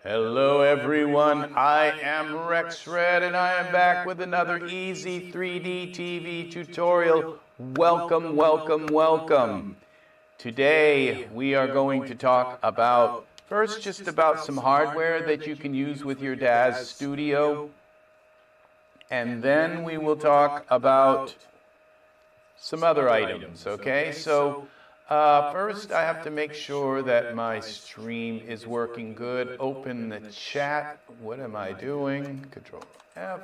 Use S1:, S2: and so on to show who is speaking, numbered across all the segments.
S1: Hello everyone, I am RexRed and I am back with another Ez3DTv tutorial. Welcome, welcome, welcome. Today we are going to talk about, first just about some hardware that you can use with your Daz Studio. And then we will talk about some other items, okay? So first, I have to make sure that my stream is working good. Open the chat. What am I doing? Control F.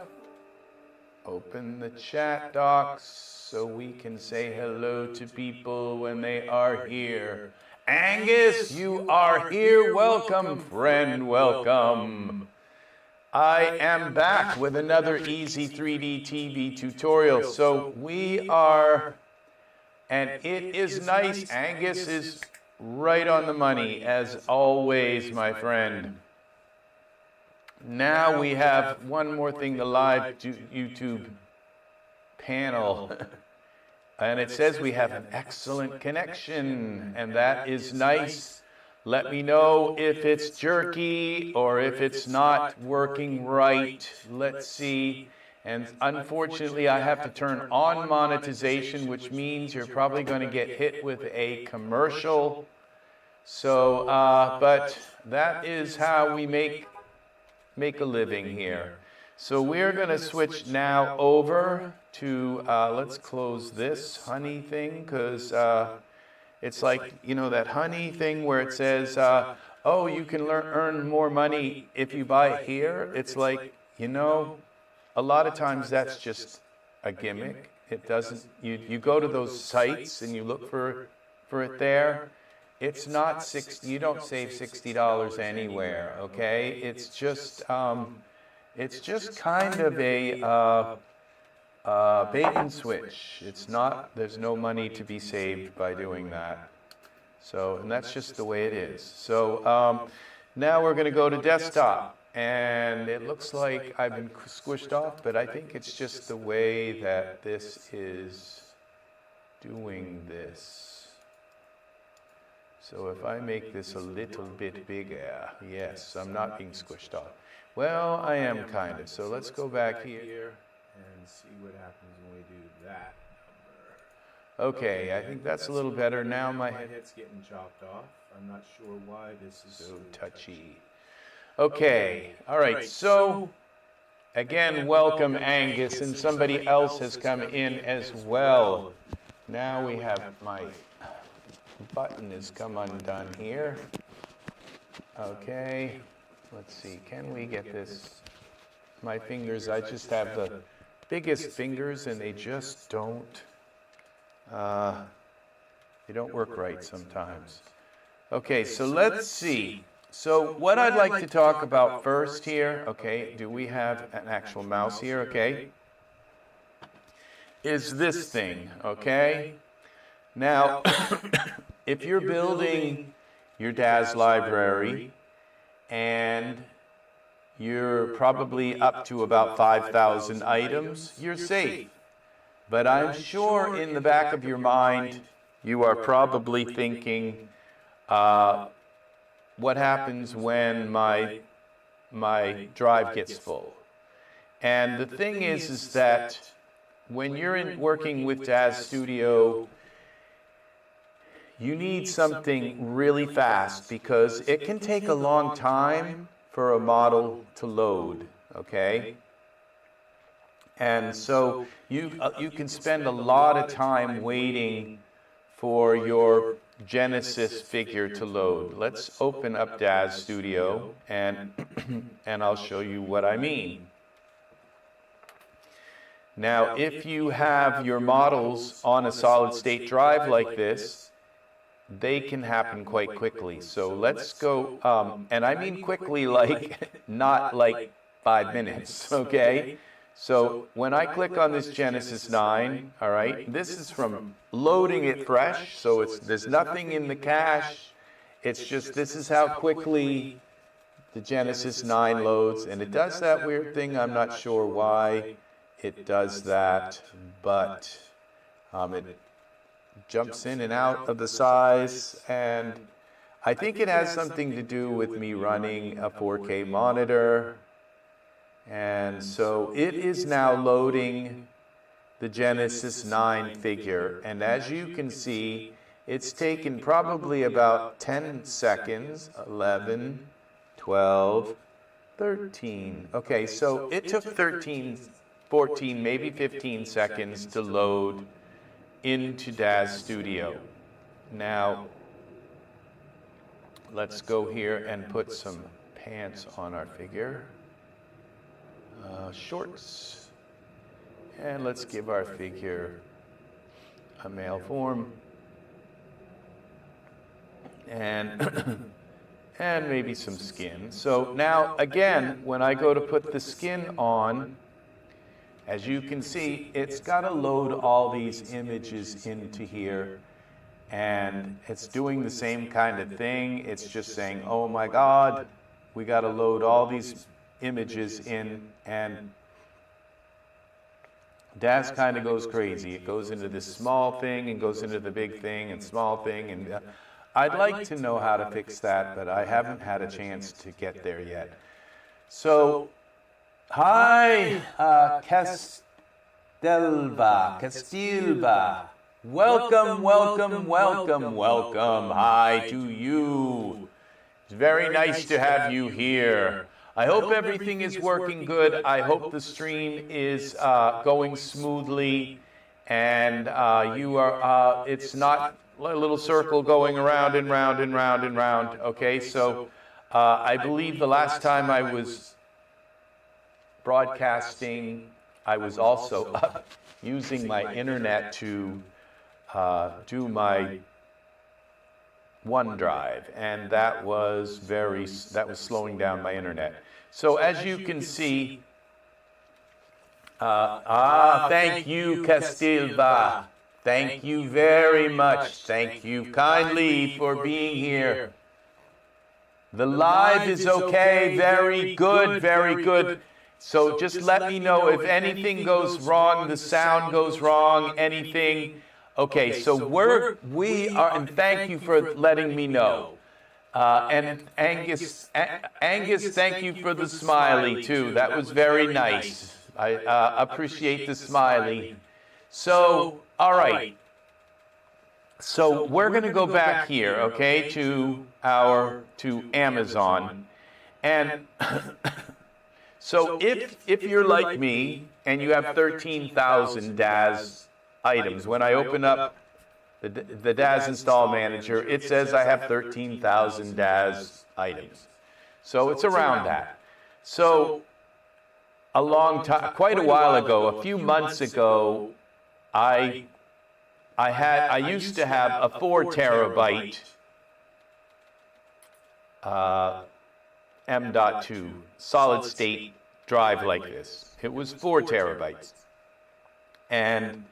S1: Open the chat docs so we can say hello to people when they are here. Angus, you are here. Welcome, friend. Welcome. I am back with another Ez3DTv tutorial. So we are... And it is nice. Angus is right on the money, as always, my friend. Now we have one more thing, the live YouTube panel. And it says we have an excellent connection, and that is nice. Let me know if it's jerky or if it's not working right. Let's see. And unfortunately, I have to turn on monetization, which means you're probably going to get hit with a commercial. So, but that is how we make a living here. So we're going to switch now over to, let's close this honey thing, because it's like, you know, that honey thing where it says, oh, you can earn more money if you buy here. It's like, you know, a lot of times that's just a gimmick. It doesn't, you go to those sites and you look for it there. It's not you don't save $60 anywhere, okay? It's just kind of a bait and switch. It's not, there's no money to be saved by doing that. So, and that's just the way it is. So now we're gonna go to desktop. And it looks like I've been squished off, but I think it's just the way that this is doing this. So if I make this a little bit bigger, yes, I'm not being squished off. Well, I am kind of. So let's go back here and see what happens when we do that number. Okay, I think that's a little better. Now my head's getting chopped off. I'm not sure why this is so touchy. Okay, all right, so again, welcome Angus, and somebody else has come in as well. Now we have my button has come undone here. Okay, let's see, can we get this? My fingers, I just have the biggest fingers and they just don't, they don't work right sometimes. Okay, so let's see. So what I'd like to talk about first here, okay, do we have an actual mouse here, okay, is this thing, okay? Now, if you're building your Daz library and you're probably up to about 5,000 items, you're safe. But I'm sure in the back of your mind, you are probably thinking, what happens when my drive gets full? And the thing is that when you're working with Daz Studio, you need something really fast because it can take a long time for a model to load, okay? And so you can spend a lot of time waiting for your Genesis figure to load. Let's open up Daz Studio and I'll show you what I mean. Now, if you have your models on a solid state drive like this, they can happen quite quickly. So let's go, and I mean quickly, like not like 5 minutes, okay? So when I click on this Genesis 9, all right, this is from loading it fresh, so there's nothing in the cache. It's just this is how quickly the Genesis 9 loads, and it does that weird thing. I'm not sure why it does that, but it jumps in and out of the size, and I think it has something to do with me running a 4K monitor. And so it is now loading the Genesis 9 figure. And as you can see, it's taken probably about 10 seconds, 11, 12, 13. Okay, so it took 13, 14, maybe 15 seconds to load into Daz Studio. Now, let's go here and put some pants on our figure. Shorts. And let's give our figure a male form. And and maybe some skin. So now, again, when I go to put the skin on, as you can see, it's got to load all these images into here. And it's doing the same kind of thing. It's just saying, oh my God, we got to load all these images in. And Daz kind of goes crazy. It goes into this small thing and goes into the big thing and small thing. And I'd like to know how to fix that, but I haven't had a chance to get there yet. So, hi, Castilva. Welcome, welcome, welcome, welcome. Hi to you. It's very nice to have you here. I hope everything is working good. I hope the stream is going smoothly, and you are. It's not a little circle going around and round and round and round. Okay, so I believe the last time I was broadcasting, I was also using my internet to do my OneDrive, and that was slowing down my internet. So as you can see, thank you, Castilva. Thank you very much. Thank you kindly for being here. The live is okay. Very good, very good. So just let me know if anything goes wrong, the sound goes wrong, anything. Okay, so we are, and thank you for letting me know. And Angus, thank you for the smiley too. That was very nice. I appreciate the smiley. So, all right. So we're going to go back here, okay, to Amazon. And so if you're like me and you have 13,000 Daz items, when I open up the Daz Install Manager, it says I have 13,000 Daz items. So it's around that. So a long time, quite a while ago, a few months ago, I used to have a 4 terabyte M.2 solid state drive like this. It was 4 terabytes. And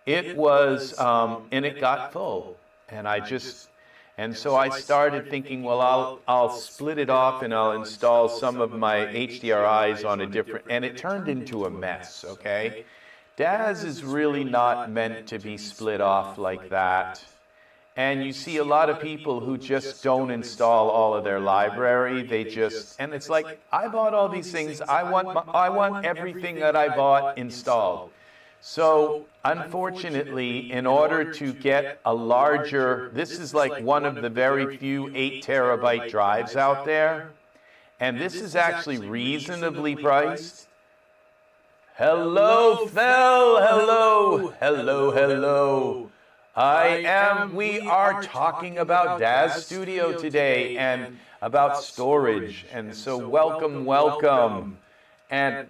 S1: it was, and it got full. And so I started thinking, well, I'll split it off and I'll install some of my HDRIs on a different, and it turned into a mess, okay? Daz is really not meant to be split off like that. And you see a lot of people who just don't install all of their library. They just, and it's like, I bought all these things. I want everything that I bought installed. So unfortunately, in order to get a larger, this is like one of the very few 8 terabyte drives out there. And this is actually reasonably priced. Hello, Phil. Hello. Hello, hello. We are talking about Daz Studio today and about storage. And so welcome, welcome. And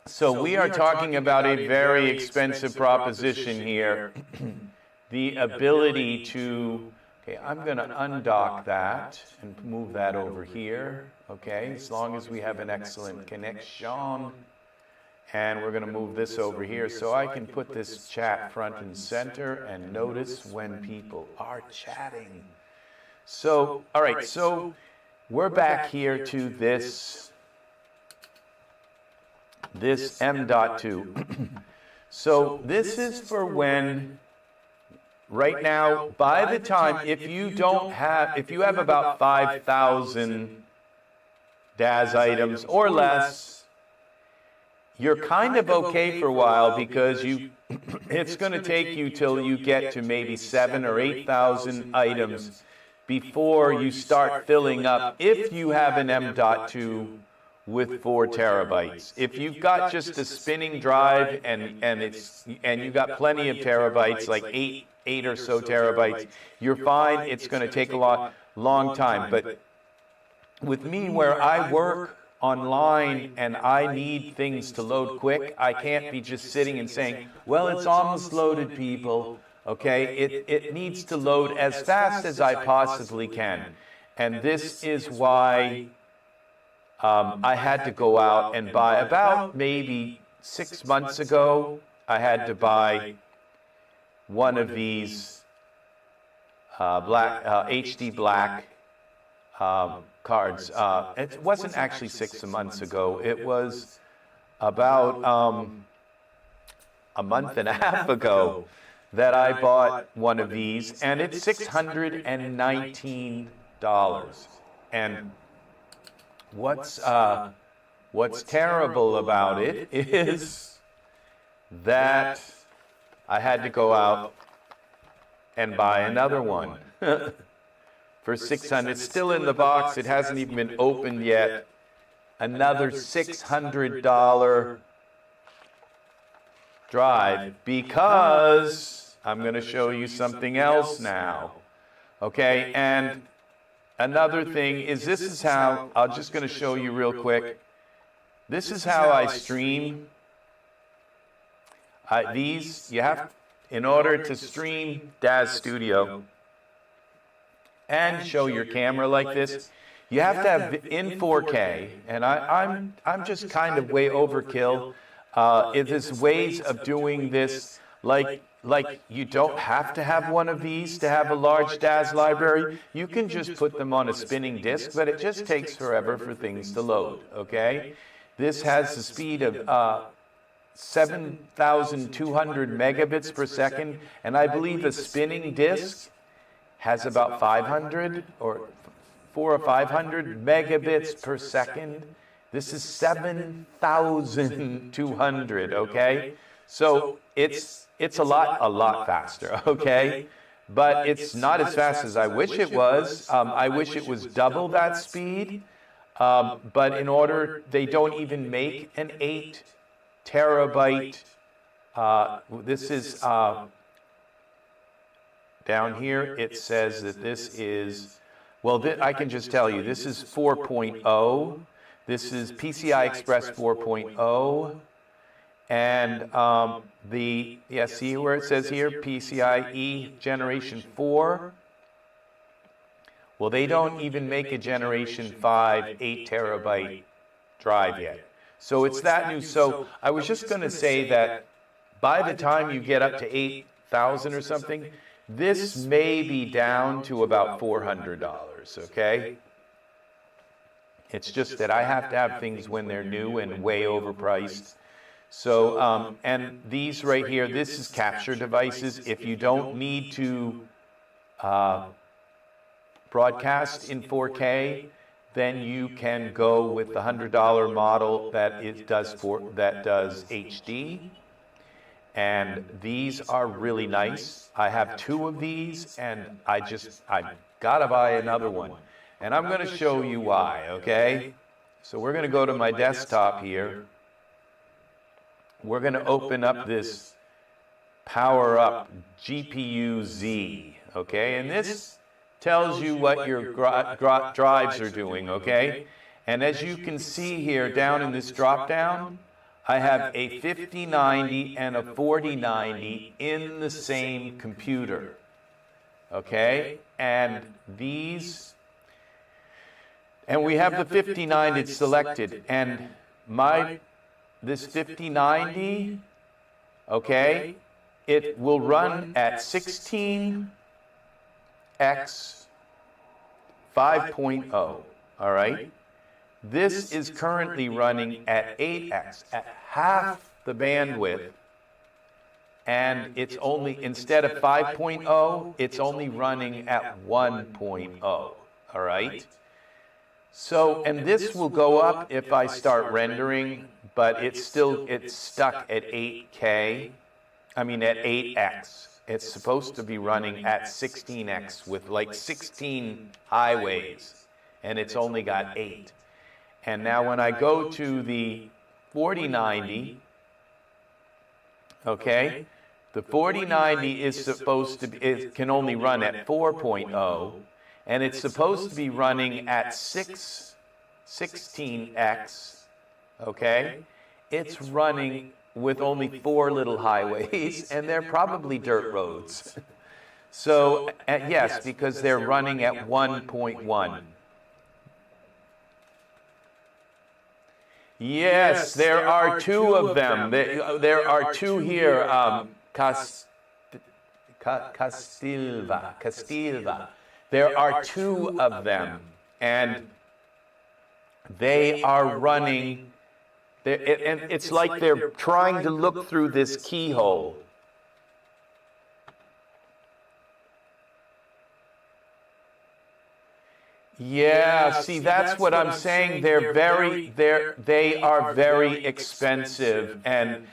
S1: so we are talking about a very expensive proposition here. The ability to, okay, I'm going to undock that and move that over here. Okay, as long as we have an excellent connection. And we're going to move this over here so I can put this chat front and center and notice when people are chatting. So, all right, so we're back here to this M.2. So this is for when right now, by the time, if you have about 5,000 Daz items or less, you're kind of okay for a while because it's going to take you till you get to maybe 7,000 or 8,000 items before you start filling up, if you have an M.2 with 4 terabytes. If you've got just a spinning drive and you've got plenty of terabytes, like 8 or so terabytes, you're fine. It's going to take a long time. But with me, where I work online and I need things to load quick, I can't be just sitting and saying, well, it's almost loaded, people. Okay, it needs to load as fast as I possibly can. And this is why I had to go out and buy, about maybe 6 months ago, I had to buy one of these HD black cards. It wasn't actually 6 months ago. It was about a month and a half ago that I bought one of these, and it's $619. And what's terrible about it is that I had to go out and buy another one for $600. It's still in the box. It hasn't even been opened yet. Another $600 drive, because I'm going to show you something else now. Okay, and another thing is, this is how, I'm just going to show you real quick. This is how I stream. You have, in order to stream Daz Studio and show your camera like this, you have to have in 4K, and I'm just kind of way overkill. There's ways of doing this, like you don't have to have one of these to have a large Daz library. You can just put them on a spinning disk, but it just takes forever for things to load, okay? This has the speed of 7,200 megabits per second, and I believe a spinning disk has about 500 or 400 or 500 megabits per second. This is 7,200, okay? So it's a lot faster, okay? But it's not as fast as I wish it was. I wish it was double that speed. But in order, they don't even make an 8 terabyte. This is down here. It says that this is, well, I can just tell you, this is 4.0. This is PCI Express 4.0. And see where it says here, PCIe Generation 4? Well, they don't even make a Generation 5 8 terabyte drive yet. So it's that new. So I was just going to say that by the time you get up to 8,000 or something, this may be down to about $400, okay? It's just that I have to have things when they're new and way overpriced. So, and these right here, this is capture devices. If you don't need to broadcast in 4K, then you can go with the $100 model that does HD. And these are really nice. I have 2 of these, and I've got to buy another one. And I'm going to show you why, okay? So we're going to go to my desktop here. We're going to open up this Power Up GPU Z, okay? And this tells you what your drives are doing, okay? And as you can see here, down in this drop-down, I have a 5090 and a 4090 in the same computer, okay? And these, and we have the 5090 selected, and this 5090, okay, it will run at 16x 5.0, all right? This is currently running at 8x, at half the bandwidth, and it's only, instead of 5.0, it's only running at 1.0, all right? So, and this will go up if I start rendering, but it's stuck at 8K, at 8X. It's supposed to be running at 16X with like 16 highways, and it's only got 8. And now when I go to the 4090, okay, the 4090 is supposed to be, it can only run at 4.0, and it's supposed to be running at 16X, okay? It's running with only 4 little highways, and they're probably dirt roads. So, yes, because they're running at 1.1. Yes, there are 2 of them. There are 2 here, Castilva. There are 2 of them, and they are running, and it's like they're trying to look through this keyhole. Yeah, see, that's what I'm saying. They are very expensive, and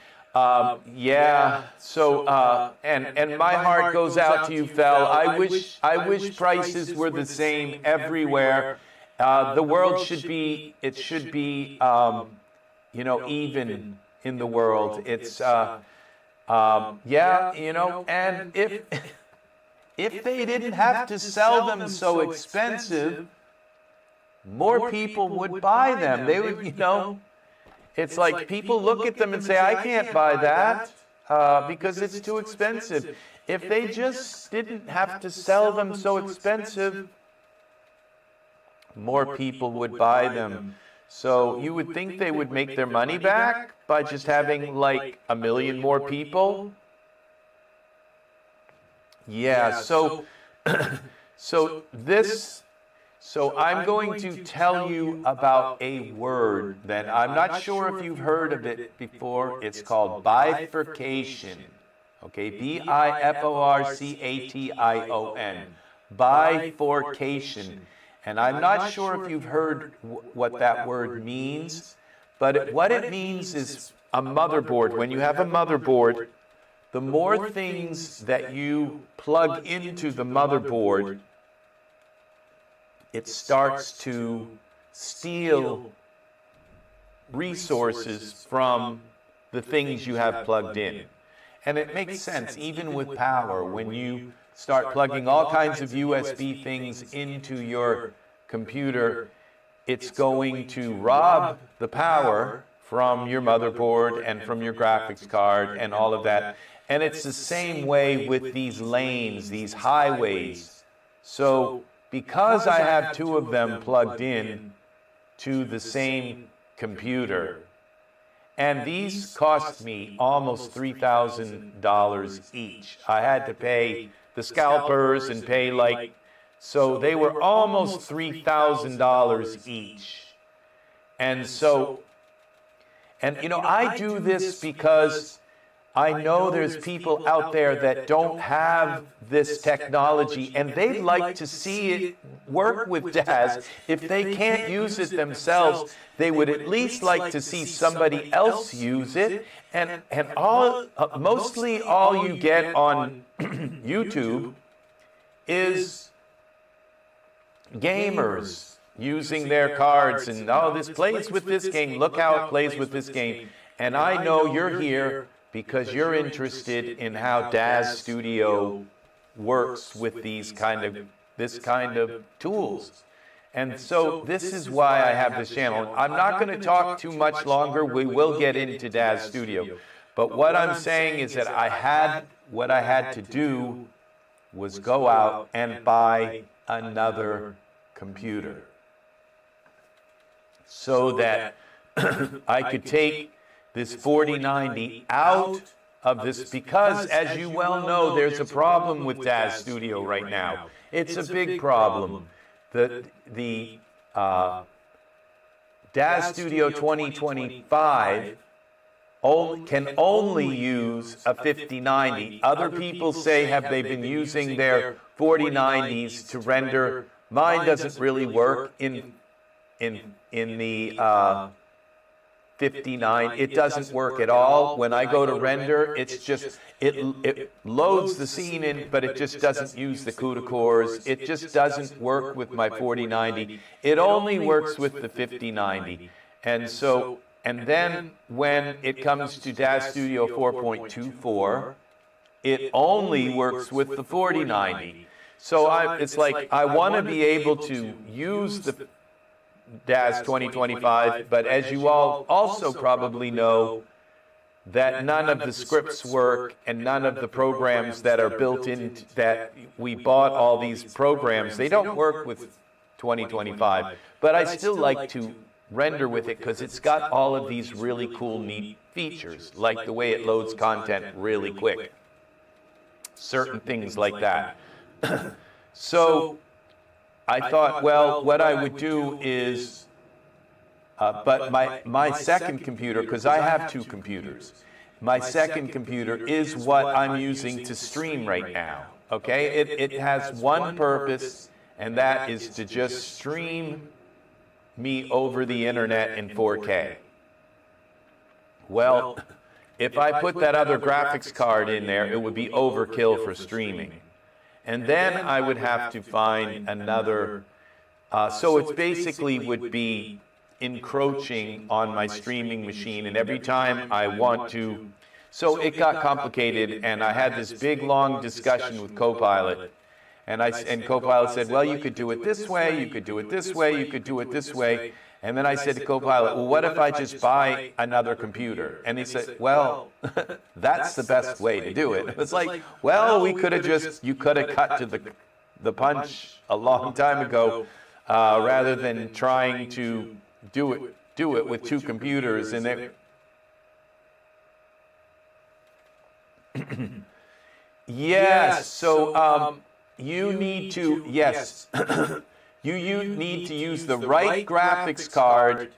S1: yeah. So, and my heart goes out to you, Fel. I wish prices were the same everywhere. The world should be, even in the world. It's, yeah, and if they didn't have to sell them so expensive, more people would buy them. They would, it's like people look at them and say, I can't buy that because it's too expensive. If they just didn't have to sell them so expensive, more people would buy them. So you would think they would make their money back by just having like 1 million more people. Yeah, so I'm going to tell you about a word that I'm not sure if you've heard of it before. It's called bifurcation. Okay, B-I-F-O-R-C-A-T-I-O-N. Bifurcation. And I'm not sure if you've heard what that word means, but what it means is a motherboard. When you have a motherboard, the more things that you plug into the motherboard, it starts to steal resources from the things you have plugged in. And it makes sense, even with power, when you start plugging all kinds of USB things into your computer, it's going to rob the power from your motherboard and from your graphics card and all of that. And it's the same way with these lanes, these highways. So because I have 2 of them plugged in to the same computer, and these cost me almost $3,000 each. I had to pay the scalpers and pay so they were almost $3,000 each. And so, I do this because I know there's people out there that don't have this technology, and they'd like to see it work with Daz. If they can't use it themselves, they would at least like to see somebody else use it. And mostly all you get on YouTube is gamers using their cards and, this plays with this game, look how it plays with this game. And I know you're here because you're interested in how Daz Studio works with this kind of tools. And so this is why I have this channel. I'm not going to talk too much longer. We will get into Daz Studio. But what I'm saying is that what I had to do was go out and buy another computer so that I could take this 4090 out of this, because as you well know, there's a problem with Daz Studio right now. It's a big problem. The Daz Studio 2025 can only use a 5090. Other people say have they been using their 4090s to render. Mine doesn't really work in the 59. It doesn't work at all. When I go to render, it's just, it loads the scene in, but it just doesn't use the CUDA cores. It just doesn't work with my 4090. It only works with the 5090. And so, and then when it comes to Daz Studio 4.24, it only works with the 4090. So it's like I want to be able to use the Daz 2025, but as you all also probably know, that none of the scripts work and none of the programs that are built in, that we bought all these programs, they don't work with 2025. But I still like to render with it because it's got all of these really cool, neat features, like the way it loads content really quick. Certain things like that. So I thought, well, what I would do is, but my second computer, because I have two computers, my second computer is what I'm using to stream right now, okay? It has one purpose, and that is to just stream me over the internet in 4K. Well, if I put that other graphics card in there, it would be overkill for streaming. And then I would have to find another, so it basically would be encroaching on my streaming machine, and every time I want to, so it got complicated, and I had this big long discussion with Copilot, and Copilot said, well, you could do it this way, you could do it this way, you could do it this way. And then I said to Copilot, well, what if I just buy another computer? And he said, well, that's the best way to do it. It's like, well, we could have just, you could have cut to the punch a long time ago, rather than trying to do it with two computers. And it, yes, so you need to, yes. You need to use the right graphics card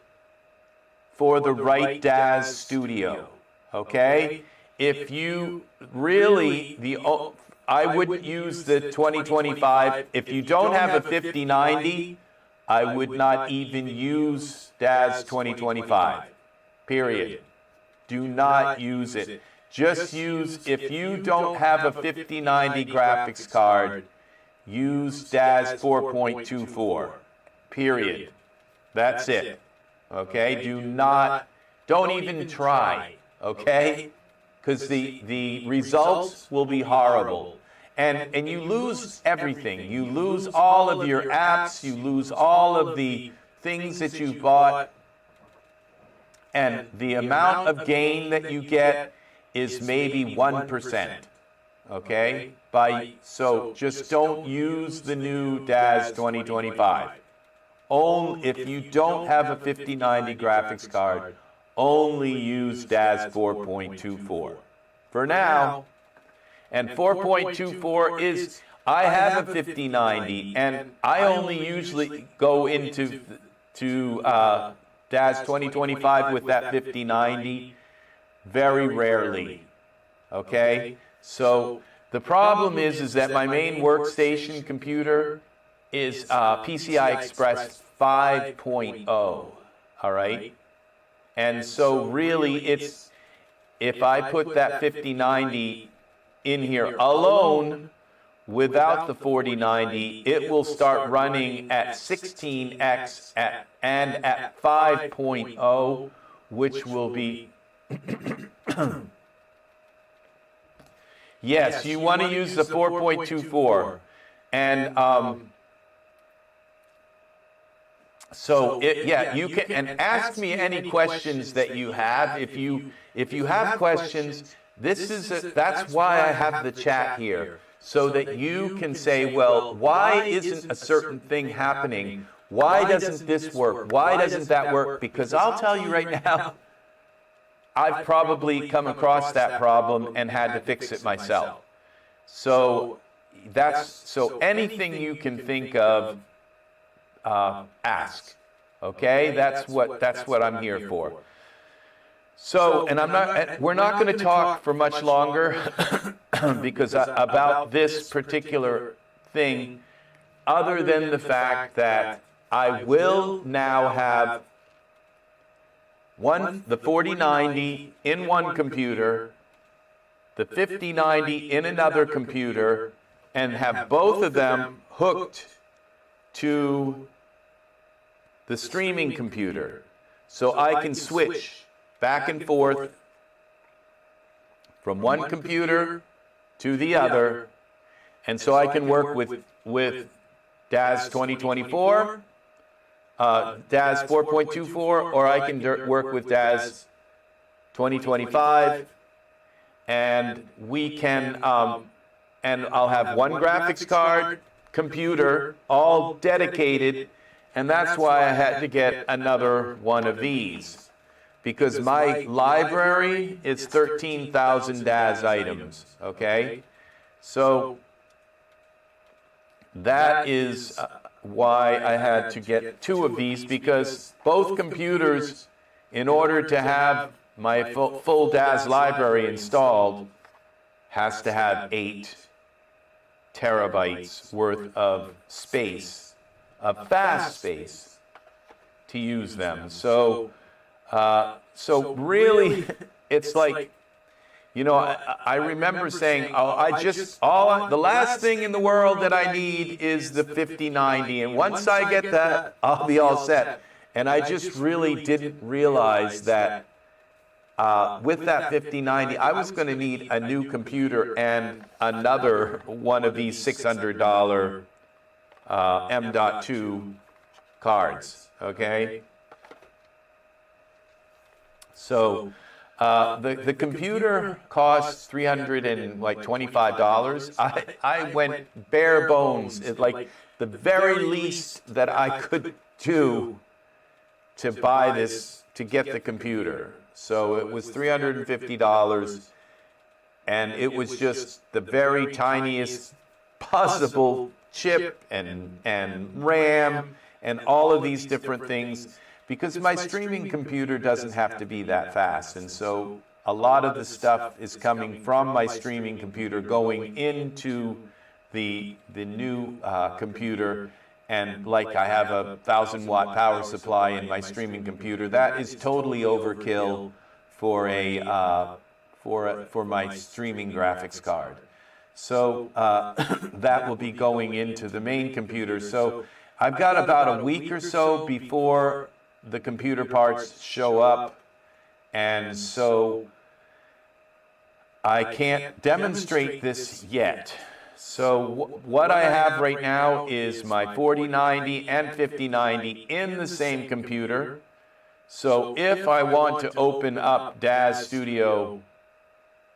S1: for the right Daz Studio, okay? If you really, I wouldn't use the 2025. If you don't have a 5090, I would not even use Daz 2025, period. Do not use it. Just use, if you don't have a 5090 graphics card, use Daz 4.24, period. That's it, okay? Don't even try, okay? Because the results will be horrible. And you lose everything. You lose all of your apps, you lose all of the things that you bought, and the amount of gain that you get is maybe 1%, okay? So just don't use the new Daz 2025. If you don't have a 5090 graphics card, only use Daz 4.24 for now. And 4.24 is, I have a 5090, and I only usually go into Daz 2025 with that 5090 very rarely, okay? So the problem is that my main workstation computer is PCI Express 5.0, all right? And so really it's, if I put that 5090 in here alone without the 4090, it will start running at 16x and at 5.0, which will be yes, you want to use the 4.24, and so you can, and ask me any questions that you have. If you have questions, that's why I have the chat here, so that you can say, well, why isn't a certain thing happening? Why doesn't this work? Why doesn't that work? Because I'll tell you right now, I've probably come across that problem and had to fix it myself. So anything you can think of, ask. Okay, that's what I'm here for. So, and we're not going to talk for much longer because about this particular thing, other than the fact that I will now have the 4090 in one computer, the 5090 in another computer, and have both of them hooked to the streaming computer. So I can switch back and forth from one computer to the other, and so I can work with Daz 2024, Daz 4.24, or I can work with Daz 2025, and we can, and I'll have one graphics card, computer, all dedicated, and that's why I had to get another one of these. Because my library is 13,000 Daz items, okay? So that is why I had to get two of these, because both computers, in order to have my full Daz library installed, has to have 8 terabytes worth of space, of fast space, to use them. So really, it's like, you know, I remember saying, oh, the last thing in the world that I need is the 5090, and once I get that, I'll be all set. And I just really didn't realize that with that 5090, I was going to need a new computer and another one of these $600 M.2 cards, okay? So the computer costs $325. I went bare bones. It's like the very least that I could do to buy this, to get the computer. So it was $350, and it was just the very tiniest possible chip and RAM and all of these different things, because my streaming computer doesn't have to be that fast. And so a lot of the stuff is coming from my streaming computer going into the new computer. And like I have a 1,000-watt power supply in my streaming computer, that is totally overkill for my streaming graphics card. So that will be going into the main computer. So I've got about a week or so before the computer parts show up, and so I can't demonstrate this yet. So what I have right now is my 4090 and 5090 in the same computer. So if I want to open up Daz Studio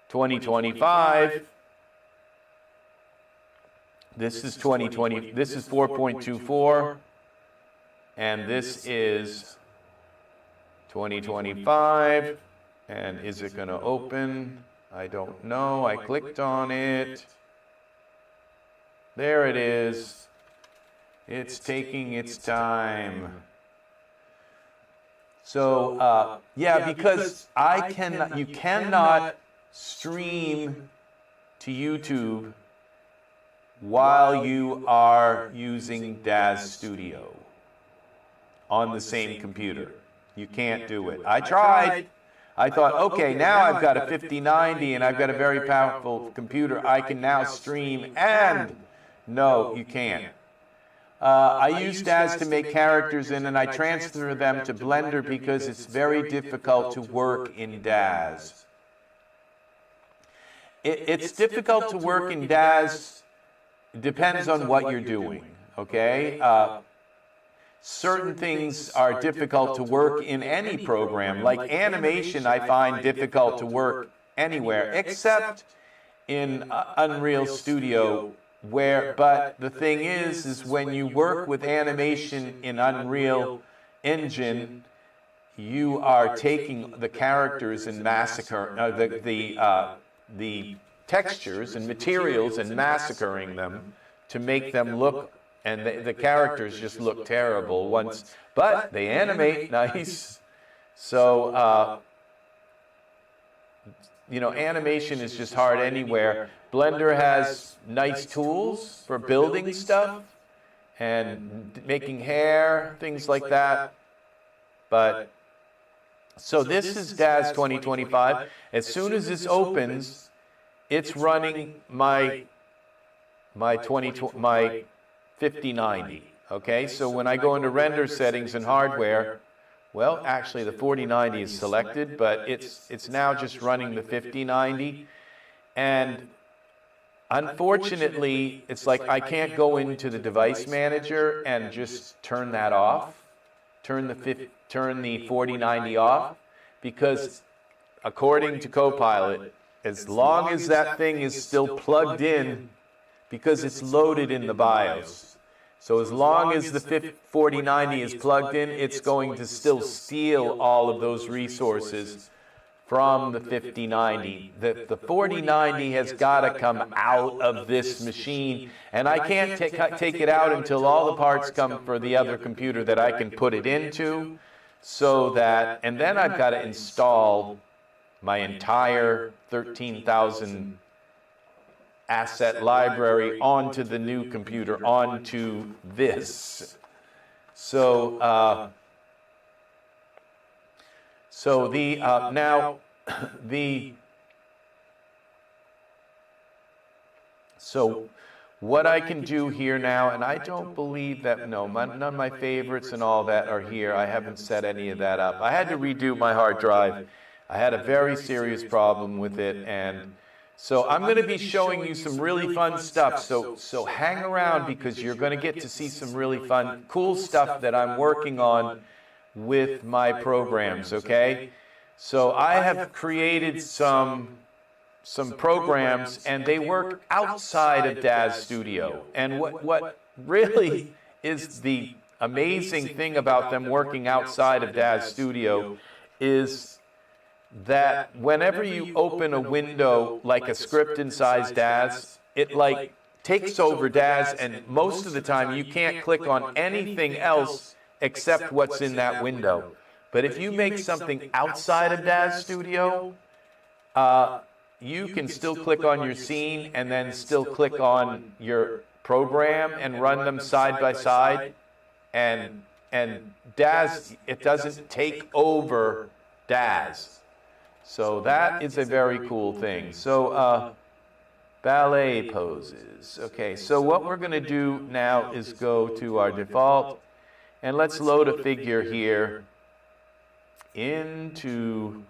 S1: 2025, this is 2020, this is 4.24, and this is 2025, and is it going to open? I don't know. I clicked on it. There it is. It's taking its time. So, yeah, because you cannot stream to YouTube while you are using Daz Studio on the same computer. You can't do it. I tried. I thought, okay, now I've got a 5090 and I've got a very powerful computer. I can now stream, and no, you can't. I use Daz to make characters in, and I transfer them to Blender because it's very difficult to work in Daz. It's difficult to work in Daz. It depends on what you're doing, okay? Certain things are difficult to work in any program. Like animation, I find difficult to work anywhere, except in Unreal Studio, but the thing is when you work with animation in Unreal Engine, you are taking the characters and the textures and materials and massacring them to make them look, and the characters just look terrible once, but they animate nice. So you know, animation is just hard anywhere. Blender has nice tools for building stuff and making hair, things like that. But, so this is Daz 2025. As soon as this opens, it's running my 5090, okay? So when I go into render settings and hardware, well, actually the 4090 is selected, but it's now just running the 5090. And unfortunately, it's like I can't go into the device manager and just turn that off, turn the 4090 off, because according to Copilot, as long as that thing is still plugged in, because it's loaded in the BIOS, so as long as the 4090 is plugged in, it's going to still steal all of those resources from the 5090. The 4090 has got to come out of this machine, and I can't take it out until all the parts come for the other computer that I can put it into, so that, and then I've got to install my entire 13,000 asset library onto the new computer, onto this. So, so what I can do here now, and I don't believe that, no, none of my favorites and all that are here. I haven't set any of that up. I had to redo my hard drive. I had a very serious problem with it, and so I'm going to be showing you some really fun stuff. So hang around, because you're going to get to see some really fun, cool stuff that I'm working on with my programs, okay? So I have created some programs, and they work outside of Daz Studio. And what really is the amazing thing about them working outside of Daz Studio is that whenever you open a window like a script inside Daz, it like takes over Daz, and most of the time you can't click on anything else except what's in that window. But if you make something outside of Daz Studio, you can still click on your scene and then still click on your program and run them side by side, and Daz, it doesn't take over Daz. So that is a very cool thing. So ballet poses. Okay, so what we're going to do now is go to our default, and let's load a figure here into,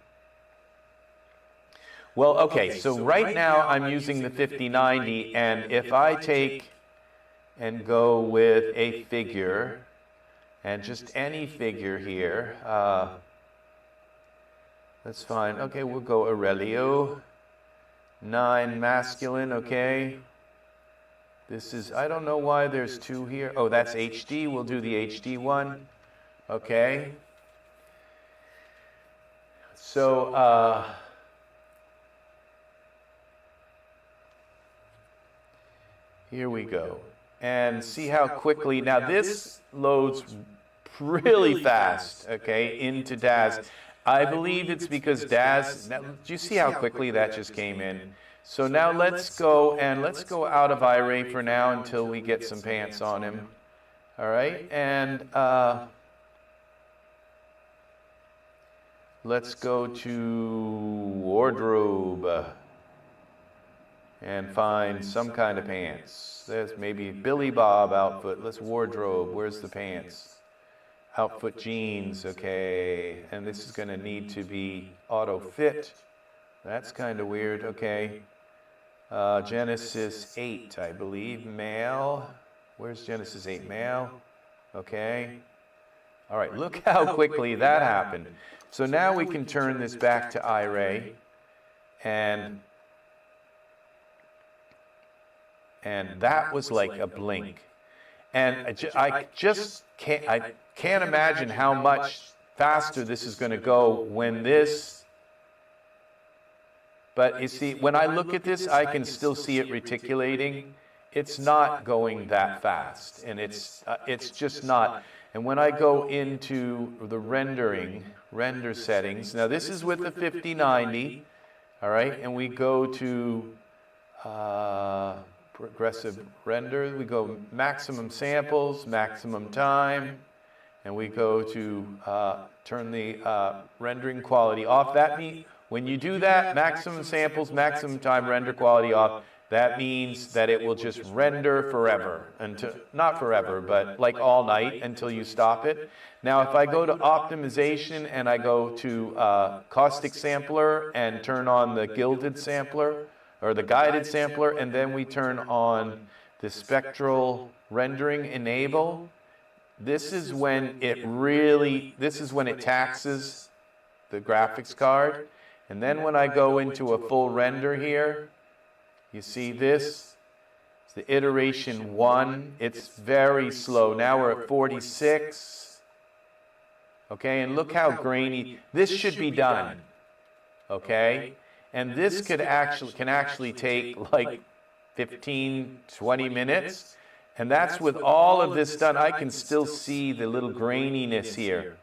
S1: well, okay, so right now I'm using the 5090, and if I take and go with a figure, and just any figure here, that's fine. Okay, we'll go Aurelio. 9 masculine, okay. This is, I don't know why there's 2 here. Oh, that's HD. We'll do the HD one. Okay. So, here we go. And see how quickly, now this loads really fast, okay, into Daz. I believe it's because Daz, now, do you see how quickly that just came in? So now let's go out of iRay for now until we get some pants on him. All right, and let's go to wardrobe and find some kind of pants. There's maybe Billy Bob outfit. Let's wardrobe. Where's the pants? Outfit jeans, okay, and this is going to need to be auto fit. That's kind of weird, okay. Genesis 8, I believe, male. Where's Genesis 8, male? Okay. All right, look how quickly that happened. So now we can turn this back to iRay, and that was like a blink. And I just can't imagine how much faster this is going to go when this, but you see, when I look at this, I can still see it reticulating. It's not going that fast, and it's just not. And when I go into the render settings, now this is with the 5090, All right, and we go to progressive render. We go maximum samples, maximum time, and we go to turn the rendering quality off. That means when you do that, maximum samples, maximum time, render quality off, that means that it will just render forever, until, not forever, but like all night until you stop it. Now, if I go to optimization and I go to caustic sampler and turn on the gilded sampler, or the guided sampler, and then we turn on the spectral rendering enable, this is when it taxes the graphics card. And then when I go into a full render here, you see this, it's the iteration 1, it's very slow. Now we're at 46, okay, and look how grainy, this should be done, okay? And this can actually take like 15, 20 minutes. And that's with all of this done. I can still see the little graininess here.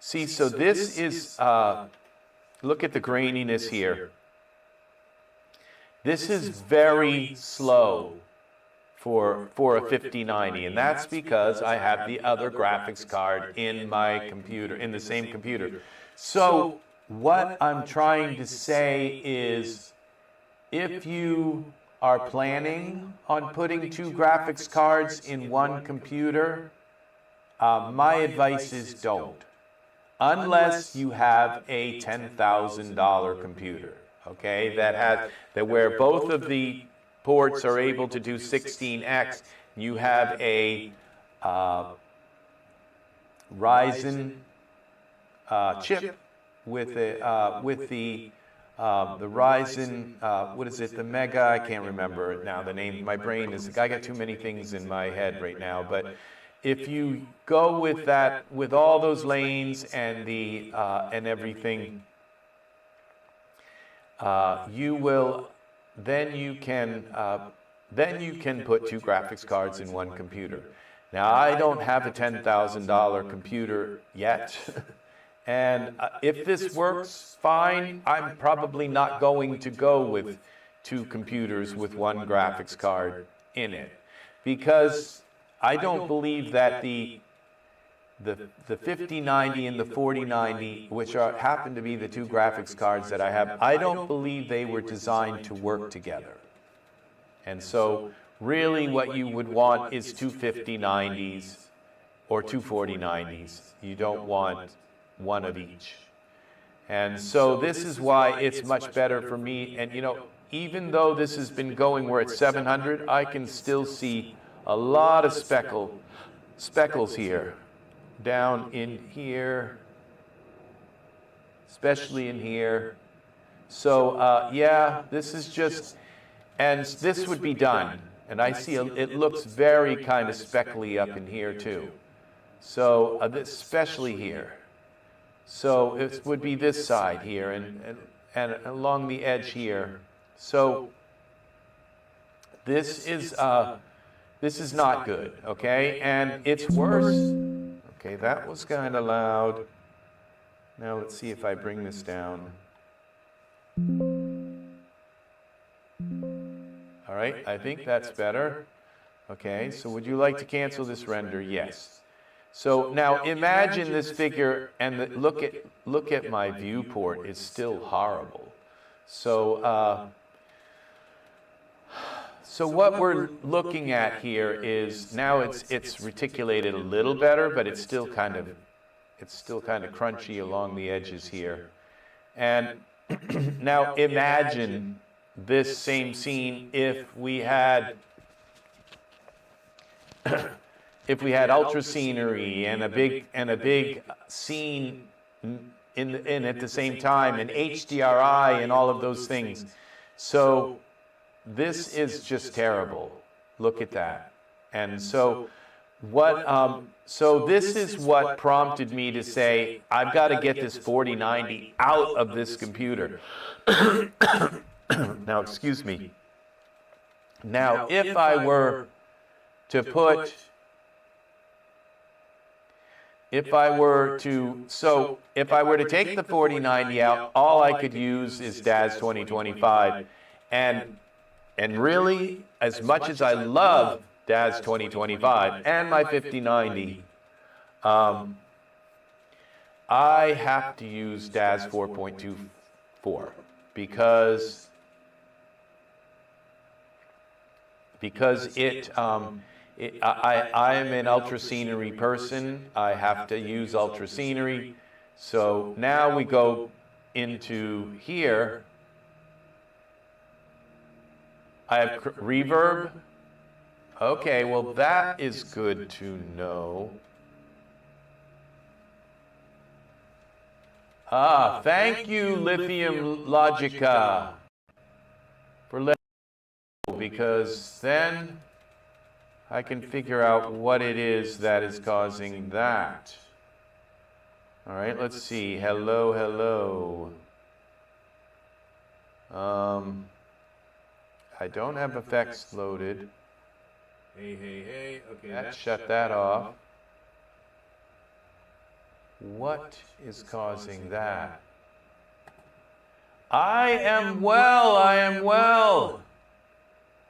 S1: See, so this is, look at the graininess here. This is very slow for a 5090, and that's because I have the other graphics card in my computer, in the same computer. So what I'm trying to say is, if you are planning on putting 2 graphics cards in one computer, my advice is don't. Unless you have a $10,000 computer, okay, that where both of the ports are able to do 16x. You have a Ryzen chip with the Ryzen, what is it, the Mega, I can't remember it now, the name, my brain is, I got too many things in my head right now, but if you go with that, with all those lanes and the, and everything, then you can put 2 graphics cards in one computer. Now, I don't have a $10,000 computer yet. And if this works fine, I'm probably not going to go with 2 computers with 1 graphics card in it, because I don't believe that the 5090 and the 4090, which happen to be the 2 graphics cards that I have, I don't believe they were designed to work together. And so really what you would want is 2 5090s or 2 4090s. You don't want one of each. And so this is why it's much better for me. And you know, even though this has been going, we're at 700, I can still see a lot of speckles here, down in here, especially in here. So yeah, this is just, and this would be done. And I see it looks very kind of speckly up in here too. So especially here. So it would be this side here and along the edge here. So this is not good, okay? And it's worse. Okay, that was kind of loud. Now let's see if I bring this down. All right, I think that's better. Okay, so would you like to cancel this render? Yes. So now imagine this figure, and look at my viewport. It's still horrible. So so what we're looking at here is now it's reticulated a little better, but it's still kind of crunchy along the edges here. And now imagine this same scene if we had ultra scenery and a big scene in at the same time, and HDRI and all of those things. So this is just terrible. Look at that. And so so this is what prompted me to say, I've got to get this 4090 out of this computer. Now, excuse me. Now, if I were to put if I were to take the 4090 out, all I could use is Daz 2025. And really, as much as I love Daz 2025 and my 5090, I have to use Daz 4.24 because I am an ultra scenery person. I have to use ultra scenery. So now we go into here. I have reverb. Okay, well that is good to know. Ah, thank you, Lithium Logica, for letting me know, because then I can figure out what it is that is causing that. All right, let's see. Hello, hello. I don't have effects loaded. Hey. Okay, let's shut that off. What is causing that? I am well.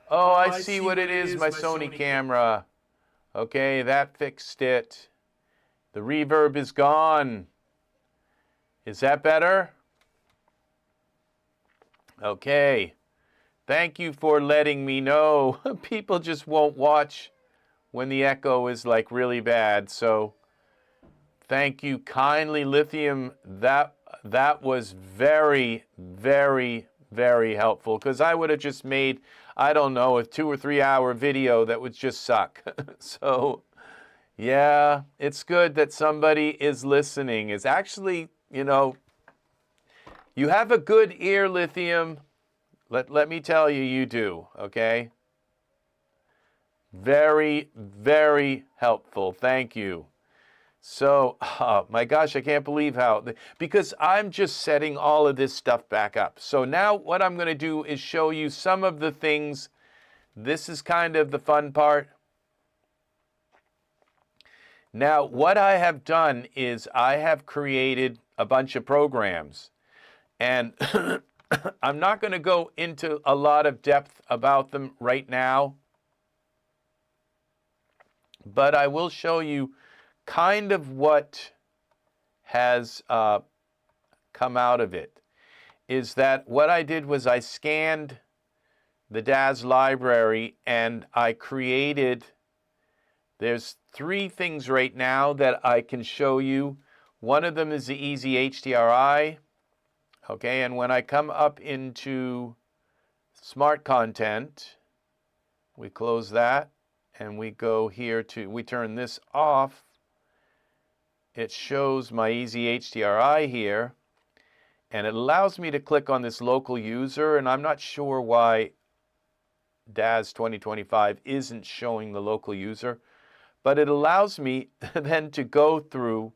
S1: Oh, I see what it is, my Sony camera. Okay, that fixed it. The reverb is gone. Is that better? Okay. Thank you for letting me know. People just won't watch when the echo is like really bad. So thank you kindly, Lithium. That was very, very, very helpful, because I would have just made, I don't know, a 2 or 3 hour video that would just suck. So yeah, it's good that somebody is listening. It's actually, you know, you have a good ear, Lithium. Let me tell you, you do, okay? Very, very helpful. Thank you. So, oh my gosh, I can't believe how, because I'm just setting all of this stuff back up. So now what I'm going to do is show you some of the things. This is kind of the fun part. Now, what I have done is I have created a bunch of programs, and I'm not going to go into a lot of depth about them right now, but I will show you kind of what has come out of it. Is that what I did was I scanned the Daz library and I created, there's 3 things right now that I can show you. One of them is the Easy HDRI. Okay, and when I come up into Smart Content, we close that and we go here to, we turn this off. It shows my Easy HDRI here, and it allows me to click on this local user, and I'm not sure why Daz 2025 isn't showing the local user, but it allows me then to go through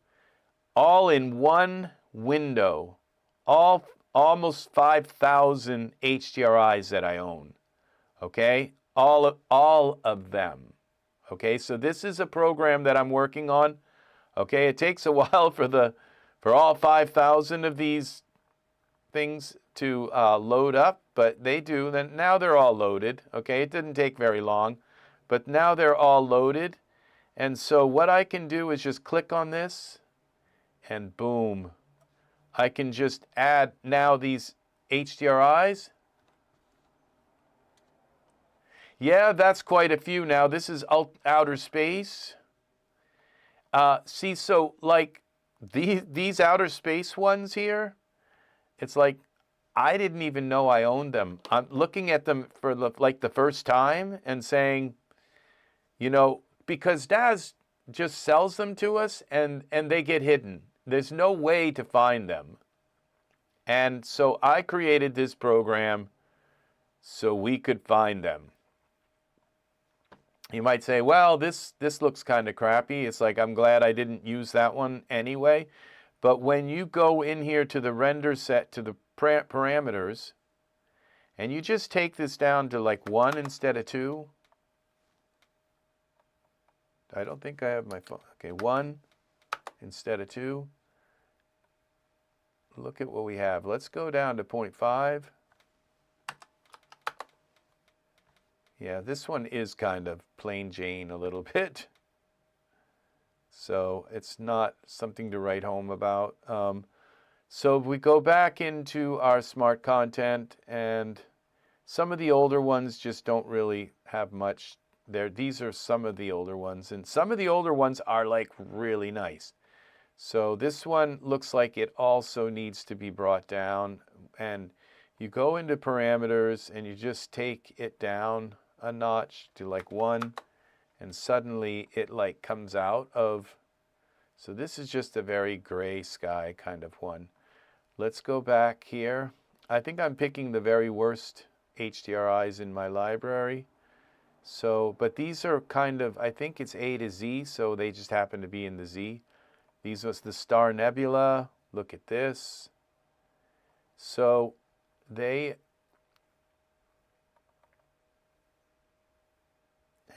S1: all in one window, almost 5,000 HDRIs that I own, okay? All of them, okay? So this is a program that I'm working on. Okay, it takes a while for all 5,000 of these things to load up, but they do. Then now they're all loaded. Okay, it didn't take very long, but now they're all loaded. And so what I can do is just click on this, and boom, I can just add now these HDRIs. Yeah, that's quite a few now. This is outer space. See, so like these outer space ones here, it's like I didn't even know I owned them. I'm looking at them for the first time and saying, you know, because Daz just sells them to us and they get hidden. There's no way to find them. And so I created this program so we could find them. You might say, well, this looks kind of crappy. It's like, I'm glad I didn't use that one anyway. But when you go in here to the render set, to the parameters, and you just take this down to like 1 instead of 2. I don't think I have my phone. Okay, 1 instead of 2. Look at what we have. Let's go down to 0.5. Yeah, this one is kind of plain Jane a little bit. So it's not something to write home about. So if we go back into our smart content, and some of the older ones just don't really have much there. These are some of the older ones, and some of the older ones are like really nice. So this one looks like it also needs to be brought down, and you go into parameters and you just take it down a notch to like 1, and suddenly it like comes out of, so this is just a very gray sky kind of one. Let's go back here. I think I'm picking the very worst HDRIs in my library. So, but these are kind of, I think it's A to Z, so they just happen to be in the Z. These was the Star Nebula. Look at this. So they,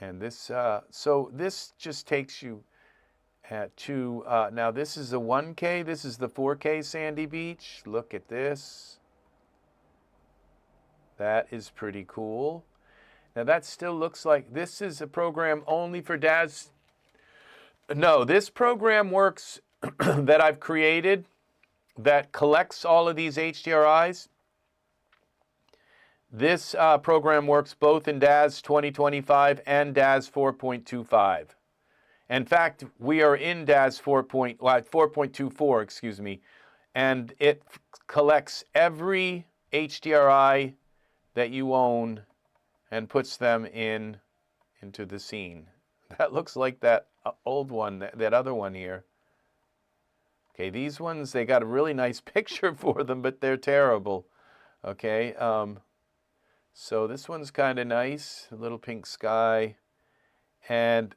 S1: and this, so this just takes you to, now this is the 1K, this is the 4K Sandy Beach. Look at this. That is pretty cool. Now that still looks like this is a program only for Daz. No, this program works that I've created that collects all of these HDRIs. This program works both in Daz 2025 and Daz 4.25. In fact, we are in Daz 4.24, excuse me, and it collects every HDRI that you own and puts them into the scene. That looks like that old one, that other one here. Okay, these ones, they got a really nice picture for them, but they're terrible. Okay, so this one's kind of nice, a little pink sky. And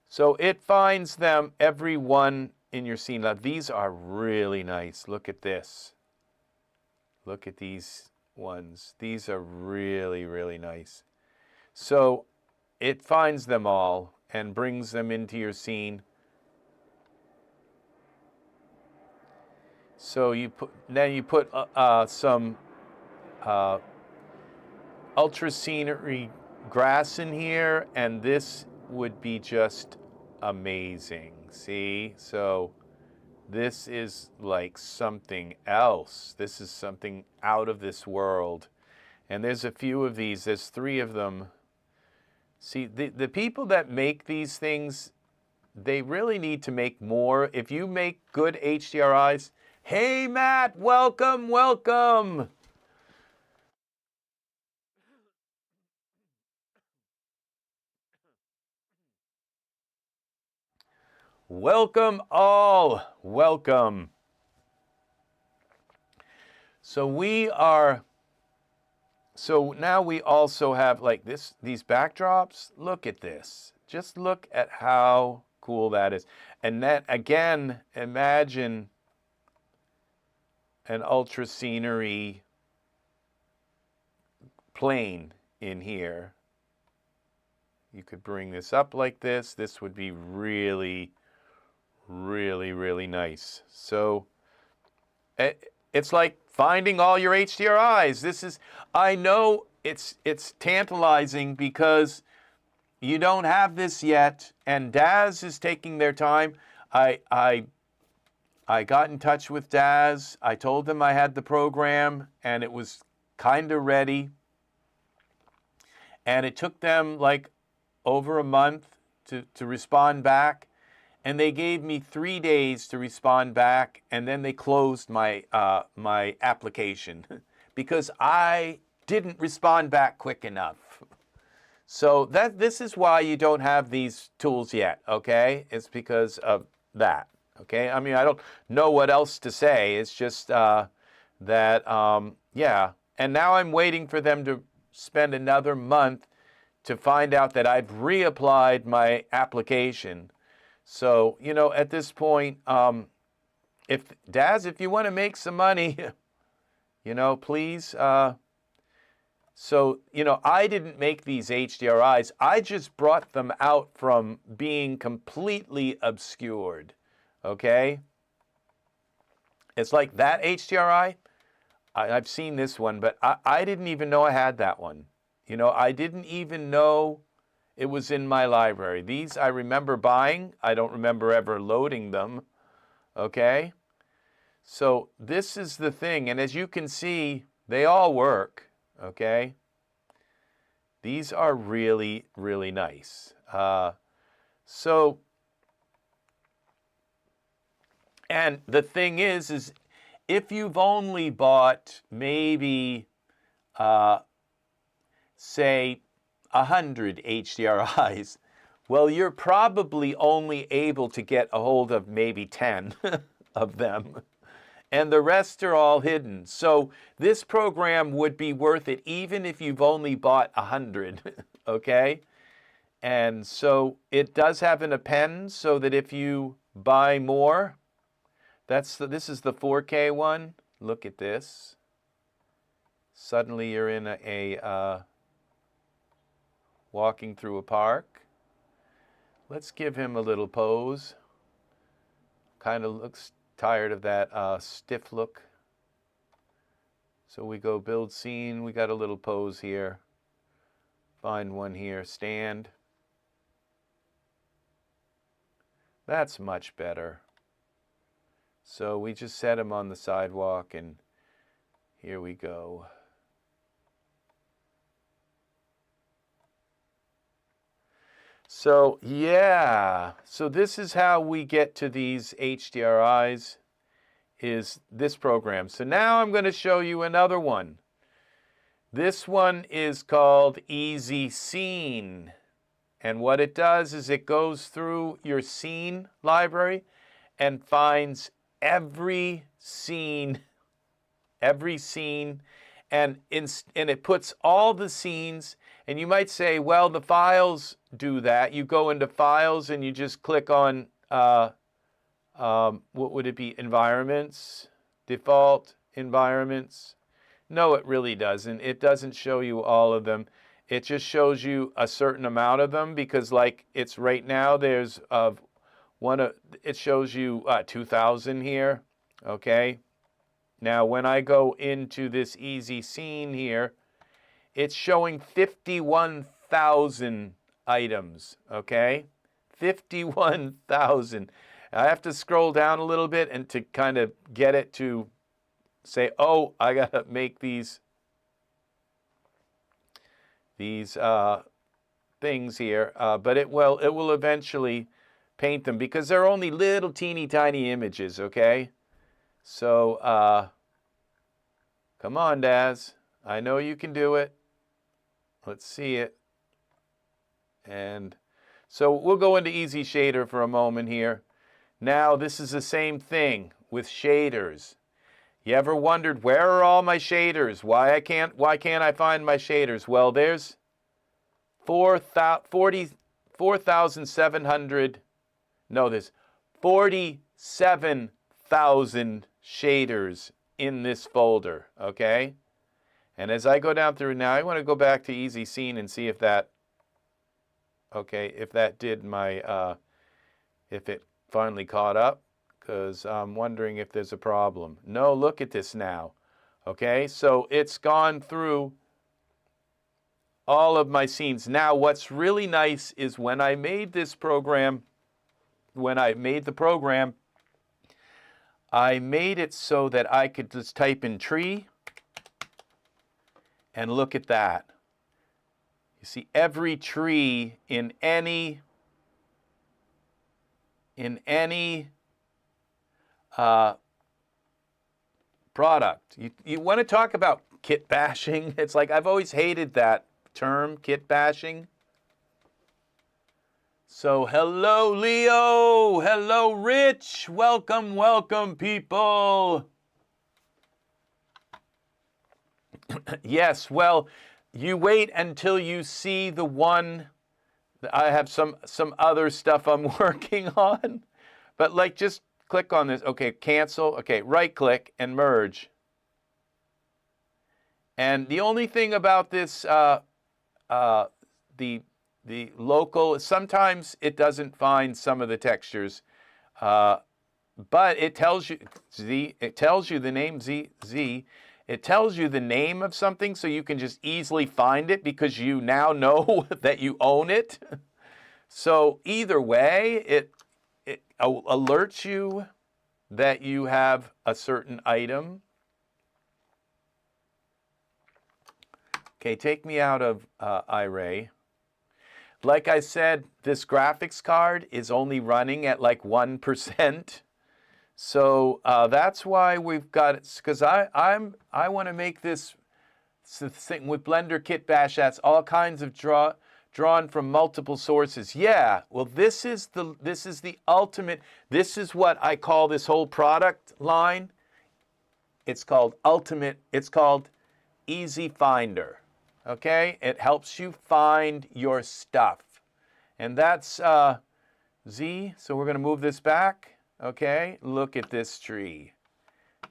S1: so it finds them, every one in your scene. Now, these are really nice. Look at this. Look at these ones. These are really, really nice. So it finds them all and brings them into your scene. So you put, then you put some ultra scenery grass in here, and this would be just amazing. See? So this is like something else. This is something out of this world. And there's a few of these. There's 3 of them. See, the people that make these things, they really need to make more. If you make good HDRIs, hey, Matt, welcome, welcome. Welcome all, welcome. So now we also have like these backdrops. Look at this. Just look at how cool that is. And then again, imagine an ultra scenery plane in here. You could bring this up like this. This would be really, really, really nice. So it's like finding all your HDRIs. This is, I know it's tantalizing because you don't have this yet, and Daz is taking their time. I got in touch with Daz. I told them I had the program, and it was kind of ready. And it took them like over a month to respond back. And they gave me 3 days to respond back, and then they closed my my application because I didn't respond back quick enough. So this is why you don't have these tools yet, okay? It's because of that, okay? I mean, I don't know what else to say. It's just that, yeah. And now I'm waiting for them to spend another month to find out that I've reapplied my application. So, you know, at this point, if you want to make some money, you know, please So, you know, I didn't make these HDRIs. I just brought them out from being completely obscured, okay? It's like that HDRI, I've seen this one, but I didn't even know I had that one. You know, I didn't even know it was in my library. These I remember buying. I don't remember ever loading them, okay? So this is the thing, and as you can see, they all work. Okay, these are really, really nice. And the thing is if you've only bought maybe, say, 100 HDRIs, well, you're probably only able to get a hold of maybe 10 of them. And the rest are all hidden. So this program would be worth it even if you've only bought 100, okay? And so it does have an append so that if you buy more, this is the 4K one. Look at this. Suddenly you're in a walking through a park. Let's give him a little pose. Kind of looks tired of that stiff look. So we go build scene. We got a little pose here. Find one here. Stand. That's much better. So we just set him on the sidewalk and here we go. So yeah, so this is how we get to these HDRIs, is this program. So now I'm going to show you another one. This one is called Easy Scene. And what it does is it goes through your scene library and finds every scene, and it puts all the scenes. And you might say, well, the files do that. You go into files and you just click on, what would it be, environments, default environments. No, it really doesn't. It doesn't show you all of them. It just shows you a certain amount of them because like it's right now, there's it shows you 2,000 here, okay? Now, when I go into this easy scene here, it's showing 51,000 items, okay? 51,000. I have to scroll down a little bit and to kind of get it to say, oh, I got to make these things here. But it will eventually paint them because they're only little teeny tiny images, okay? So, come on, Daz. I know you can do it. Let's see it. And so we'll go into Easy Shader for a moment here. Now, this is the same thing with shaders. You ever wondered, where are all my shaders? Why can't I find my shaders? Well, there's 47,000 shaders in this folder, okay? And as I go down through now, I want to go back to Easy Scene and see if that, okay, if that did my, if it finally caught up, because I'm wondering if there's a problem. No, look at this now, okay? So it's gone through all of my scenes. Now, what's really nice is when I made this program, I made it so that I could just type in tree, and look at that. You see every tree in any product. You want to talk about kit bashing? It's like I've always hated that term, kit bashing. So hello, Leo. Hello, Rich. Welcome, welcome, people. Yes, well, you wait until you see the one. I have some other stuff I'm working on. But like, just click on this. Okay, cancel. Okay, right click and merge. And the only thing about this, the local, sometimes it doesn't find some of the textures, but it tells you Z. It tells you the name Z. It tells you the name of something, so you can just easily find it because you now know that you own it. So either way, it alerts you that you have a certain item. Okay, take me out of iRay. Like I said, this graphics card is only running at like 1%. So that's why we've got it, because I want to make this thing with Blender Kit Bash. That's all kinds of drawn from multiple sources. Yeah, well, this is the ultimate. This is what I call this whole product line. It's called Ultimate. It's called Easy Finder. Okay, it helps you find your stuff, and that's Z. So we're going to move this back. Okay, look at this tree.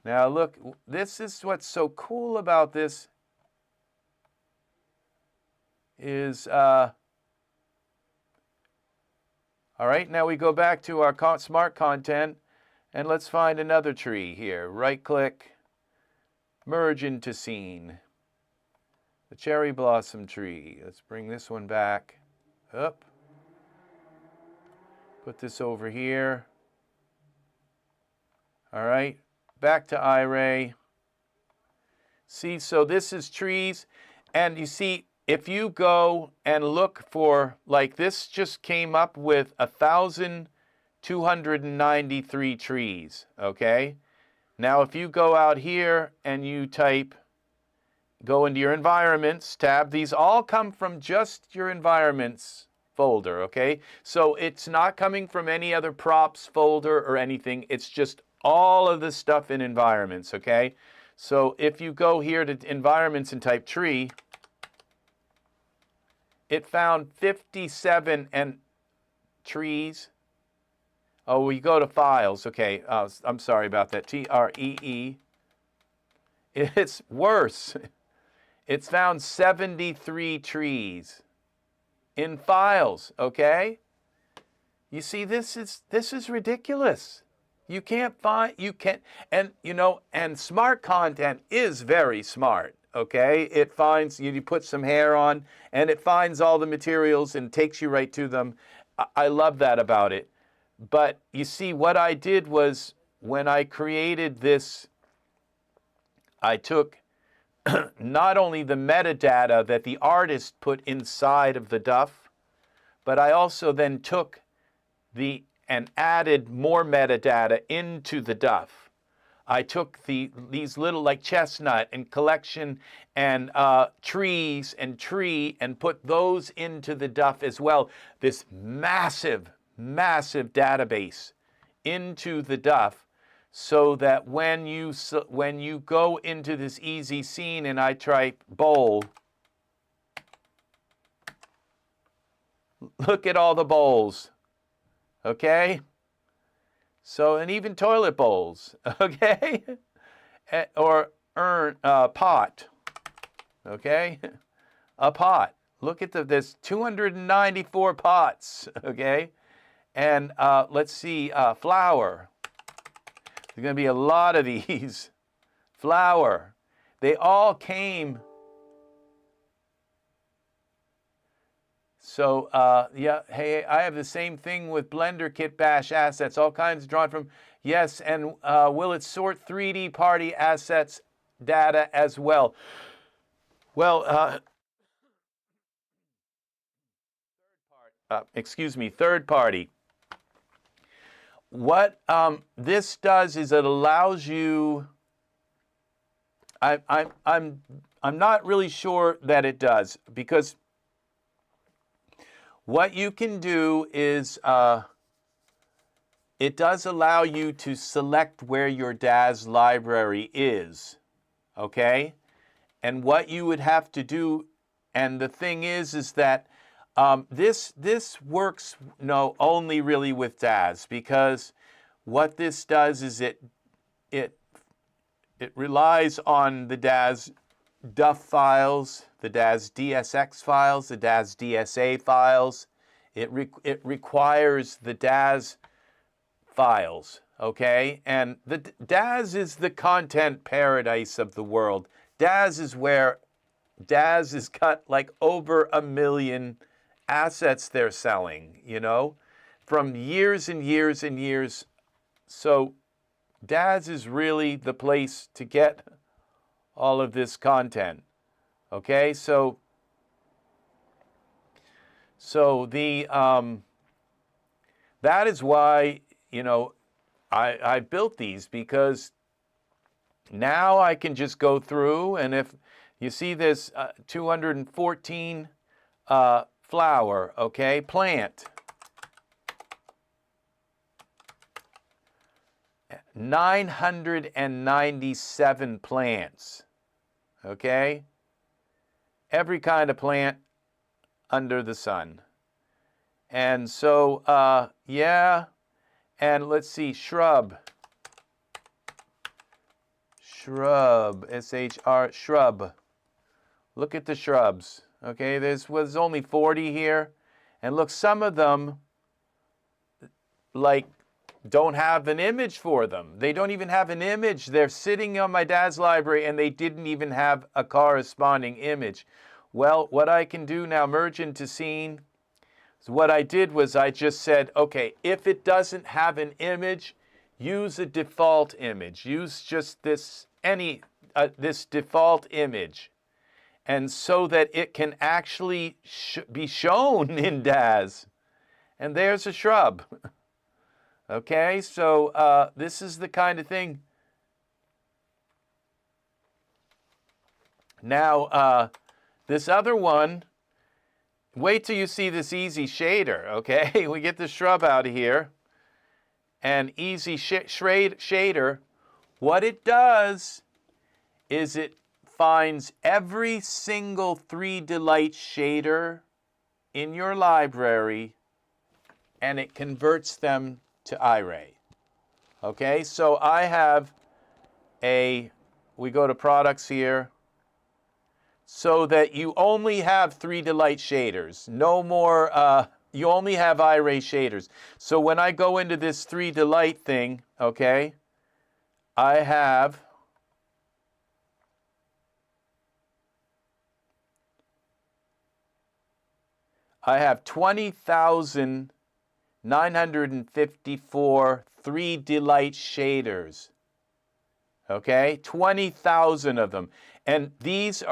S1: Now look, this is what's so cool about this is, all right, now we go back to our smart content, and let's find another tree here. Right click, merge into scene. The cherry blossom tree. Let's bring this one back up. Put this over here. All right, back to iRay. See, so this is trees, and you see, if you go and look for, like this just came up with 1,293 trees, okay? Now, if you go out here and you type, go into your environments tab, these all come from just your environments folder, okay? So it's not coming from any other props folder or anything, it's just all of the stuff in environments, okay? So if you go here to environments and type tree, it found 57 trees. Oh, we go to files, okay. I'm sorry about that, TREE. It's worse. It's found 73 trees in files, okay? You see, this is ridiculous. You can't find, and you know, and smart content is very smart, okay? It finds, you put some hair on, and it finds all the materials and takes you right to them. I love that about it. But you see, what I did was, when I created this, I took not only the metadata that the artist put inside of the duff, but I also then took and added more metadata into the duff. I took these little like chestnut and collection and trees and tree and put those into the duff as well. This massive, massive database into the duff, so that when you go into this easy scene and I type bowl, look at all the bowls. Okay? So, and even toilet bowls, okay? Or pot, okay? A pot. Look at there's 294 pots, okay? And let's see, flour. There's going to be a lot of these. Flour. They all came. So, yeah, hey, I have the same thing with Blender Kit Bash assets, all kinds drawn from, yes, and will it sort 3D party assets data as well? Well, third party. What this does is it allows you, I'm not really sure that it does, because what you can do is it does allow you to select where your Daz library is, okay? And what you would have to do, and the thing is that this works only really with Daz, because what this does is it relies on the Daz DUF files, the Daz DSX files, the Daz DSA files. It requires the Daz files, okay? And the Daz is the content paradise of the world. Daz is where Daz has got like over 1 million assets they're selling, you know, from years and years and years. So Daz is really the place to get all of this content, okay? So the that is why, you know, I built these, because now I can just go through, and if you see this 214 flower, okay, plant, 997 plants, okay? Every kind of plant under the sun. And so, yeah, and let's see, shrub, S-H-R, shrub. Look at the shrubs, okay? There's only 40 here. And look, some of them, like, don't have an image for them. They don't even have an image. They're sitting on my Daz library, and they didn't even have a corresponding image. Well, what I can do now, merge into scene. So what I did was I just said, okay, if it doesn't have an image, use a default image. Use just this this default image, and so that it can actually be shown in Daz. And there's a shrub. Okay, so this is the kind of thing. Now, this other one, wait till you see this easy shader, okay? We get the shrub out of here. And easy shader, what it does is it finds every single 3Delight shader in your library, and it converts them to iRay. Okay, so I have we go to products here, so that you only have 3Delight shaders. No more, you only have iRay shaders. So when I go into this 3Delight thing, okay, I have I have 20,954 3Delight shaders. Okay, 20,000 of them. And these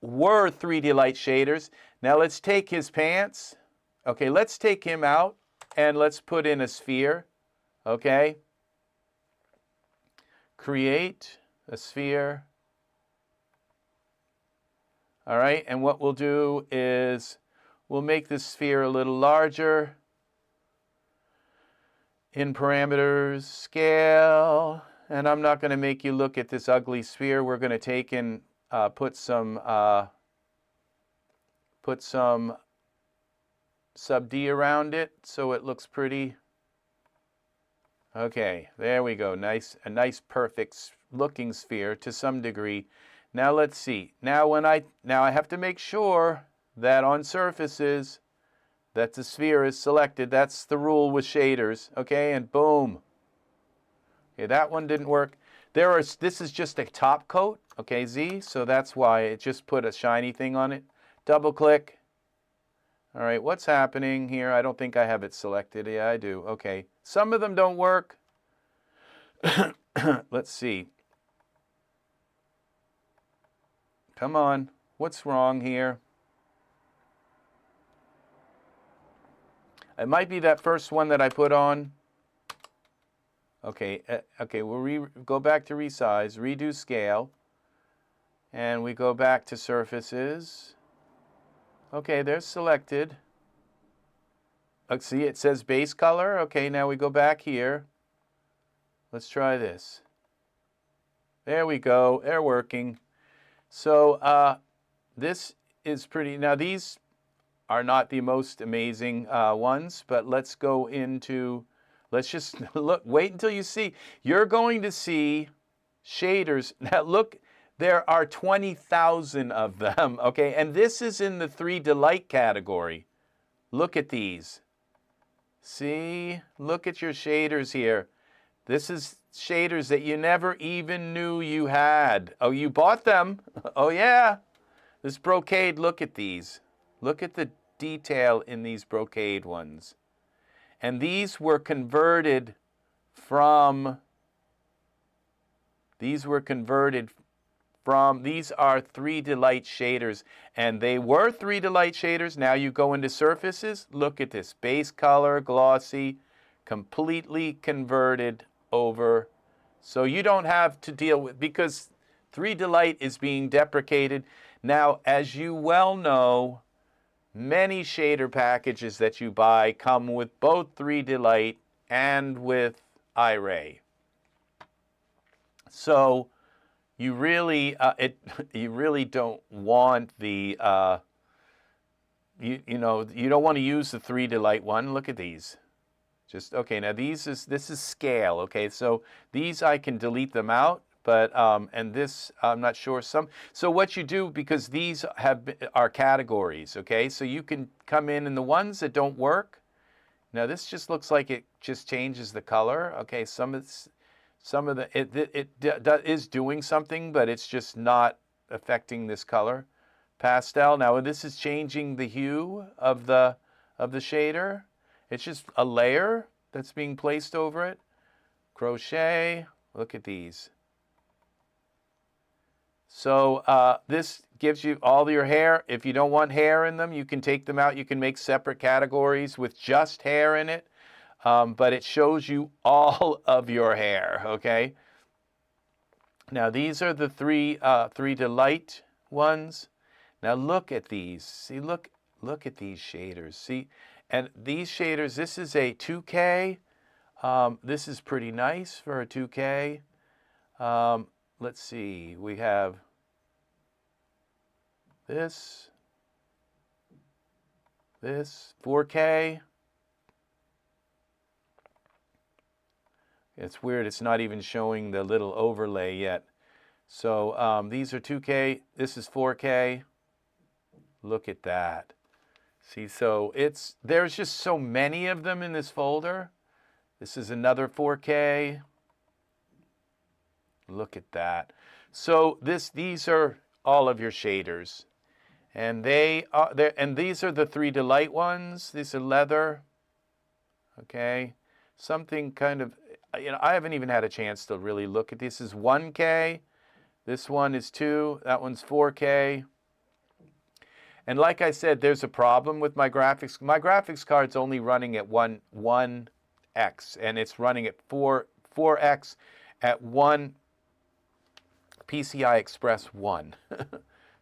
S1: were 3Delight shaders. Now let's take his pants. Okay, let's take him out and let's put in a sphere. Okay. Create a sphere. All right, and what we'll do is we'll make this sphere a little larger. In parameters, scale, and I'm not going to make you look at this ugly sphere. We're going to take and put some sub D around it so it looks pretty. Okay, there we go. A nice perfect looking sphere to some degree. Now let's see. Now I have to make sure that on surfaces that the sphere is selected. That's the rule with shaders. Okay, and boom. Okay, that one didn't work. This is just a top coat. Okay, Z. So that's why it just put a shiny thing on it. Double click. All right, what's happening here? I don't think I have it selected. Yeah, I do. Okay, some of them don't work. Let's see. Come on. What's wrong here? It might be that first one that I put on. Okay, we'll go back to resize, redo scale, and we go back to surfaces. Okay, they're selected. See, it says base color. Okay, now we go back here. Let's try this. There we go. They're working. So this is pretty. Now these are not the most amazing ones, but let's go into, let's just look, wait until you see. You're going to see shaders. Now look, There are 20,000 of them, okay? And this is in the 3 delight category. Look at these. See? Look at your shaders here. This is shaders that you never even knew you had. Oh, you bought them? Oh, yeah. This brocade, look at these. Look at the detail in these brocade ones. And these were converted from, these are 3 delight shaders. And they were 3 delight shaders. Now you go into surfaces. Look at this. Base color, glossy, completely converted over. So you don't have to deal with, because 3 delight is being deprecated. Now, as you well know, many shader packages that you buy come with both 3 delight and with iRay. So you really you really don't want the you don't want to use the 3 delight one. Look at these. Just okay. Now this is scale. Okay, so these I can delete them out, but and this I'm not sure. So what you do, because these are categories. Okay, so you can come in the ones that don't work. Now this just looks like it just changes the color. Okay, some of the it is doing something, but it's just not affecting this color. Pastel. Now this is changing the hue of the shader. It's just a layer that's being placed over it. Crochet. Look at these. So this gives you all your hair. If you don't want hair in them, you can take them out. You can make separate categories with just hair in it. But it shows you all of your hair, okay? Now, these are the 3 delight ones. Now, look at these. See, look at these shaders. See, and these shaders, this is a 2K. This is pretty nice for a 2K. Let's see. We have this 4K. It's weird, it's not even showing the little overlay yet. So these are 2K, this is 4K. Look at that. See, so there's just so many of them in this folder. This is another 4K. Look at that. So these are all of your shaders. And these are the 3 delight ones. These are leather. Okay. Something kind of, I haven't even had a chance to really look at this. This is 1K. This one is 2. That one's 4K. And like I said, there's a problem with my graphics. My graphics card's only running at 1X, and it's running at 4X at 1 PCI Express 1.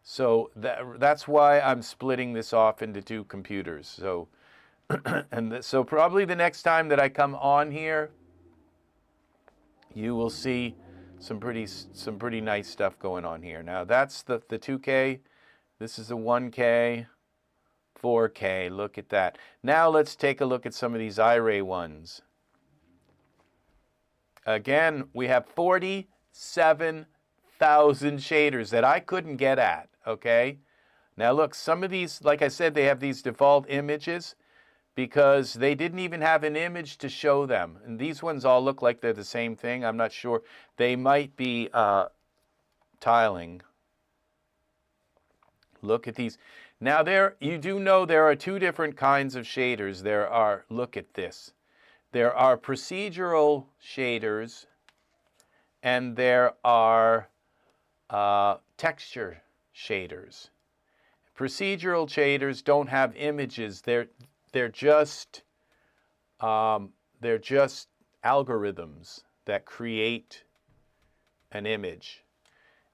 S1: So that's why I'm splitting this off into 2 computers. So, so probably the next time that I come on here, you will see some pretty nice stuff going on here. Now that's the 2K. This is a 1K, 4K. Look at that. Now let's take a look at some of these iRay ones. Again, we have 47,000 shaders that I couldn't get at, okay? Now look, some of these, like I said, they have these default images because they didn't even have an image to show them. And these ones all look like they're the same thing. I'm not sure. They might be tiling. Look at these. Now you do know there are 2 different kinds of shaders. Look at this. There are procedural shaders and there are texture shaders. Procedural shaders don't have images. They're just algorithms that create an image.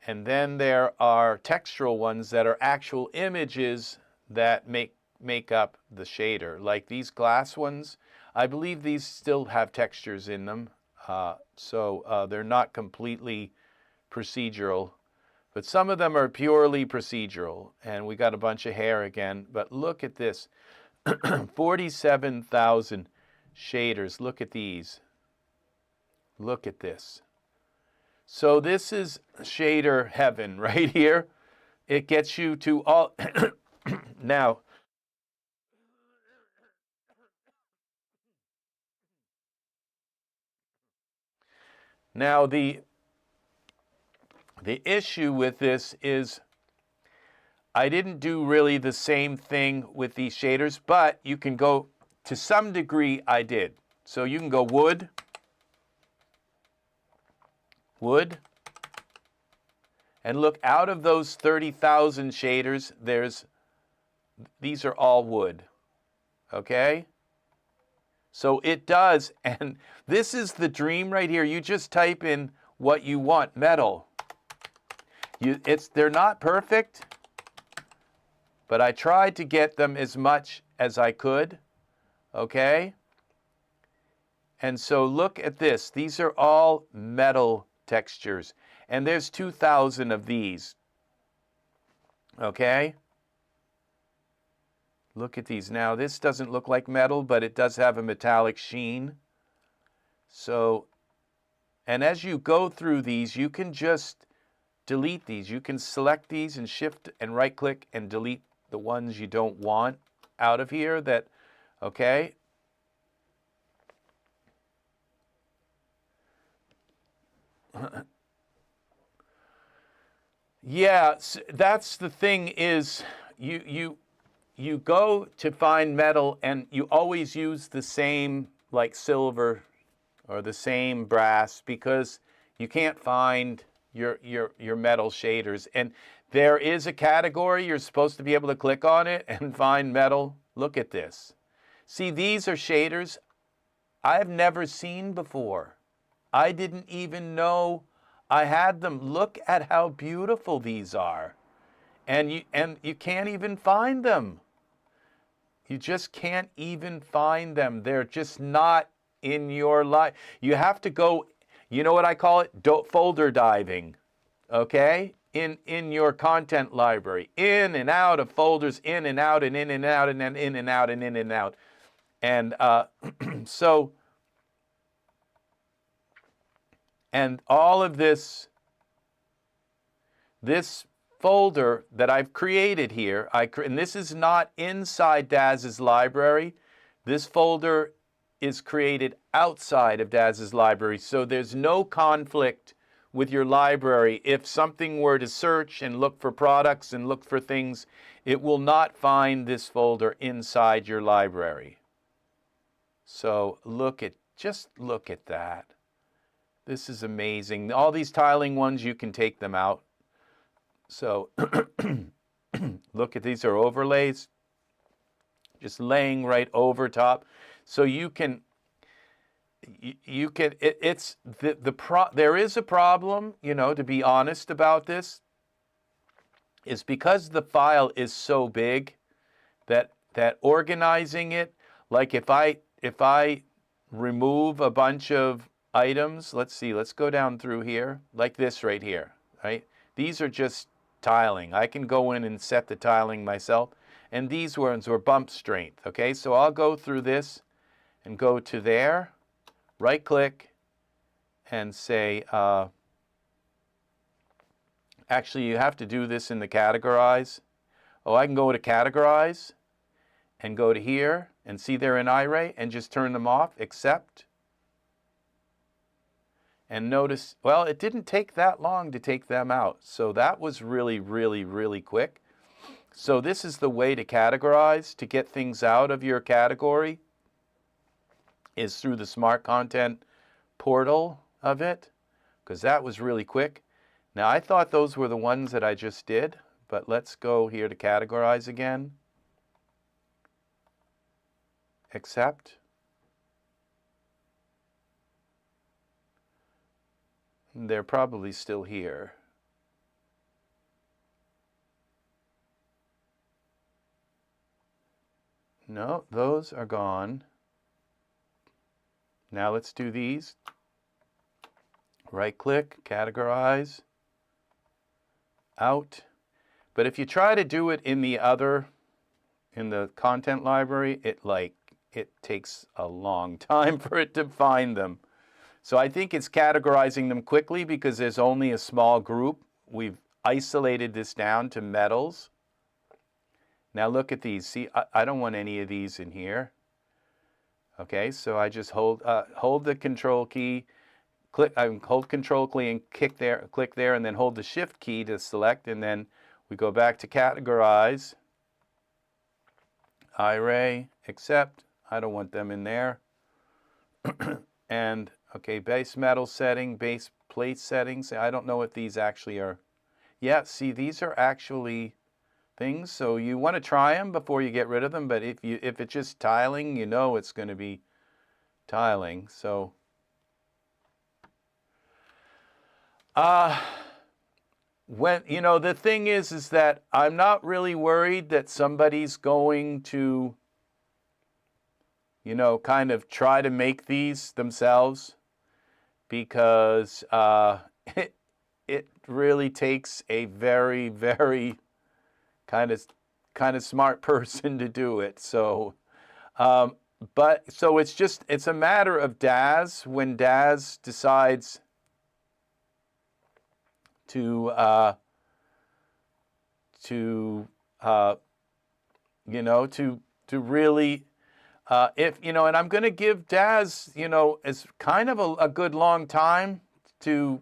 S1: And then there are textural ones that are actual images that make up the shader. Like these glass ones, I believe these still have textures in them. So they're not completely procedural. But some of them are purely procedural. And we got a bunch of hair again. But look at this. 47,000 shaders. Look at these. Look at this. So this is shader heaven right here. It gets you to all. Now, the issue with this is I didn't do really the same thing with these shaders, but you can go, to some degree I did. So you can go wood, and look, out of those 30,000 shaders, these are all wood, okay? So it does, and this is the dream right here. You just type in what you want, metal. They're not perfect, but I tried to get them as much as I could, okay? And so look at this. These are all metal textures, and there's 2,000 of these, okay? Look at these. Now, this doesn't look like metal, but it does have a metallic sheen. So, and as you go through these, you can just delete these. You can select these and shift and right-click and delete the ones you don't want out of here that, okay? Yeah, that's the thing is you go to find metal and you always use the same, like silver or the same brass, because you can't find your metal shaders. And there is a category, you're supposed to be able to click on it and find metal. Look at this. See, these are shaders I've never seen before. I didn't even know I had them. Look at how beautiful these are. And you can't even find them. You just can't even find them. They're just not in your life. You have to go, you know what I call it? Folder diving, okay? In your content library, in and out of folders, in and out and in and out and then in and out and in and out. And so, and all of this folder that I've created here, and this is not inside Daz's library. This folder is created outside of Daz's library, so there's no conflict with your library. If something were to search and look for products and look for things, it will not find this folder inside your library. So just look at that. This is amazing. All these tiling ones, you can take them out. So look at these are overlays, just laying right over top. So there is a problem, you know, to be honest about this, is because the file is so big that organizing it, like if I remove a bunch of items, let's see, let's go down through here, like this right here, right? These are just tiling. I can go in and set the tiling myself. And these ones were bump strength, okay? So I'll go through this and go to there, right click, and say, actually you have to do this in the categorize. Oh, I can go to categorize and go to here and see they're in iRay and just turn them off, accept. And notice, well, it didn't take that long to take them out. So that was really, really, really quick. So this is the way to categorize, to get things out of your category, is through the Smart Content portal of it, because that was really quick. Now, I thought those were the ones that I just did, but let's go here to categorize again. Accept. They're probably still here. No, those are gone. Now let's do these. Right click, categorize, out. But if you try to do it in the content library, it takes a long time for it to find them. So I think it's categorizing them quickly because there's only a small group. We've isolated this down to metals. Now look at these. See, I don't want any of these in here. Okay, so I just hold the control key, hold control key and click there, and then hold the shift key to select, and then we go back to categorize, array, accept. I don't want them in there. And okay, base metal setting, base plate settings. I don't know if these actually are. Yeah, see, these are actually things. So you want to try them before you get rid of them. But if it's just tiling, you know it's going to be tiling. So when the thing is that I'm not really worried that somebody's going to kind of try to make these themselves, because it really takes a very, very kind of smart person to do it. So, so it's a matter of Daz. When Daz decides to really, and I'm going to give Daz, as kind of a good long time to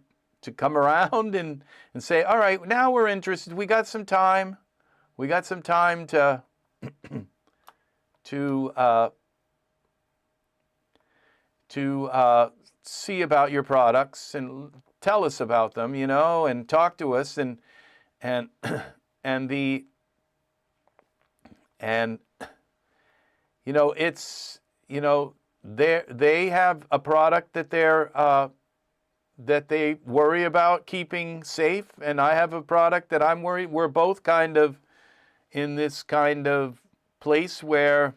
S1: come around and say, all right, now we're interested. We got some time. We got some time to see about your products and tell us about them, and talk to us, and it's, they have a product that they worry about keeping safe, and I have a product that I'm worried. We're both kind of in this kind of place where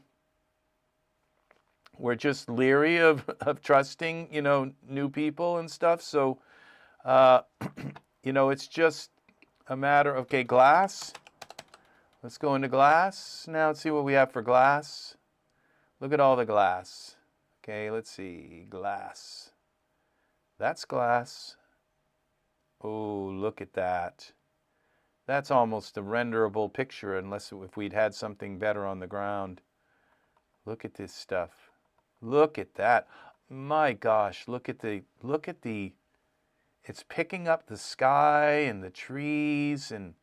S1: we're just leery of trusting, new people and stuff. So, it's just a matter of, okay, glass. Let's go into glass. Now let's see what we have for glass. Look at all the glass. Okay, let's see. Glass. That's glass. Oh, look at that. That's almost a renderable picture, if we'd had something better on the ground. Look at this stuff. Look at that. My gosh, look at the, it's picking up the sky and the trees, and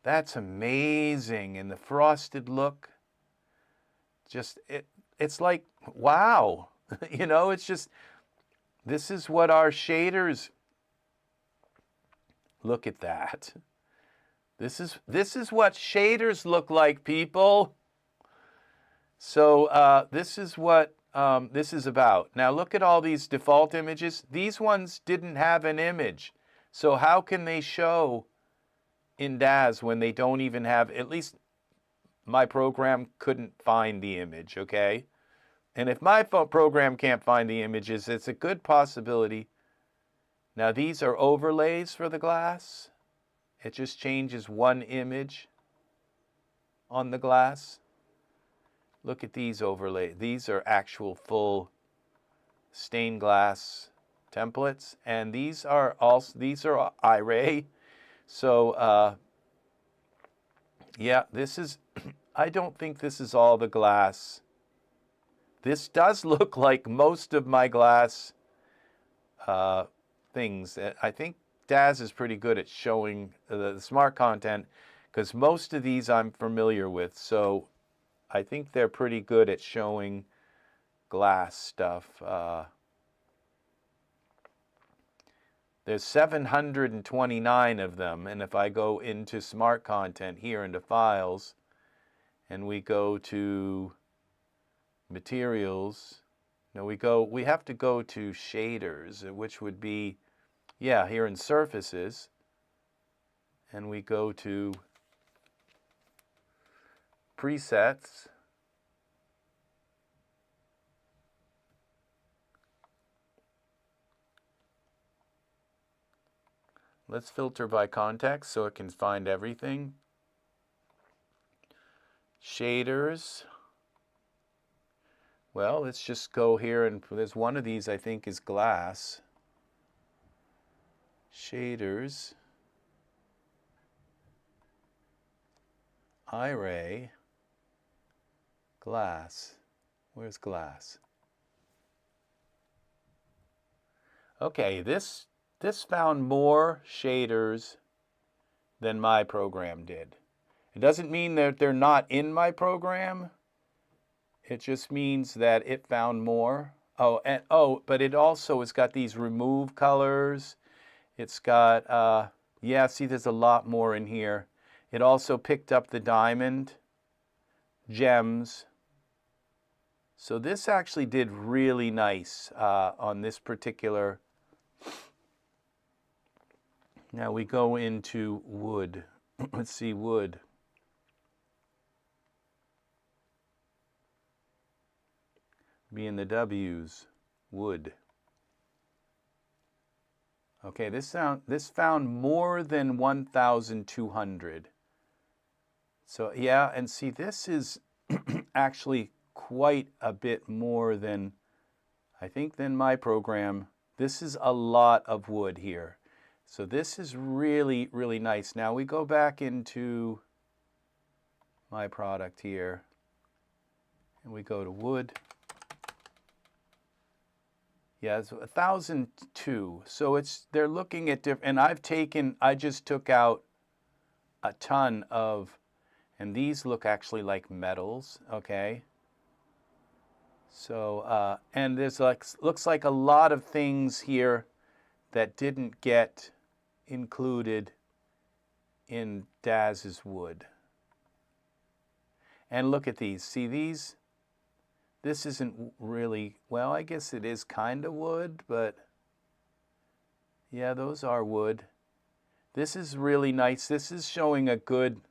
S1: that's amazing. And the frosted look, just, it's like, wow. It's just, this is what our shaders, look at that. This is what shaders look like, people. So this is what this is about. Now look at all these default images. These ones didn't have an image. So how can they show in Daz when they don't even have, at least my program couldn't find the image, okay? And if my program can't find the images, it's a good possibility. Now these are overlays for the glass. It just changes one image on the glass. Look at these overlays. These are actual full stained glass templates, and these are array. So yeah, this is, I don't think this is all the glass. This does look like most of my glass things. I think Daz is pretty good at showing the smart content, because most of these I'm familiar with. So I think they're pretty good at showing glass stuff. There's 729 of them, and if I go into smart content here into files, and we go to materials, we have to go to shaders, which would be, yeah, here in surfaces, and we go to presets. Let's filter by context so it can find everything. Shaders. Well, let's just go here, and there's one of these I think is glass. Shaders. Iray. Glass. Where's glass? Okay, this found more shaders than my program did. It doesn't mean that they're not in my program. It just means that it found more. But it also has got these remove colors. It's got, yeah, see, there's a lot more in here. It also picked up the diamond, gems. So this actually did really nice on this particular. Now we go into wood. Let's see, wood. Being the W's, wood. Okay, this found more than 1,200. So yeah, and see, this is actually quite a bit more than, I think, than my program. This is a lot of wood here. So this is really, really nice. Now we go back into my product here, and we go to wood. Yeah, it's 1,002. So they're looking at different, and I just took out a ton of, and these look actually like metals, okay? So, and there's looks like a lot of things here that didn't get included in Daz's wood. And look at these. See these? This isn't really, well, I guess it is kind of wood, but yeah, those are wood. This is really nice. This is showing a good,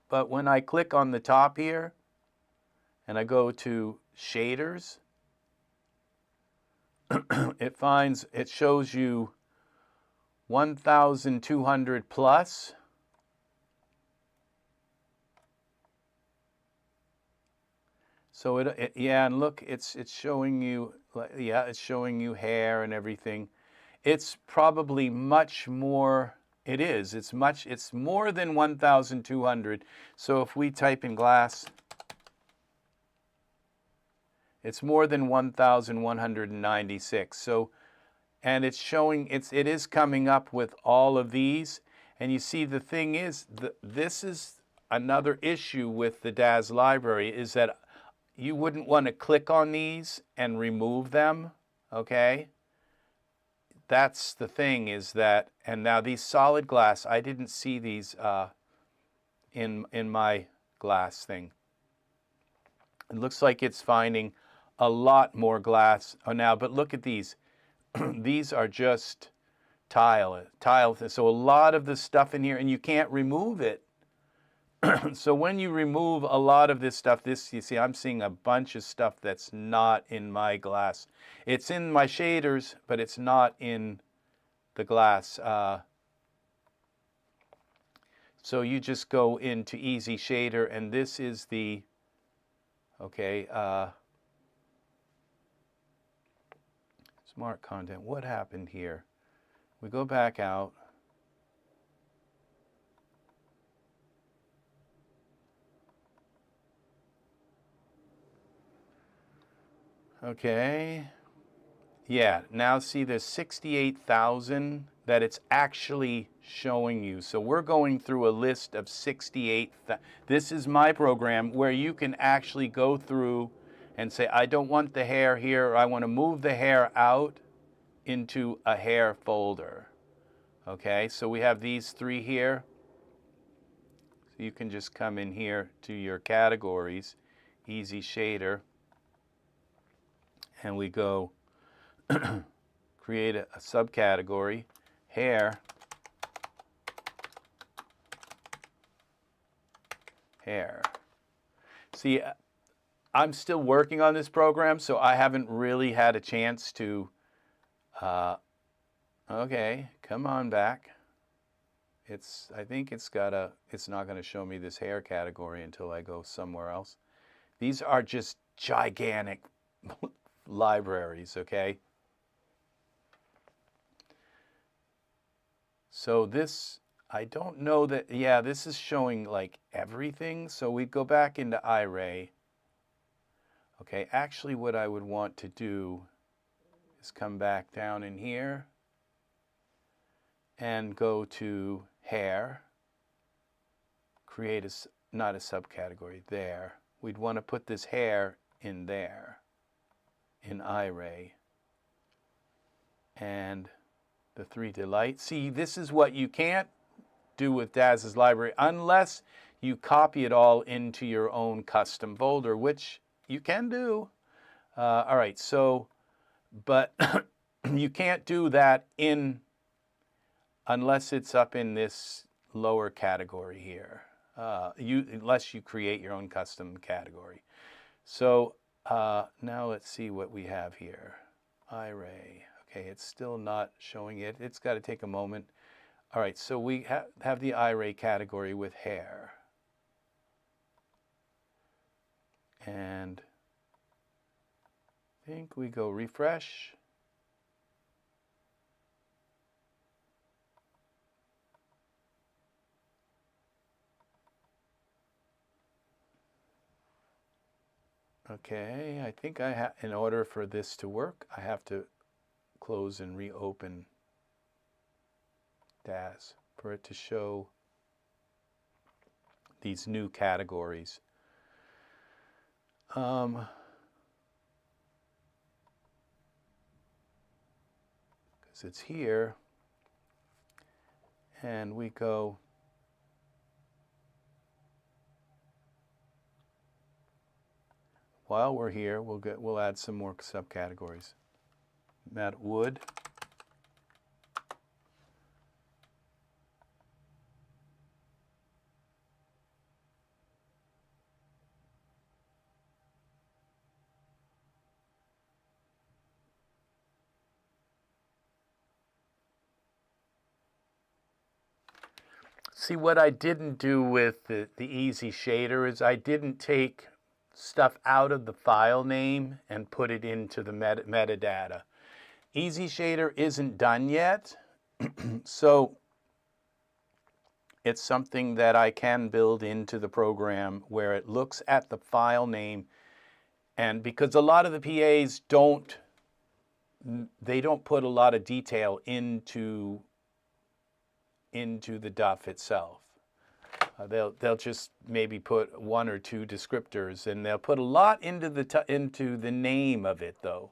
S1: but when I click on the top here and I go to shaders, it shows you 1,200 plus. So yeah, and look, it's showing you, yeah, it's showing you hair and everything. It's probably much more. It is. It's more than 1,200. So if we type in glass, it's more than 1,196. So, and it's showing, it is coming up with all of these. And you see, the thing is, this is another issue with the Daz library, is that you wouldn't want to click on these and remove them, okay? That's the thing, is that, and now these solid glass, I didn't see these in my glass thing. It looks like it's finding a lot more glass now, but look at these. These are just tile. So a lot of the stuff in here, and you can't remove it. So when you remove a lot of this stuff, you see, I'm seeing a bunch of stuff that's not in my glass. It's in my shaders, but it's not in the glass. So you just go into Easy Shader, and this is the, okay, smart content. What happened here? We go back out. Okay. Yeah, now see, there's 68,000 that it's actually showing you. So we're going through a list of 68. This is my program where you can actually go through and say, I don't want the hair here, or I want to move the hair out into a hair folder. Okay, so we have these three here. So you can just come in here to your categories, Easy Shader, and we go create a subcategory, hair, hair. See, I'm still working on this program, so I haven't really had a chance to, okay, come on back. I think it's not going to show me this hair category until I go somewhere else. These are just gigantic libraries, okay? So this, I don't know that, yeah, this is showing like everything. So we go back into iRay. Okay, actually what I would want to do is come back down in here and go to hair, create a, not a subcategory, there. We'd want to put this hair in there, in iRay. And the 3D light. See, this is what you can't do with Daz's library unless you copy it all into your own custom folder, which you can do. All right, so, but you can't do that unless it's up in this lower category here, unless you create your own custom category. So now let's see what we have here. iRay. Okay, it's still not showing it. It's got to take a moment. All right, so we have the iRay category with hair. And I think we go refresh. Okay, I think I have, in order for this to work, I have to close and reopen Daz for it to show these new categories. Because it's here, and we go while we're here, we'll add some more subcategories. Matte wood. See, what I didn't do with the easy shader is I didn't take stuff out of the file name and put it into the metadata. Easy shader isn't done yet, so it's something that I can build into the program where it looks at the file name, and because a lot of the PAs don't put a lot of detail into the DUF itself. They'll just maybe put one or two descriptors, and they'll put a lot into the name of it though,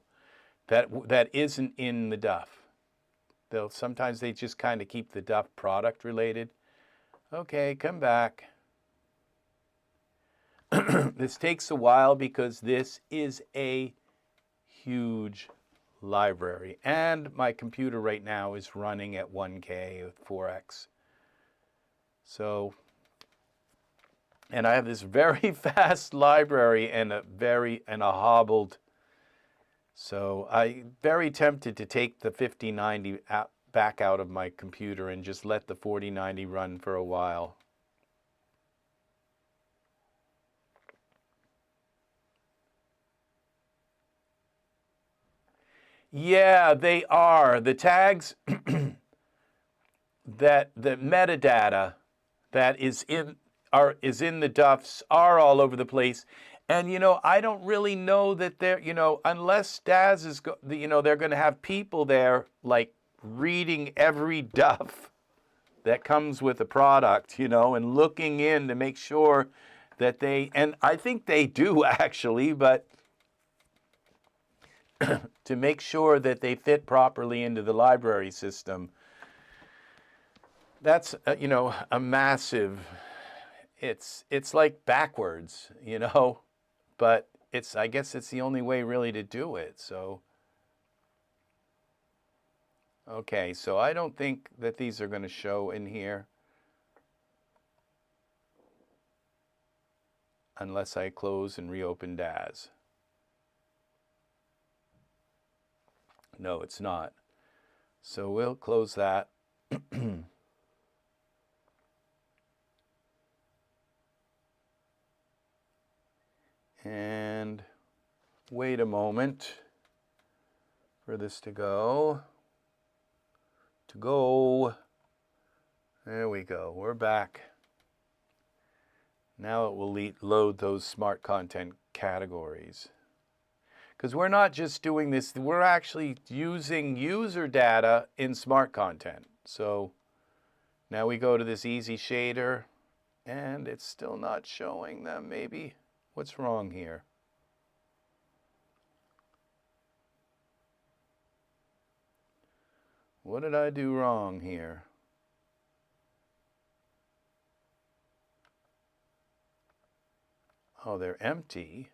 S1: that isn't in the DUF. Sometimes they just kind of keep the DUF product related. Okay, come back. This takes a while because this is a huge library, and my computer right now is running at 1K with 4X. So, and I have this very fast library and a hobbled. So I'm very tempted to take the 5090 back out of my computer and just let the 4090 run for a while. Yeah, they are. The tags, that the metadata that is in the DUFs are all over the place. And, I don't really know that they're, unless Daz is, they're going to have people there, like, reading every DUF that comes with a product, and looking in to make sure that and I think they do actually, but to make sure that they fit properly into the library system, that's, a massive, it's like backwards, but I guess it's the only way really to do it. So, okay, so I don't think that these are going to show in here unless I close and reopen Daz. No, it's not. So we'll close that. wait a moment for this to go. There we go. We're back. Now it will load those smart content categories. Because we're not just doing this, we're actually using user data in smart content. So now we go to this easy shader, and it's still not showing them. Maybe, what's wrong here? What did I do wrong here? Oh, they're empty.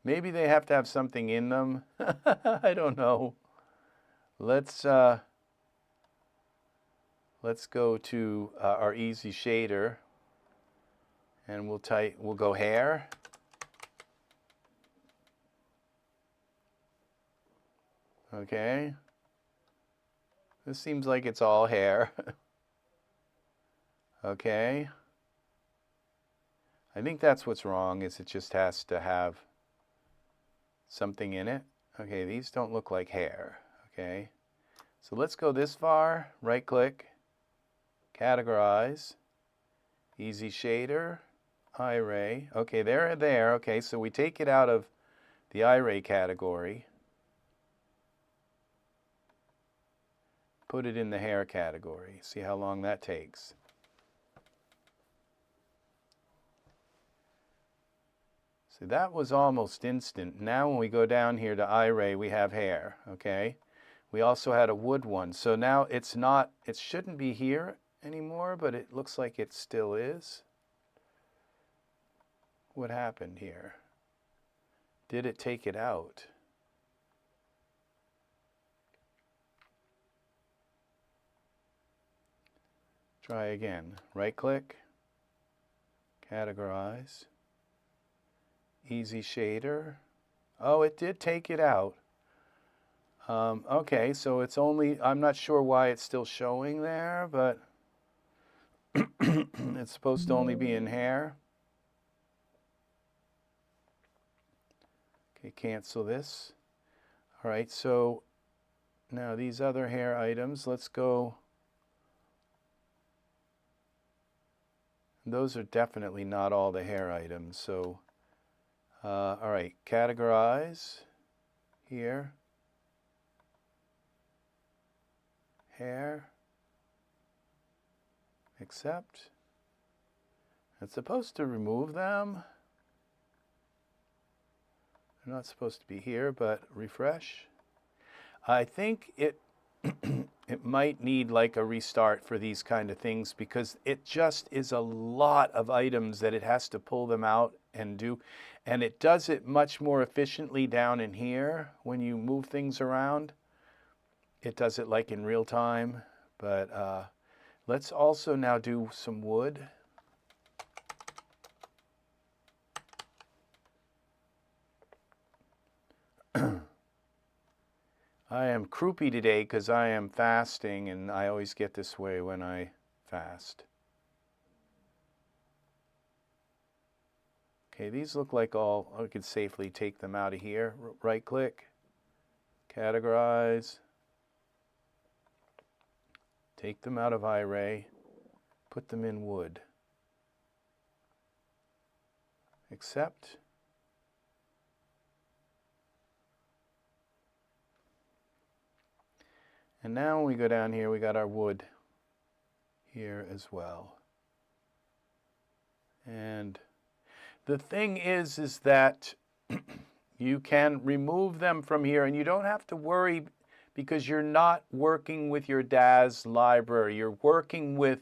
S1: Maybe they have to have something in them. I don't know. Let's go to our easy shader, and we'll go hair. Okay. This seems like it's all hair. Okay. I think that's what's wrong, is it just has to have something in it. Okay, these don't look like hair. Okay. So let's go this far, right click, categorize, easy shader, iRay. Okay, they're there. Okay, so we take it out of the iRay category, put it in the hair category. See how long that takes. See, that was almost instant. Now when we go down here to iRay, we have hair, okay? We also had a wood one. So now it's not, it shouldn't be here anymore, but it looks like it still is. What happened here? Did it take it out? Try again. Right click, categorize, easy shader. Oh, it did take it out. Okay, so it's only, I'm not sure why it's still showing there, but it's supposed to only be in hair. Okay, cancel this. All right, so now these other hair items, let's go. Those are definitely not all the hair items. So, all right, categorize here, hair, accept. It's supposed to remove them. They're not supposed to be here, but refresh. I think it it might need like a restart for these kind of things, because it just is a lot of items that it has to pull them out and do. And it does it much more efficiently down in here when you move things around. It does it like in real time. But let's also now do some wood. I am croupy today because I am fasting, and I always get this way when I fast. Okay, these look like all, I could safely take them out of here. Right click, categorize, take them out of iRay, put them in wood. Accept. And now when we go down here, we got our wood here as well. And the thing is that you can remove them from here, and you don't have to worry, because you're not working with your Daz library. You're working with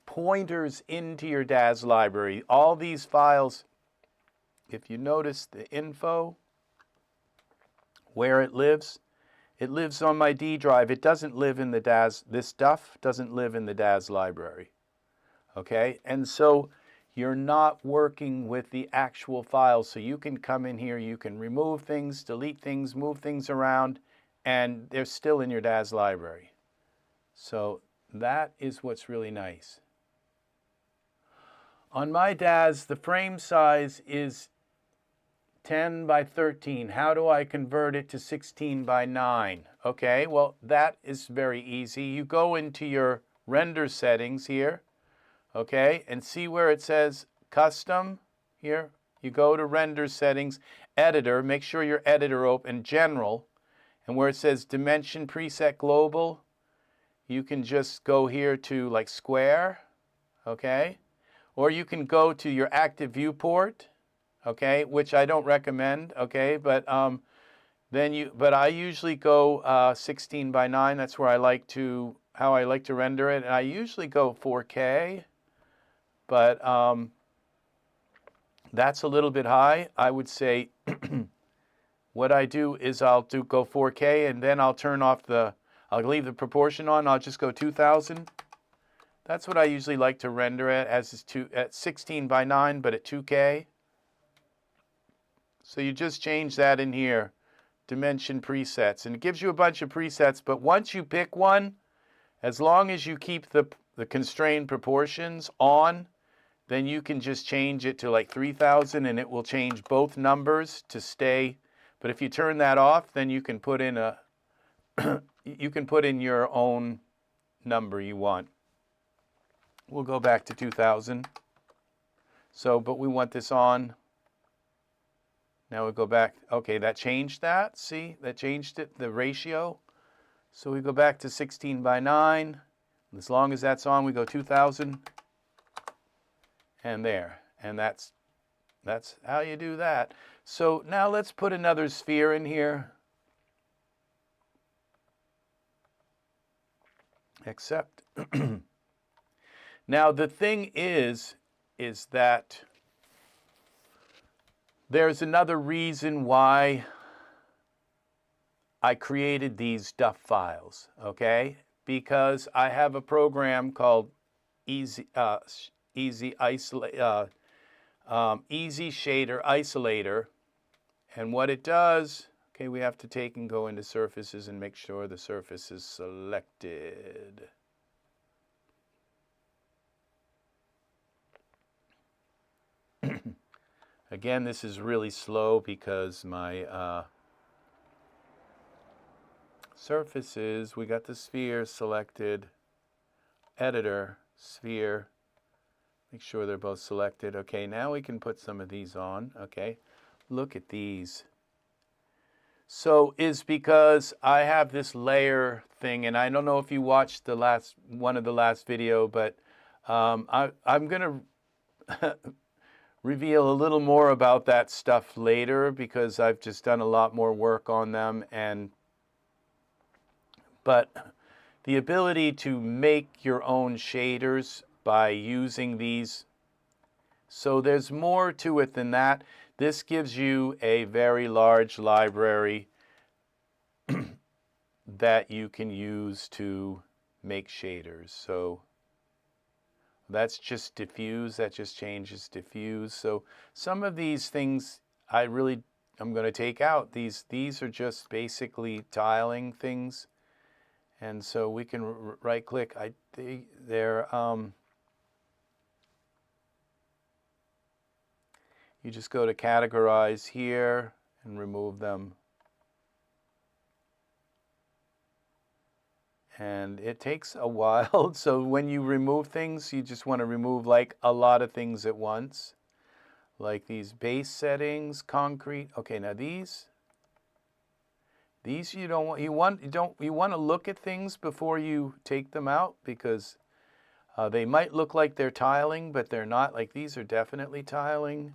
S1: pointers into your Daz library. All these files, if you notice the info, where it lives on my D drive. It doesn't live in the Daz, this stuff doesn't live in the Daz library. Okay, and so you're not working with the actual files. So you can come in here, you can remove things, delete things, move things around, and they're still in your Daz library. So that is what's really nice. On my Daz, the frame size is 10 by 13. How do I convert it to 16 by 9? Okay, well, that is very easy. You go into your render settings here, okay, and see where it says custom here. You go to render settings, editor, make sure your editor open, general, and where it says dimension preset global, you can just go here to like square, okay, or you can go to your active viewport, okay, which I don't recommend, okay, but I usually go 16 by 9. That's where how I like to render it, and I usually go 4K, but that's a little bit high. I would say what I do is I'll go 4K, and then I'll turn off I'll leave the proportion on. I'll just go 2000. That's what I usually like to render it as at 16 by 9, but at 2K. So you just change that in here, dimension presets, and it gives you a bunch of presets, but once you pick one, as long as you keep the constrained proportions on, then you can just change it to like 3000 and it will change both numbers to stay. But if you turn that off, then you can put in you can put in your own number you want. We'll go back to 2000. So, but we want this on. Now we go back. Okay, that changed that. See, that changed it, the ratio. So we go back to 16 by 9. As long as that's on, we go 2000. And there. And that's how you do that. So now let's put another sphere in here. Accept. Now the thing is that there's another reason why I created these DUF files, okay? Because I have a program called Easy Shader Isolator, and what it does, okay, we have to take and go into surfaces and make sure the surface is selected. Again, this is really slow because my surfaces, we got the sphere selected, editor, sphere, make sure they're both selected. Okay, now we can put some of these on. Okay, look at these. So is because I have this layer thing, and I don't know if you watched one of the last video, but I'm going to reveal a little more about that stuff later because I've just done a lot more work on them. But the ability to make your own shaders by using these, so there's more to it than that. This gives you a very large library that you can use to make shaders. So that's just diffuse, that just changes diffuse. So some of these things I'm going to take out. These are just basically tiling things. And so we can right click. You just go to categorize here and remove them. And it takes a while. So when you remove things, you just want to remove like a lot of things at once. Like these base settings, concrete. Okay, now these you don't want, you want to look at things before you take them out because they might look like they're tiling, but they're not. Like these are definitely tiling.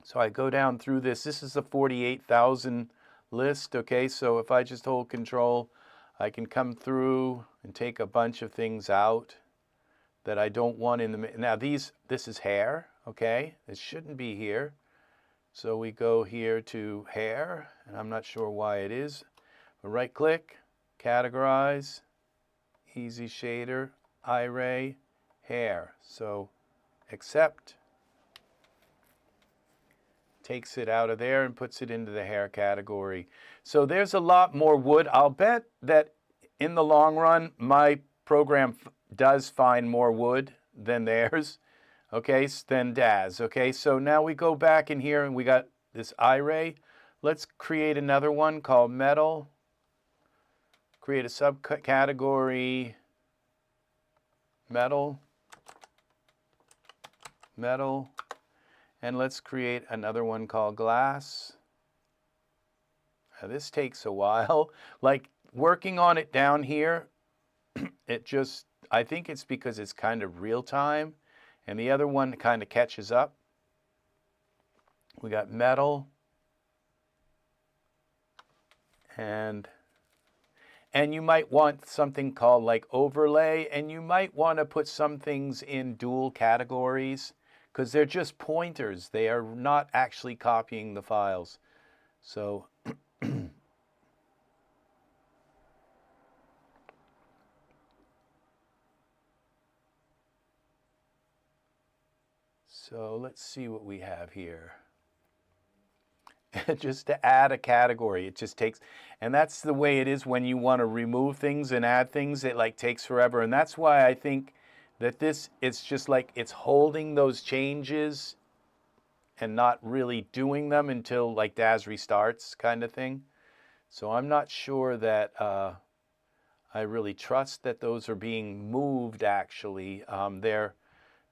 S1: So I go down through this. This is a 48,000 list, okay? So if I just hold Control, I can come through and take a bunch of things out that I don't want in the... Now this is hair, okay? It shouldn't be here. So we go here to hair, and I'm not sure why it is. But right click, categorize, easy shader, iRay, hair. So accept, takes it out of there and puts it into the hair category. So there's a lot more wood. I'll bet that in the long run, my program does find more wood than theirs. Okay, then Daz. Okay, so now we go back in here and we got this array. Let's create another one called metal. Create a subcategory, metal, metal, and let's create another one called glass. Now, this takes a while. Like working on it down here, it just, I think it's because it's kind of real time, and the other one kind of catches up. We got metal, and you might want something called like overlay, and you might want to put some things in dual categories because they're just pointers. They are not actually copying the files. So so let's see what we have here. Just to add a category, it just takes, and that's the way it is when you want to remove things and add things. It like takes forever, and that's why I think that this, it's just like it's holding those changes and not really doing them until like Daz restarts kind of thing. So I'm not sure that I really trust that those are being moved actually.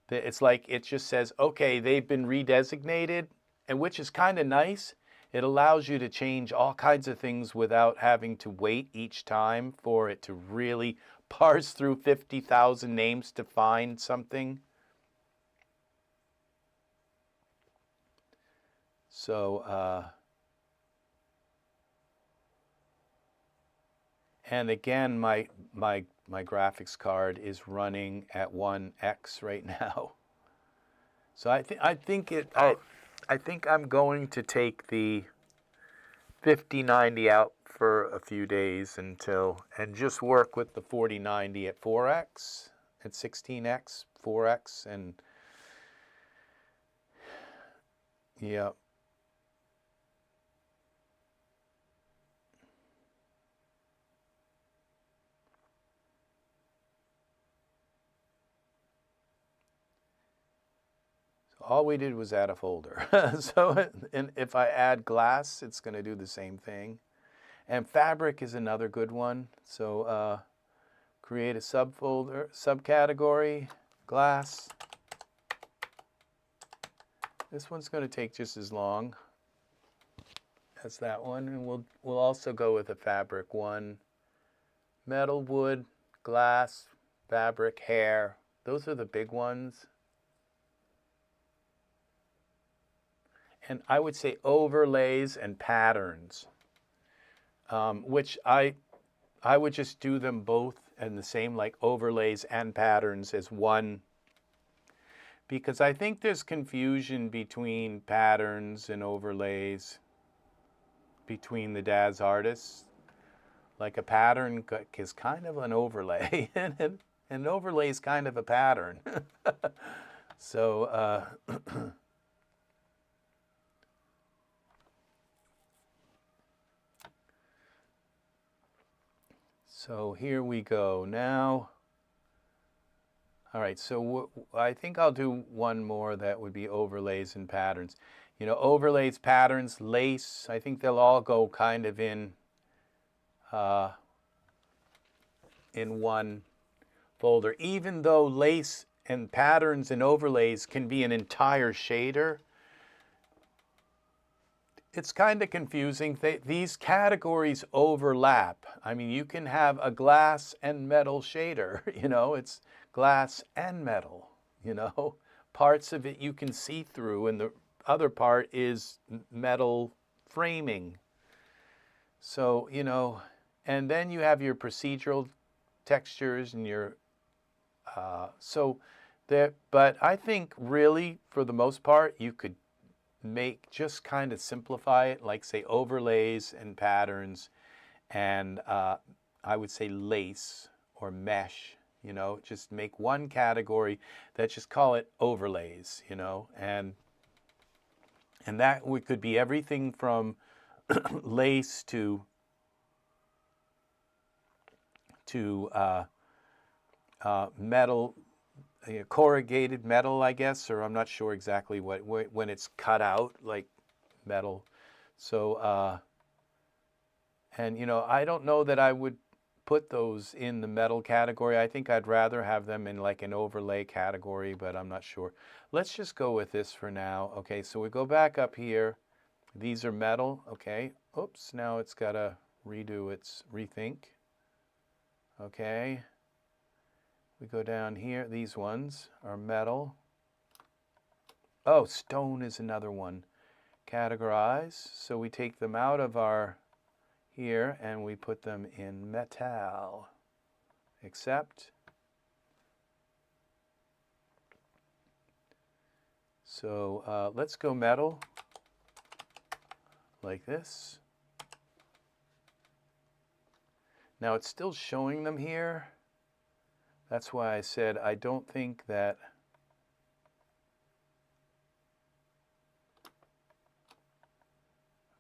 S1: It's like it just says, okay, they've been redesignated, and which is kind of nice. It allows you to change all kinds of things without having to wait each time for it to really parse through 50,000 names to find something. So, and again, my graphics card is running at 1x right now. So I think I'm going to take the 5090 out for a few days and just work with the 4090 at 4x, at 16x, 4x, and yeah. All we did was add a folder. So and if I add glass, it's going to do the same thing. And fabric is another good one. So create a subfolder, subcategory, glass. This one's going to take just as long as that one. And we'll also go with a fabric one. Metal, wood, glass, fabric, hair. Those are the big ones. And I would say overlays and patterns, which I would just do them both in the same, like overlays and patterns as one, because I think there's confusion between patterns and overlays between the Daz artists. Like a pattern is kind of an overlay, and an overlay is kind of a pattern. So so here we go now. All right, so I think I'll do one more that would be overlays and patterns. You know, overlays, patterns, lace, I think they'll all go kind of in one folder. Even though lace and patterns and overlays can be an entire shader, it's kind of confusing. These categories overlap. I mean, you can have a glass and metal shader, you know, it's glass and metal, you know. Parts of it you can see through, and the other part is metal framing. So, you know, and then you have your procedural textures and your, but I think really, for the most part, you could just kind of simplify it, like say overlays and patterns, and I would say lace or mesh, you know, just make one category that just call it overlays, you know, and that could be everything from lace to metal, corrugated metal, I guess, or I'm not sure exactly when it's cut out like metal. So, and you know, I don't know that I would put those in the metal category. I think I'd rather have them in like an overlay category, but I'm not sure. Let's just go with this for now. Okay, so we go back up here. These are metal. Okay, oops, now it's got to redo its rethink. Okay, we go down here. These ones are metal. Oh, stone is another one. Categorize. So we take them out of our here and we put them in metal. Accept. So let's go metal like this. Now it's still showing them here. That's why I said I don't think that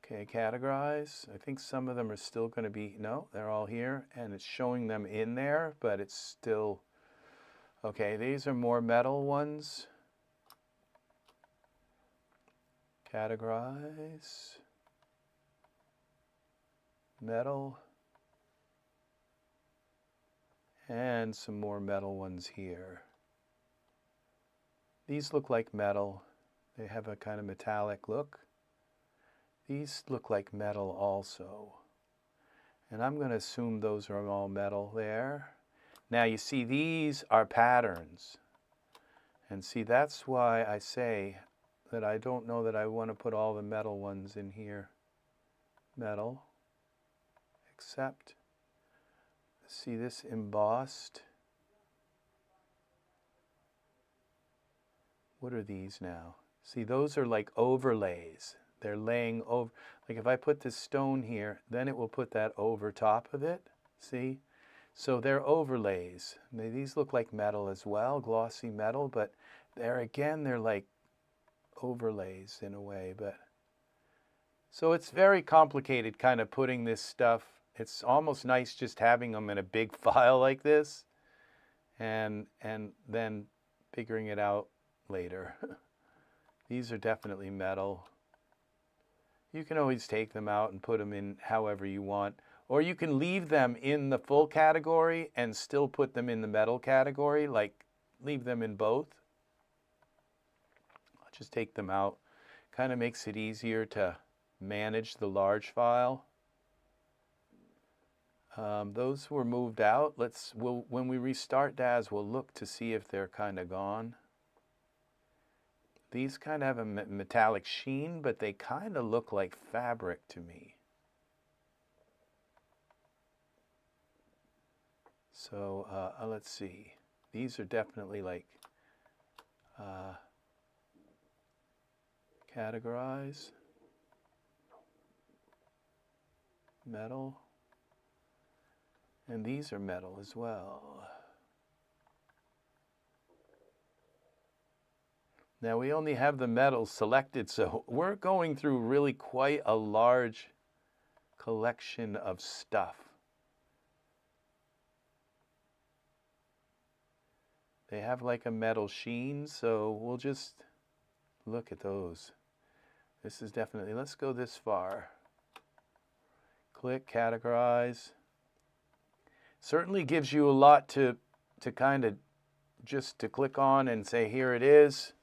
S1: okay, categorize. I think some of them are still going to be, no, they're all here, and it's showing them in there, but it's still, okay, these are more metal ones. Categorize. Metal. And some more metal ones here. These look like metal. They have a kind of metallic look. These look like metal also. And I'm going to assume those are all metal there. Now you see these are patterns. And see, that's why I say that I don't know that I want to put all the metal ones in here. Metal. Accept. See this embossed? What are these now? See, those are like overlays. They're laying over, like if I put this stone here, then it will put that over top of it, see? So they're overlays. These look like metal as well, glossy metal, but there again, they're like overlays in a way, but. So it's very complicated kind of putting this stuff. It's almost nice just having them in a big file like this and then figuring it out later. These are definitely metal. You can always take them out and put them in however you want. Or you can leave them in the full category and still put them in the metal category, like leave them in both. I'll just take them out. Kind of makes it easier to manage the large file. Those were moved out. When we restart Daz, we'll look to see if they're kind of gone. These kind of have a metallic sheen, but they kind of look like fabric to me. So let's see. These are definitely like categorize, metal. And these are metal as well. Now we only have the metals selected, so we're going through really quite a large collection of stuff. They have like a metal sheen, so we'll just look at those. This is definitely, let's go this far. Click, categorize. Certainly gives you a lot to kind of just to click on and say, here it is.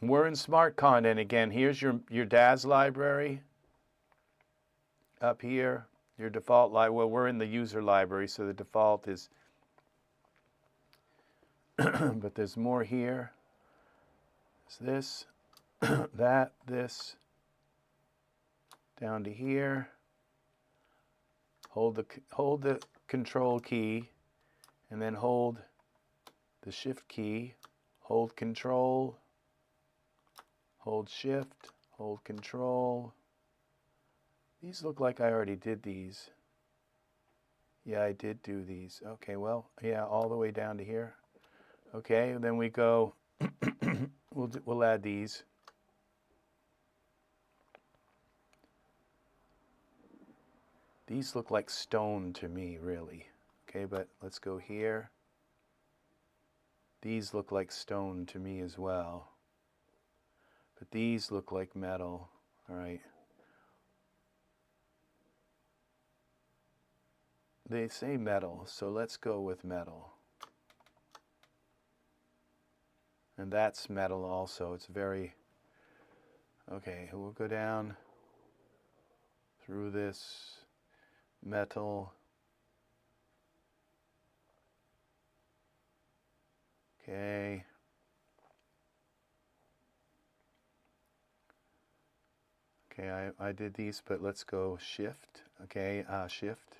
S1: We're in Smart Content again. Here's your Daz library. Up here, your default library. Well, we're in the user library, so the default is, but there's more here. There's this, that, this, down to here. Hold the control key and then hold the shift key, hold control, hold shift, hold control. These look like I already did these. Yeah, I did do these. Okay, well, yeah, all the way down to here. Okay, and then we go, we'll add these. These look like stone to me, really. Okay, but let's go here. These look like stone to me as well. But these look like metal. All right. They say metal, so let's go with metal. And that's metal also. It's very... Okay, we'll go down through this metal. Okay. Okay, I did these, but let's go shift. Okay, shift.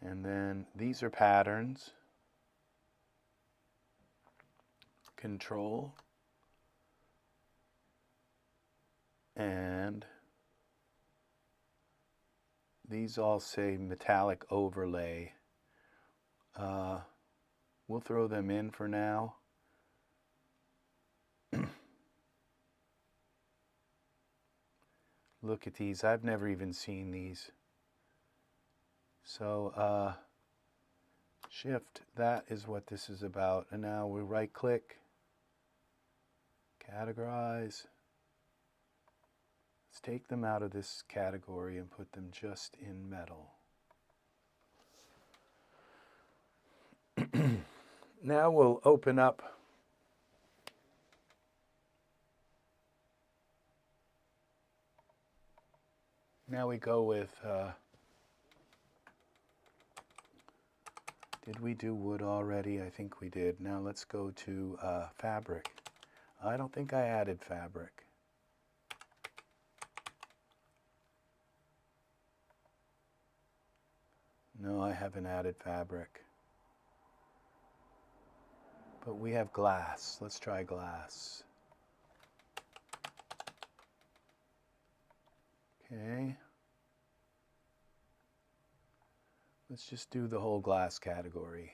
S1: And then these are patterns. Control. And these all say metallic overlay. We'll throw them in for now. Look at these. I've never even seen these. So shift, that is what this is about. And now we right click, categorize. Let's take them out of this category and put them just in metal. Now we'll open up now we go with did we do wood already? I think we did. Now let's go to fabric. I don't think I added fabric. No, I haven't added fabric. But we have glass. Let's try glass. Okay. Let's just do the whole glass category.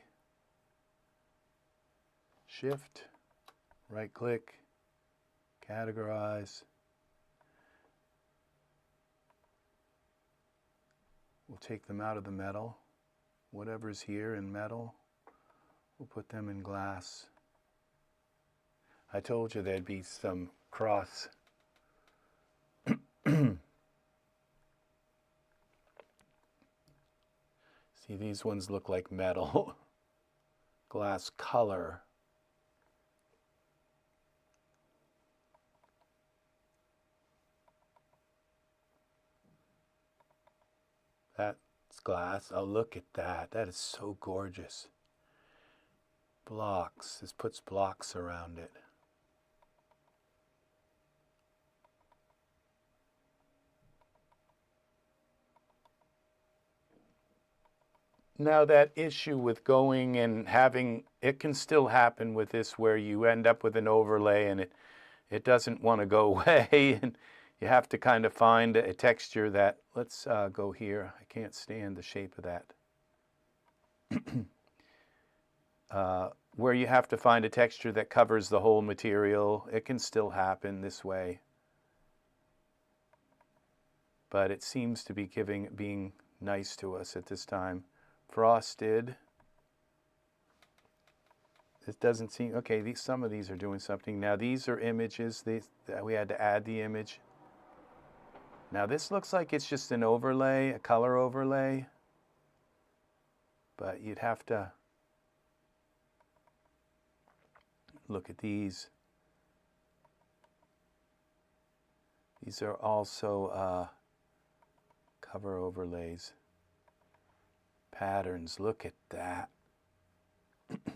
S1: Shift, right click, categorize. We'll take them out of the metal. Whatever's here in metal, we'll put them in glass. I told you there'd be some cross. See, these ones look like metal. Glass color. That's glass. Oh, look at that. That is so gorgeous. Blocks. This puts blocks around it. Now that issue with going and having, it can still happen with this where you end up with an overlay and it doesn't want to go away and you have to kind of find a texture that, let's go here. I can't stand the shape of that. Where you have to find a texture that covers the whole material. It can still happen this way. But it seems to be being nice to us at this time. Frosted. It doesn't seem, okay, some of these are doing something. Now these are images. We had to add the image. Now this looks like it's just an overlay, a color overlay. But you'd have to look at these. These are also cover overlays. Patterns, look at that.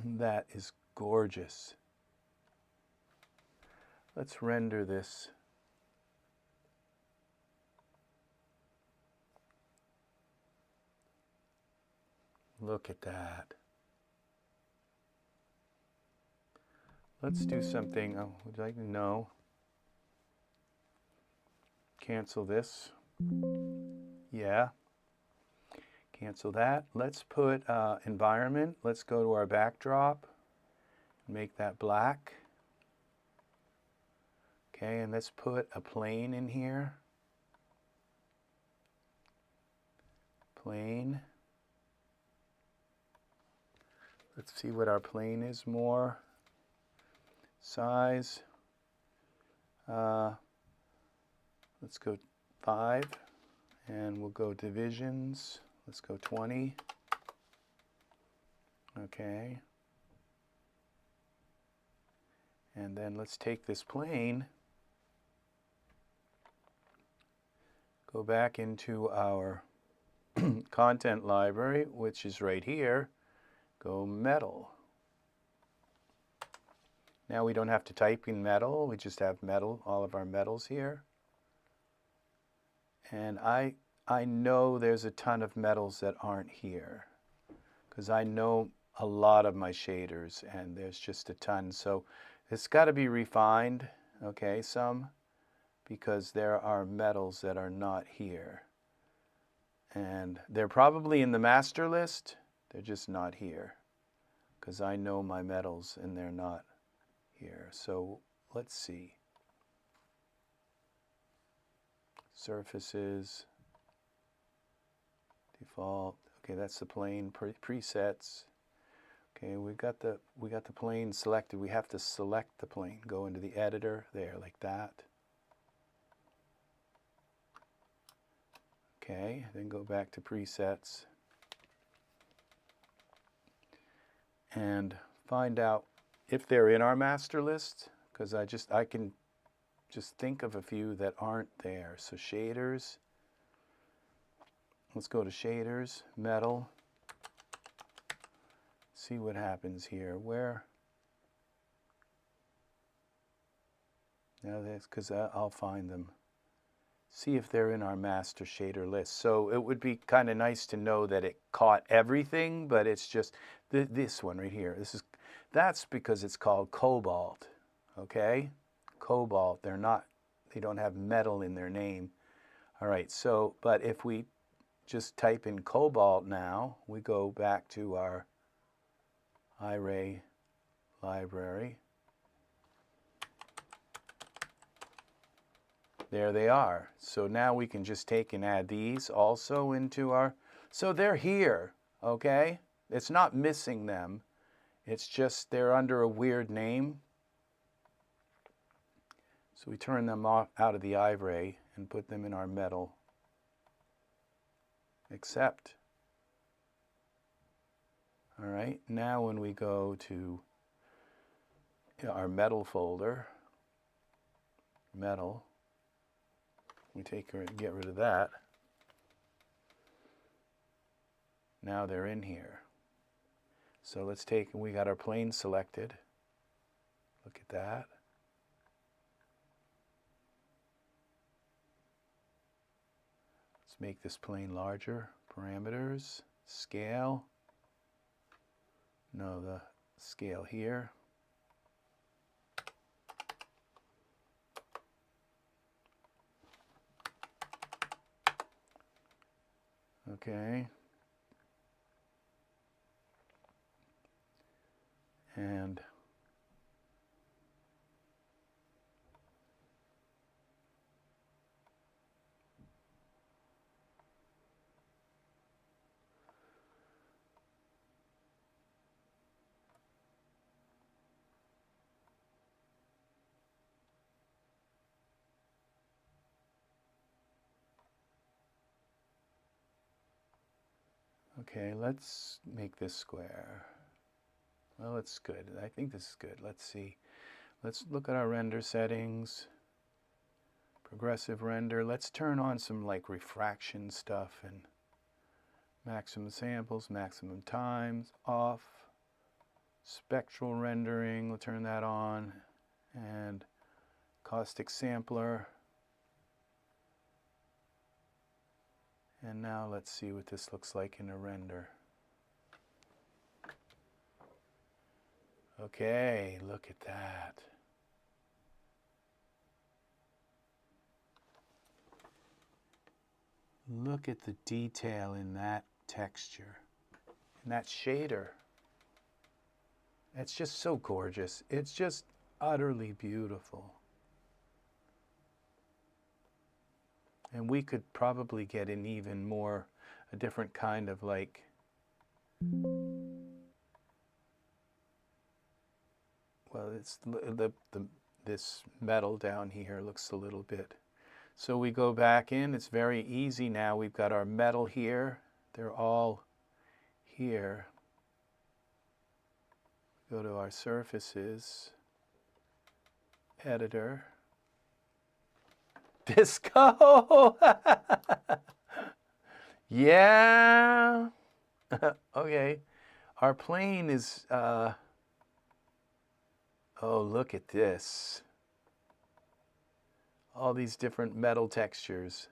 S1: That is gorgeous. Let's render this. Look at that. Let's do something. Oh, would you like to know? Cancel this. Yeah. Cancel that. Let's put environment. Let's go to our backdrop. Make that black. Okay, and let's put a plane in here. Plane. Let's see what our plane is more. Size. Let's go 5. And we'll go divisions. Let's go 20. Okay. And then let's take this plane, go back into our content library, which is right here, go metal. Now we don't have to type in metal, we just have metal, all of our metals here. And I know there's a ton of metals that aren't here, because I know a lot of my shaders, and there's just a ton. So it's got to be refined, okay, some, because there are metals that are not here. And they're probably in the master list, they're just not here, because I know my metals and they're not here. So let's see. Surfaces, default, okay, that's the plane, presets. Okay, we got the plane selected. We have to select the plane. Go into the editor there, like that. Okay, then go back to presets and find out if they're in our master list, because I can just think of a few that aren't there. So shaders. Let's go to shaders, metal. See what happens here. Where? Now that's because I'll find them. See if they're in our master shader list. So it would be kind of nice to know that it caught everything, but it's just this one right here. That's because it's called cobalt. Okay, cobalt. They don't have metal in their name. All right. So, but if we just type in cobalt now, we go back to our iRay library. There they are. So now we can just take and add these also into our, so they're here, okay? It's not missing them. It's just they're under a weird name. So we turn them off out of the iRay and put them in our metal. Accept. All right, now when we go to our metal folder, metal, we get rid of that. Now they're in here. So let's take, we got our plane selected. Look at that. Let's make this plane larger. Parameters, scale. No, the scale here. Okay. And okay, let's make this square. Well, it's good. I think this is good. Let's see. Let's look at our render settings. Progressive render. Let's turn on some like refraction stuff and maximum samples, maximum times, off. Spectral rendering, we'll turn that on. And caustic sampler. And now let's see what this looks like in a render. Okay, look at that. Look at the detail in that texture, in that shader. It's just so gorgeous. It's just utterly beautiful. And we could probably get an even more, a different kind of like well, it's this metal down here looks a little bit. So we go back in. It's very easy now. We've got our metal here. They're all here. Go to our surfaces, editor, disco. Yeah. Okay. Our plane is, oh, look at this. All these different metal textures.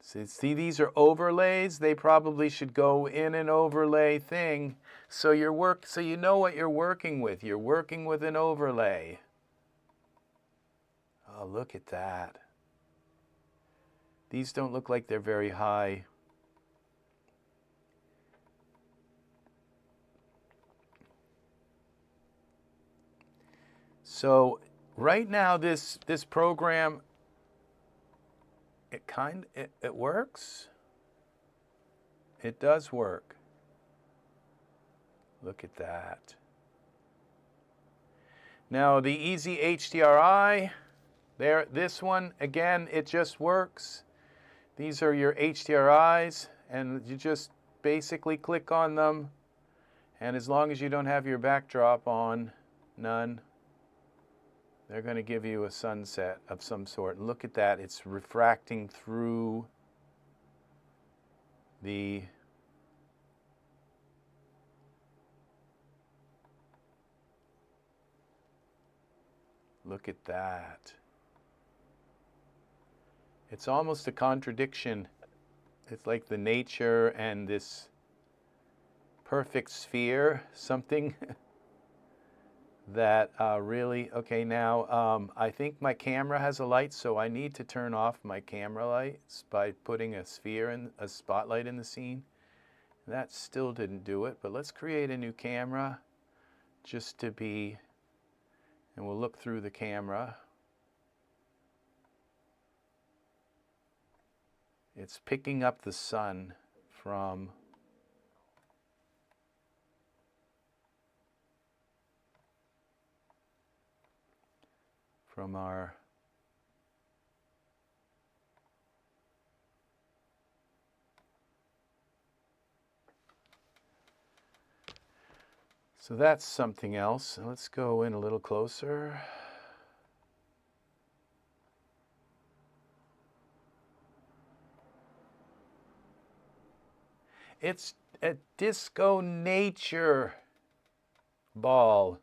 S1: See, these are overlays. They probably should go in an overlay thing. So you know what you're working with. You're working with an overlay. Oh, look at that. These don't look like they're very high. So right now this program, it works. It does work. Look at that. Now the Easy HDRI, this one, again, it just works. These are your HDRIs, and you just basically click on them, and as long as you don't have your backdrop on, none, they're going to give you a sunset of some sort. And look at that, it's refracting through the look at that. It's almost a contradiction. It's like the nature and this perfect sphere, something that really, okay, now I think my camera has a light, so I need to turn off my camera lights by putting a spotlight in the scene. That still didn't do it, but let's create a new camera just to be, and we'll look through the camera. It's picking up the sun from our so that's something else. Let's go in a little closer. It's a disco nature ball.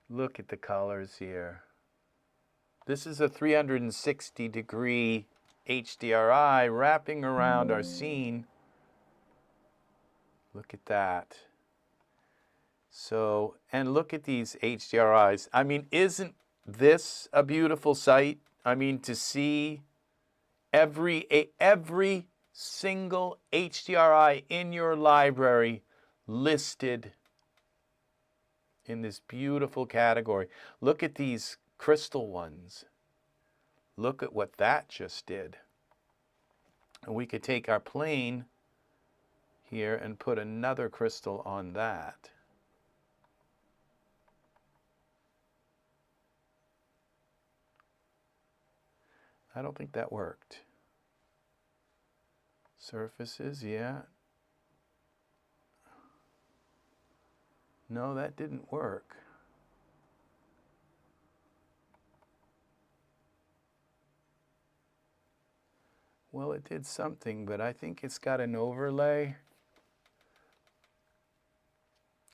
S1: Look at the colors here. This is a 360-degree HDRI wrapping around our scene. Look at that. So, and look at these HDRIs. I mean, isn't this a beautiful sight? I mean, to see every single HDRI in your library listed in this beautiful category. Look at these crystal ones. Look at what that just did. And we could take our plane here and put another crystal on that. I don't think that worked. Surfaces, yeah. No, that didn't work. Well, it did something, but I think it's got an overlay.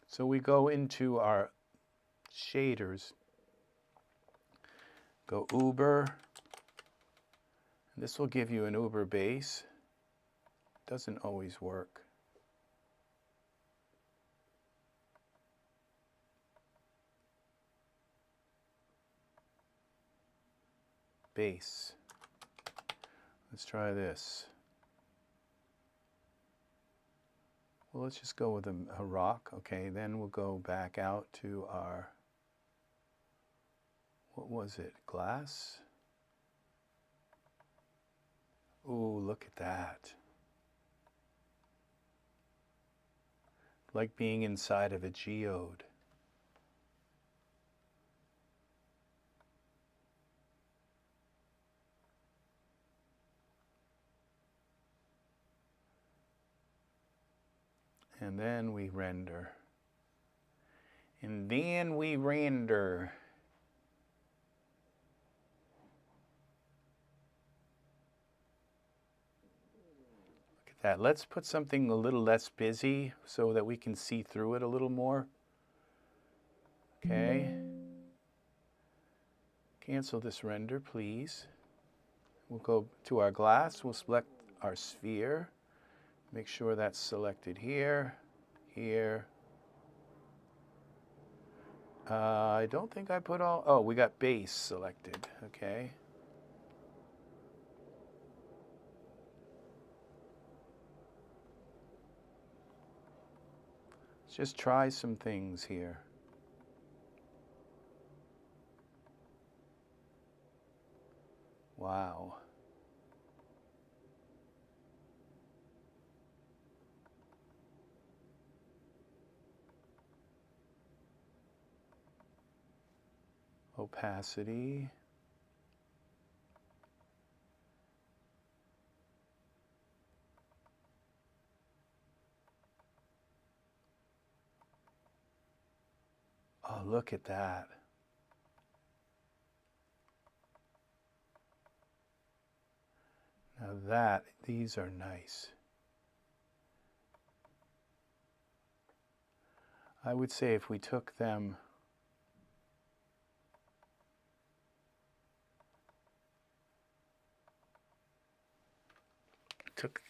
S1: So we go into our shaders. Go Uber. This will give you an Uber base. Doesn't always work. Base. Let's try this. Well, let's just go with a rock. Okay, then we'll go back out to our, what was it, glass? Ooh, look at that. like being inside of a geode. And then we render. And then we render. Look at that. Let's put something a little less busy so that we can see through it a little more. Okay. Cancel this render, please. We'll go to our glass. We'll select our sphere. Make sure that's selected here, here. I don't think I put all, oh, we got base selected, okay. Let's just try some things here. Wow. Opacity. Oh, look at that. Now these are nice. I would say if we took them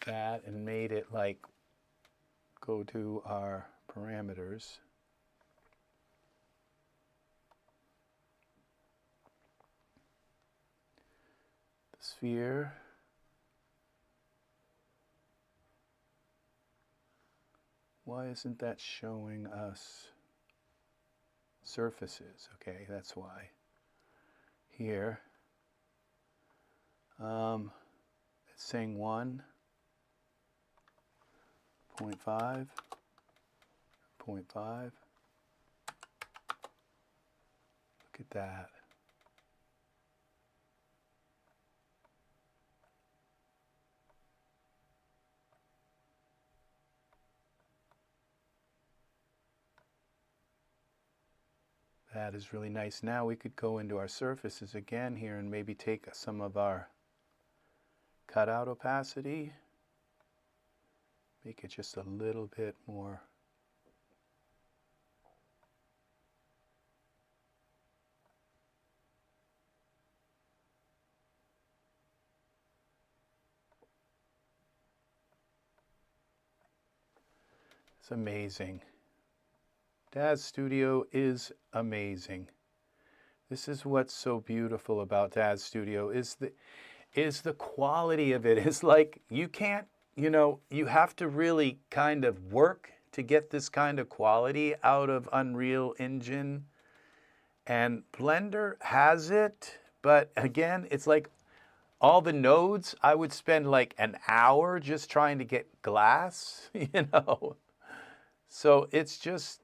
S1: that and made it like go to our parameters. The sphere. Why isn't that showing us surfaces? Okay, that's why. Here. It's saying 1.5, 0.5. Look at that. That is really nice. Now we could go into our surfaces again here and maybe take some of our cutout opacity, make it just a little bit more. It's amazing. Daz Studio is amazing. This is what's so beautiful about Daz Studio is the quality of it. It's like you can't, you have to really kind of work to get this kind of quality out of Unreal Engine. And Blender has it, but again, it's like all the nodes, I would spend like an hour just trying to get glass, So it's just,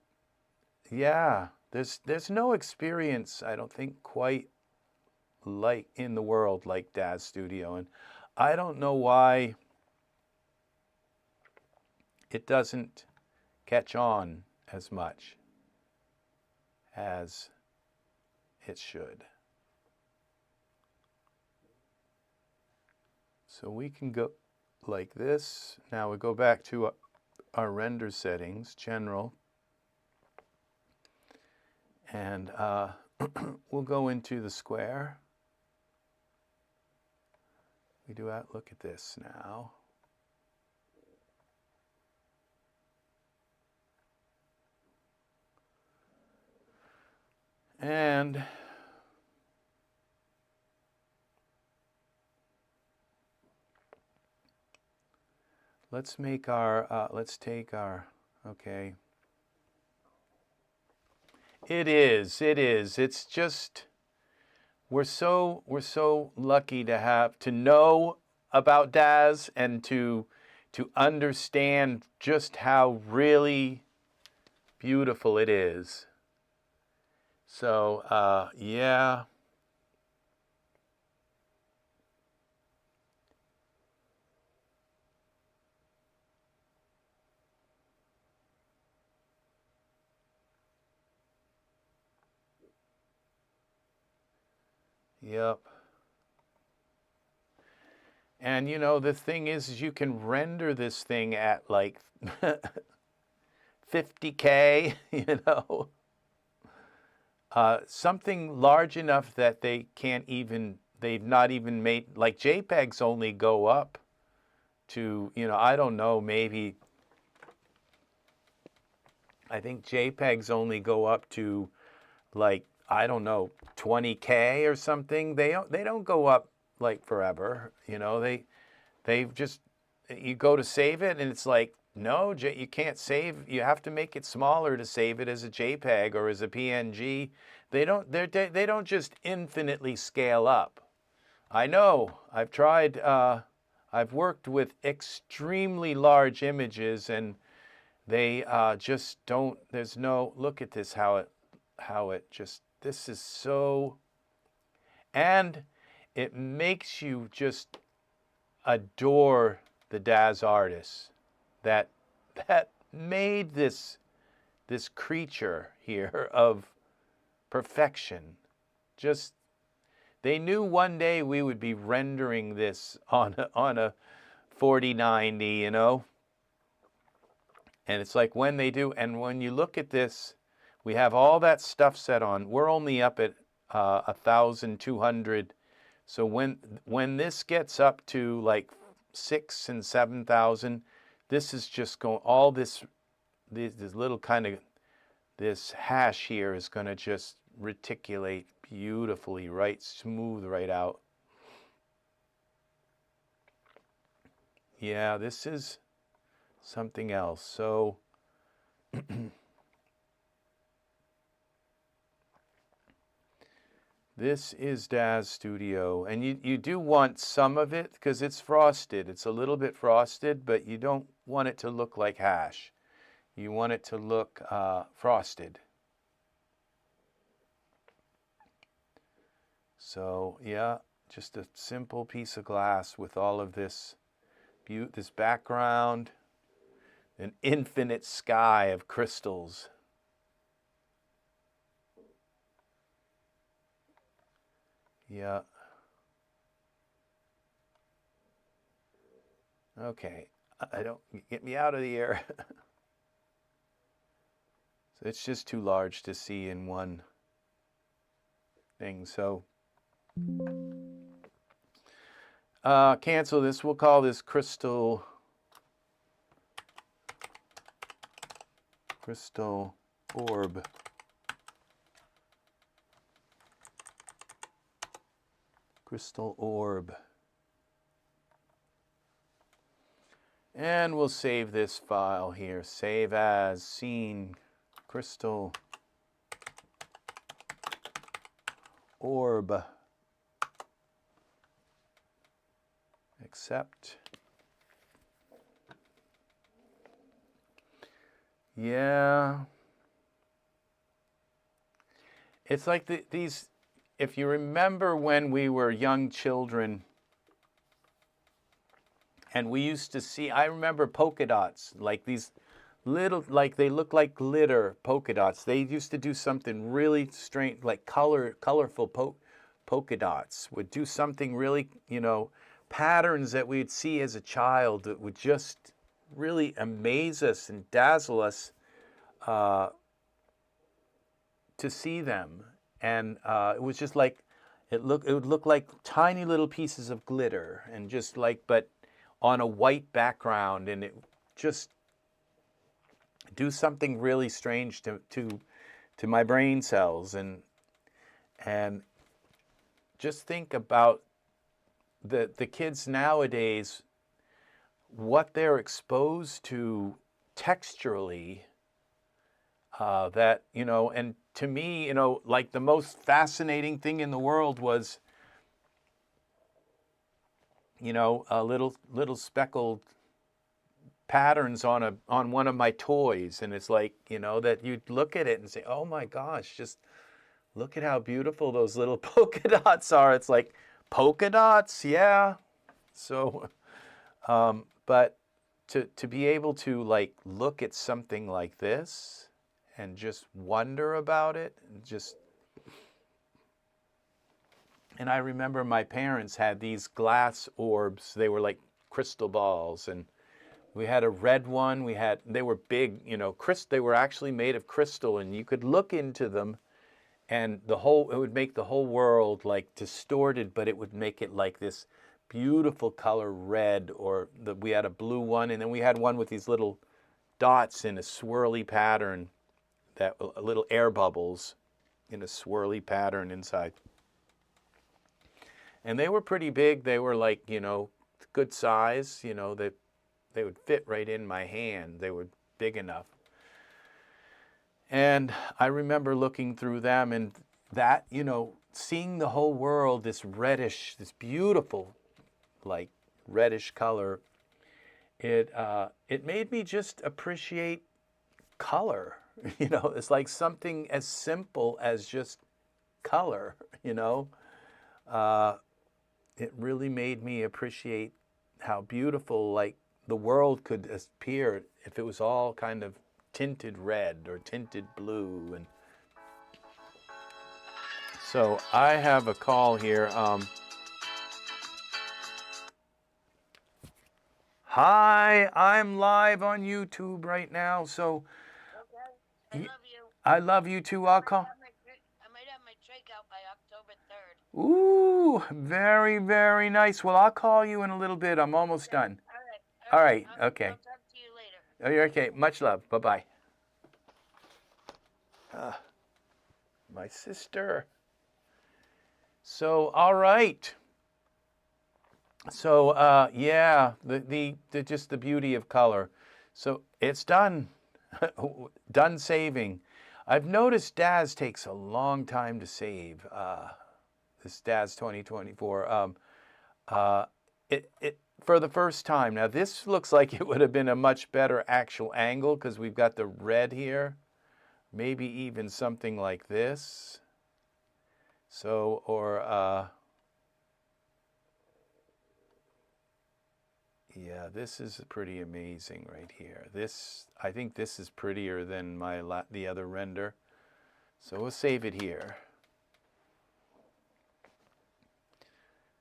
S1: yeah, there's no experience, I don't think, quite like in the world like Daz Studio, and I don't know why it doesn't catch on as much as it should. So we can go like this. Now we go back to our render settings, general, and we'll go into the square. We do that. Look at this now. And let's make our, let's take our, okay. It is. It's just, we're so lucky to know about Daz and to understand just how really beautiful it is. So, yeah. Yep. And you know, the thing is you can render this thing at like 50K, you know. Something large enough that they can't even, they've not even made, like JPEGs only go up to, you know, I don't know, maybe, I think JPEGs only go up to like, I don't know, 20K or something. They don't go up like forever, you know. They just, you go to save it and it's like, no, you can't save. You have to make it smaller to save it as a JPEG or as a PNG. They don't just infinitely scale up. I know. I've tried. I've worked with extremely large images, and they just don't. There's no. Look at this. How it just. This is so. And it makes you just adore the Daz artists that made this creature here of perfection. Just, they knew one day we would be rendering this on a 4090, you know. And it's like when they do, and when you look at this, we have all that stuff set on. We're only up at 1,200. So when this gets up to like 6,000 and 7,000, this is just going, all this little kind of, this hash here is going to just reticulate beautifully, right, smooth right out. Yeah, this is something else. So this is Daz Studio, and you do want some of it because it's frosted. It's a little bit frosted, but you don't want it to look like hash. You want it to look frosted. So yeah, just a simple piece of glass with all of this this background, an infinite sky of crystals. Yeah. Okay. I don't, get me out of the air. So it's just too large to see in one thing. So cancel this. We'll call this crystal orb. Crystal orb. And we'll save this file here. Save as scene crystal orb. Accept. Yeah. It's like these, if you remember when we were young children, and we used to see, I remember polka dots, like these little, like they look like glitter polka dots. They used to do something really strange, like colorful polka dots, would do something really, you know, patterns that we'd see as a child that would just really amaze us and dazzle us to see them. And it was just like, it would look like tiny little pieces of glitter, and just like, but on a white background, and it just do something really strange to my brain cells. And just think about the kids nowadays, what they're exposed to texturally, that, you know, and to me, you know, like the most fascinating thing in the world was, you know, a little speckled patterns on one of my toys, and it's like, you know, that you look at it and say, oh my gosh, just look at how beautiful those little polka dots are. It's like, polka dots, yeah. So, but to be able to like look at something like this and just wonder about it, and I remember my parents had these glass orbs. They were like crystal balls, and we had a red one. They were big, you know, they were actually made of crystal, and you could look into them, and it would make the whole world like distorted, but it would make it like this beautiful color red. We had a blue one, and then we had one with these little dots in a swirly pattern, little air bubbles in a swirly pattern inside. And they were pretty big. They were like, you know, good size. You know, they would fit right in my hand. They were big enough. And I remember looking through them, and that, you know, seeing the whole world, this reddish, this beautiful, like reddish color, it made me just appreciate color. You know, it's like something as simple as just color, you know. It really made me appreciate how beautiful, like, the world could appear if it was all kind of tinted red or tinted blue. And so I have a call here. Hi, I'm live on YouTube right now. So
S2: I love you.
S1: I love you too. I'll call.
S2: I might have my check out by October 3rd.
S1: Ooh, very, very nice. Well, I'll call you in a little bit. I'm almost done.
S2: All right.
S1: Okay.
S2: I'll talk to you later.
S1: Oh, you're okay. Much love. Bye-bye. My sister. So, all right. So, yeah, just the beauty of color. So it's done. Done saving. I've noticed Daz takes a long time to save. This Daz 2024. For the first time. Now this looks like it would have been a much better actual angle because we've got the red here. Maybe even something like this. So, yeah, this is pretty amazing right here. I think this is prettier than the other render. So we'll save it here.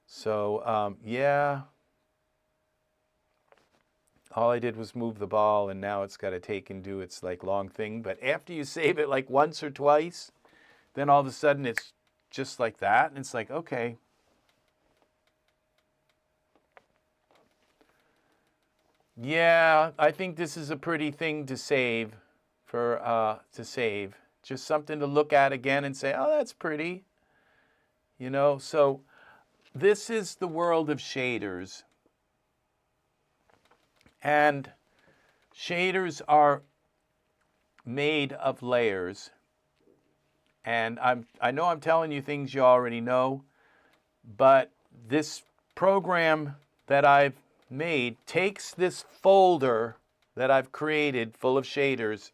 S1: So, yeah. All I did was move the ball, and now it's got to take and do its like long thing. But after you save it like once or twice, then all of a sudden it's just like that. And it's like, okay. Yeah, I think this is a pretty thing to save Just something to look at again and say, oh, that's pretty. You know, so this is the world of shaders. And shaders are made of layers. And I know I'm telling you things you already know, but this program that I've made takes this folder that I've created full of shaders,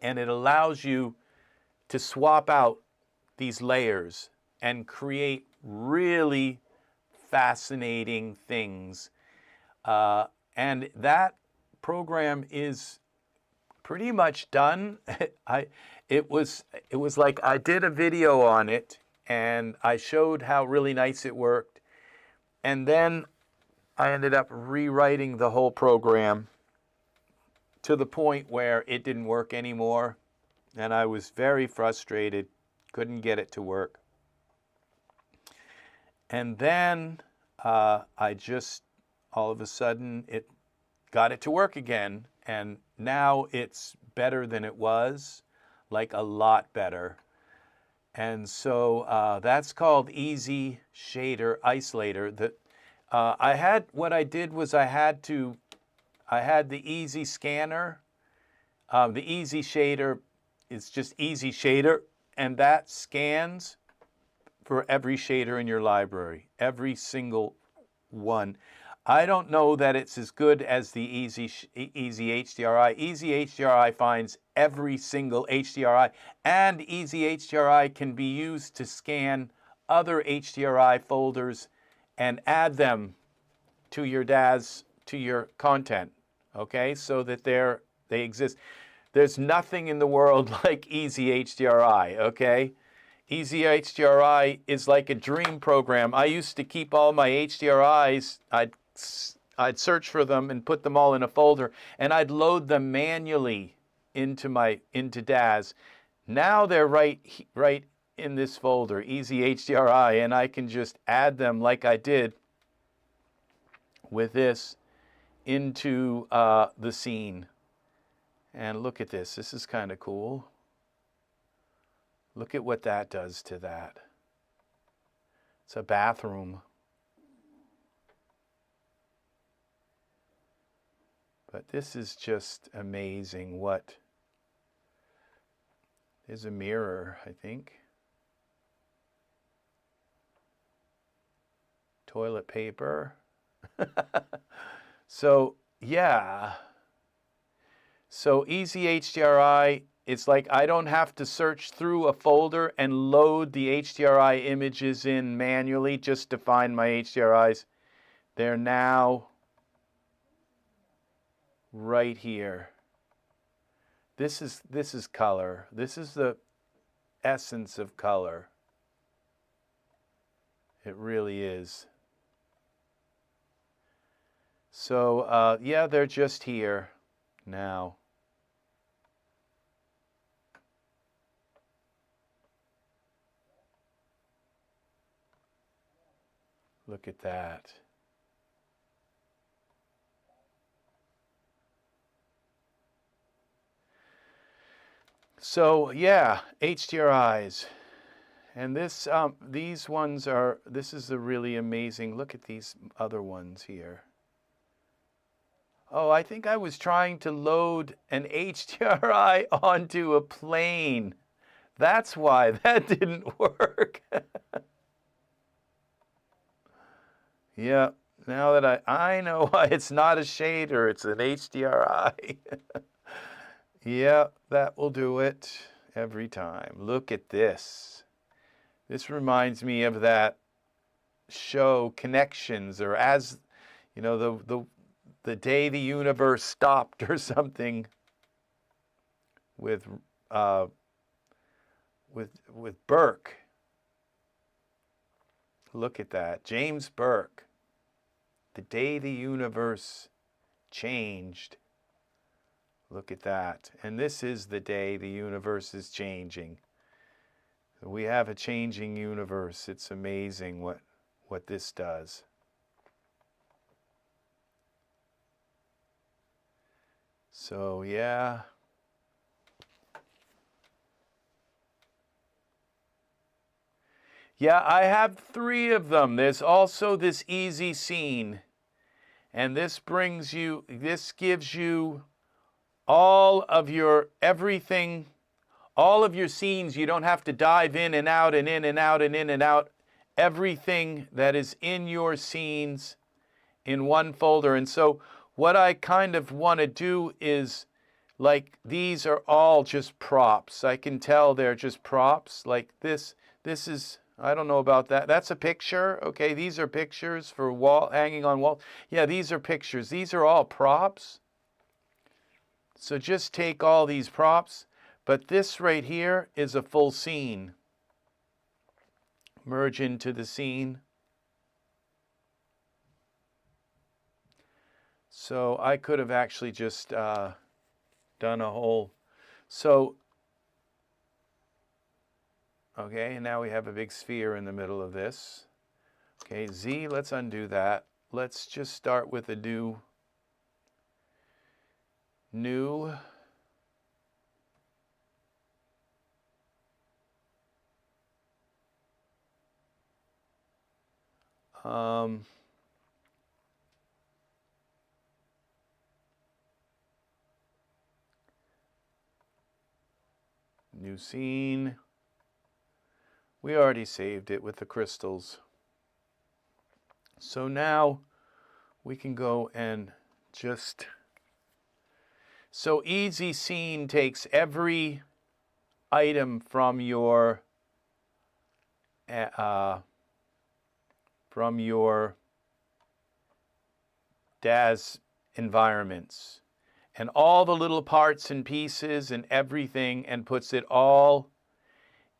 S1: and it allows you to swap out these layers and create really fascinating things. And that program is pretty much done. It was like I did a video on it, and I showed how really nice it worked. And then I ended up rewriting the whole program to the point where it didn't work anymore. And I was very frustrated, couldn't get it to work. And then I just, all of a sudden, it got it to work again. And now it's better than it was, like a lot better. And so that's called Easy Shader Isolator. What I did was I had the Easy Scanner. The Easy Shader is just Easy Shader, and that scans for every shader in your library, every single one. I don't know that it's as good as the Easy HDRI. Easy HDRI finds every single HDRI, and Easy HDRI can be used to scan other HDRI folders and add them to your Daz, to your content, okay, so that they exist. There's nothing in the world like Easy HDRI, okay? Easy HDRI is like a dream program. I used to keep all my HDRIs. I'd search for them and put them all in a folder, and I'd load them manually into Daz. Now they're right in this folder, Easy HDRI, and I can just add them like I did with this into the scene. And look at this. This is kind of cool. Look at what that does to that. It's a bathroom. But this is just amazing. There's a mirror, I think. Toilet paper. So, yeah. So Easy HDRI, it's like I don't have to search through a folder and load the HDRI images in manually just to find my HDRIs. They're now right here. This is color. This is the essence of color. It really is. So, yeah, they're just here now. Look at that. So, yeah, HDRIs. And these ones are, this is a really amazing, look at these other ones here. Oh, I think I was trying to load an HDRI onto a plane. That's why that didn't work. Yeah, now that I know why it's not a shader, it's an HDRI. Yeah, that will do it every time. Look at this. This reminds me of that show Connections, or as, you know, the day the universe stopped or something with Burke. Look at that, James Burke. The day the universe changed. Look at that. And this is the day the universe is changing. We have a changing universe. It's amazing what this does. So, yeah. Yeah, I have 3 of them. There's also this easy scene. And this gives you all of your everything, all of your scenes. You don't have to dive in and out and in and out and in and out. Everything that is in your scenes in one folder. And so what I kind of want to do is, like, these are all just props. I can tell they're just props. Like this is, I don't know about that. That's a picture. Okay, these are pictures for hanging on wall. Yeah, these are pictures. These are all props. So just take all these props, but this right here is a full scene. Merge into the scene. So I could have actually just done a whole, so, okay, and now we have a big sphere in the middle of this. Okay, Z, let's undo that. Let's just start with a new new scene. We already saved it with the crystals. So now we can go and just, so Easy Scene takes every item from your Daz environments and all the little parts and pieces and everything and puts it all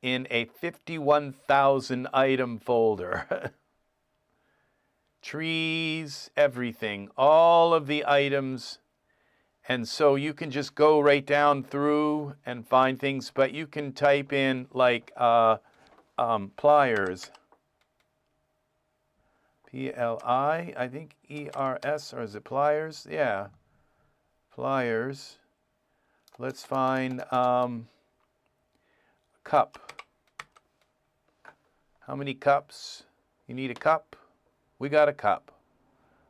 S1: in a 51,000 item folder. Trees, everything, all of the items. And so you can just go right down through and find things, but you can type in like pliers. P-L-I, I think E-R-S, or is it pliers? Yeah, pliers. Let's find cup. How many cups? You need a cup? We got a cup.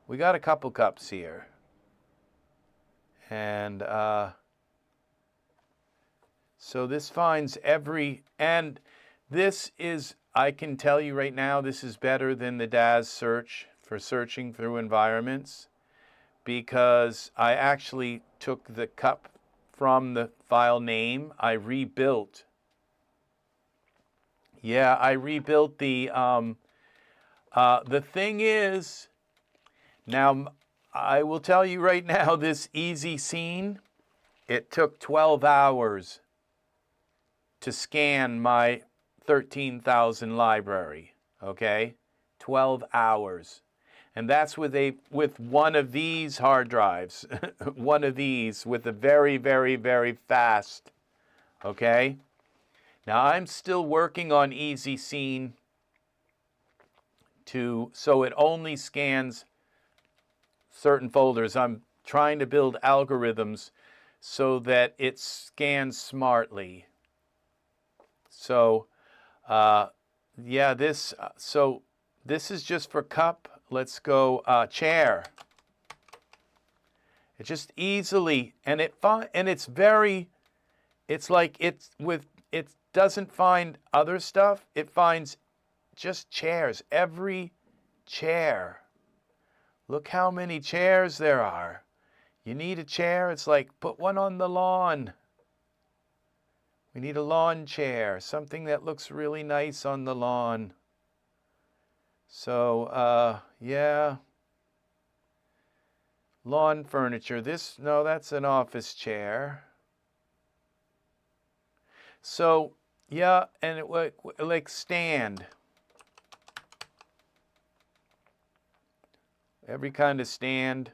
S1: We got a couple cups here. And so this finds every, and this is, I can tell you right now, this is better than the Daz search for searching through environments, because I actually took the cup from the file name. I rebuilt. Yeah, I rebuilt the thing is, now I will tell you right now, this Easy Scene, it took 12 hours to scan my 13,000 library, okay? 12 hours. And that's with one of these hard drives, one of these with a very, very, very fast, okay? Now I'm still working on Easy Scene so it only scans certain folders. I'm trying to build algorithms so that it scans smartly. So, yeah, so this is just for cup. Let's go chair. It just easily, and it's very, it's like it doesn't find other stuff. It finds just chairs, every chair. Look how many chairs there are. You need a chair? It's like, put one on the lawn. We need a lawn chair, something that looks really nice on the lawn. So, yeah. Lawn furniture. No, that's an office chair. So, yeah, and it like stand. Every kind of stand.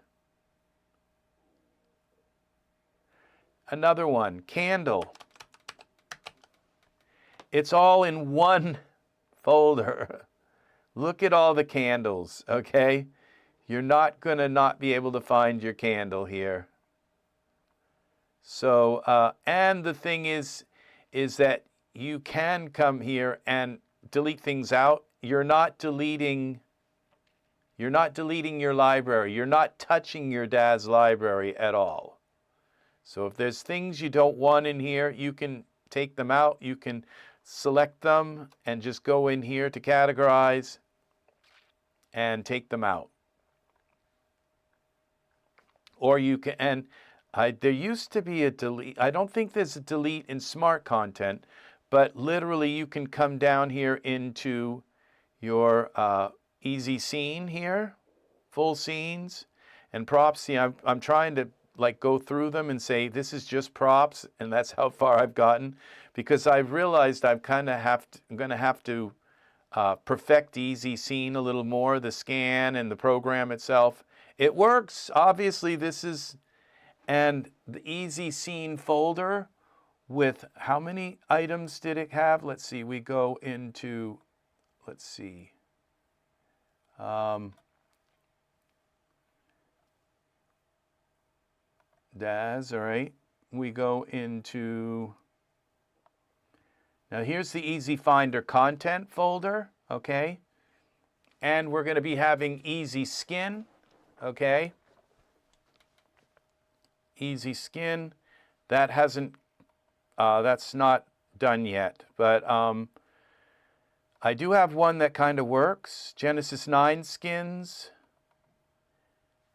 S1: Another one, candle. It's all in one folder. Look at all the candles, okay? You're not going to not be able to find your candle here. So, and the thing is that you can come here and delete things out. You're not deleting your library. You're not touching your Daz library at all. So if there's things you don't want in here, you can take them out. You can select them and just go in here to categorize and take them out. Or you can, and there used to be a delete. I don't think there's a delete in smart content, but literally you can come down here into your Easy Scene here, full scenes and props. See, I'm trying to like go through them and say this is just props, and that's how far I've gotten, because I've realized I'm going to have to perfect Easy Scene a little more, the scan and the program itself. It works, obviously. This is, and the Easy Scene folder with how many items did it have? Let's see, we go into, let's see. Daz, all right. We go into, now here's the Easy Finder content folder, okay? And we're going to be having Easy Skin, okay? Easy Skin, that hasn't, that's not done yet, but I do have one that kind of works. Genesis 9 skins.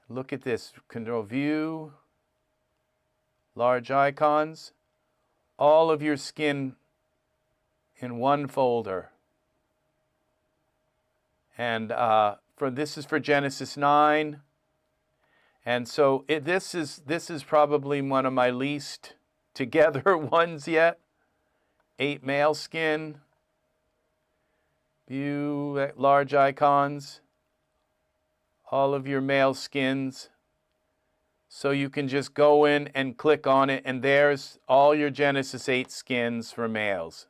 S1: Look at this. Control View, large icons, all of your skin in one folder. And this is for Genesis 9. And so this is probably one of my least together ones yet. 8 male skin. View large icons. All of your male skins. So you can just go in and click on it, and there's all your Genesis 8 skins for males.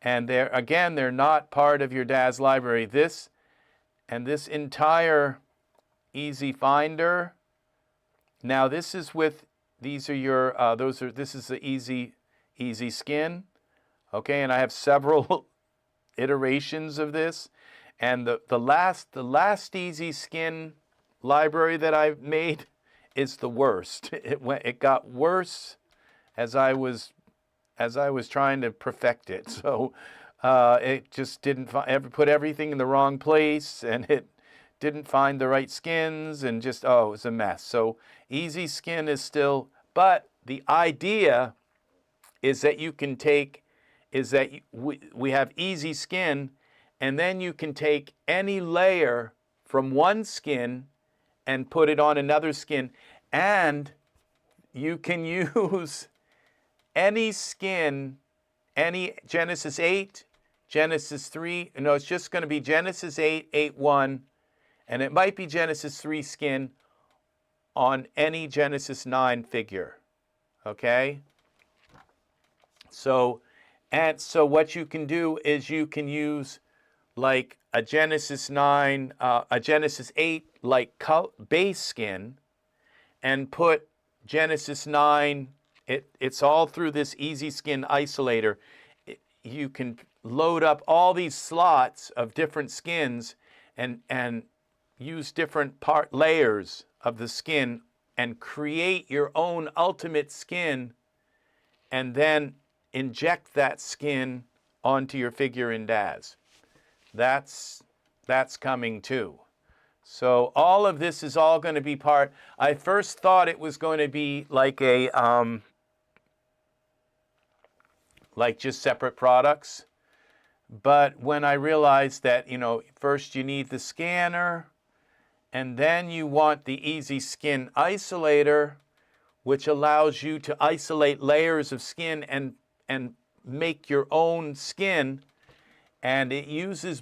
S1: And they're not part of your Daz library. This entire Easy Finder. Now this is these are your this is the easy skin. Okay, and I have several iterations of this. And the last easy skin library that I've made is the worst. It got worse as I was trying to perfect it. So it just didn't put everything in the wrong place, and it didn't find the right skins, and just, it was a mess. So easy skin is still, but the idea is that we have easy skin, and then you can take any layer from one skin and put it on another skin, and you can use any skin, any Genesis 8, Genesis 3, no, it's just going to be Genesis 8, 8.1, and it might be Genesis 3 skin on any Genesis 9 figure, okay? So what you can do is you can use like a Genesis 9, a Genesis 8 like base skin, and put Genesis 9, it's all through this easy skin isolator. You can load up all these slots of different skins and use different layers of the skin and create your own ultimate skin, and then inject that skin onto your figure in Daz. That's coming too. So all of this is all going to be part. I first thought it was going to be like like just separate products. But when I realized that, first you need the scanner, and then you want the easy skin isolator, which allows you to isolate layers of skin and make your own skin. And it uses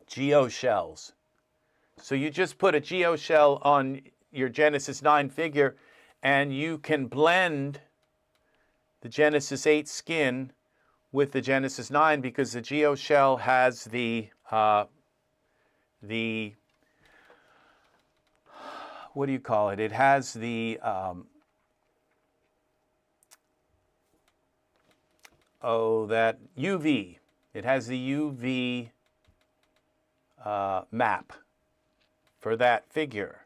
S1: geoshells. So you just put a geoshell on your Genesis 9 figure, and you can blend the Genesis 8 skin with the Genesis 9, because the geoshell has the what do you call it? It has the that UV. It has the UV map for that figure.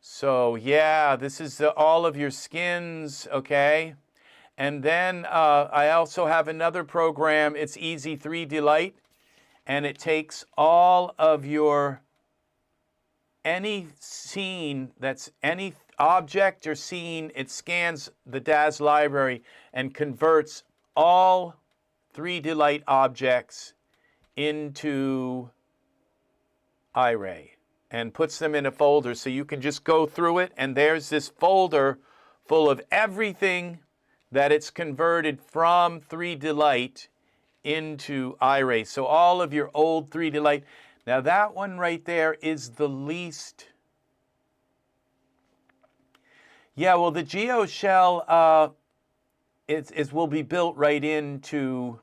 S1: So yeah, this is all of your skins, okay? And then I also have another program. It's Ez3DTv, and it takes all of your any scene that's any object or scene. It scans the Daz library and converts all 3DTv objects into iRay and puts them in a folder, so you can just go through it, and there's this folder full of everything that it's converted from 3DTv into iRay. So all of your old 3DTv. Now that one right there is the least. Yeah, well, the geoshell will be built right into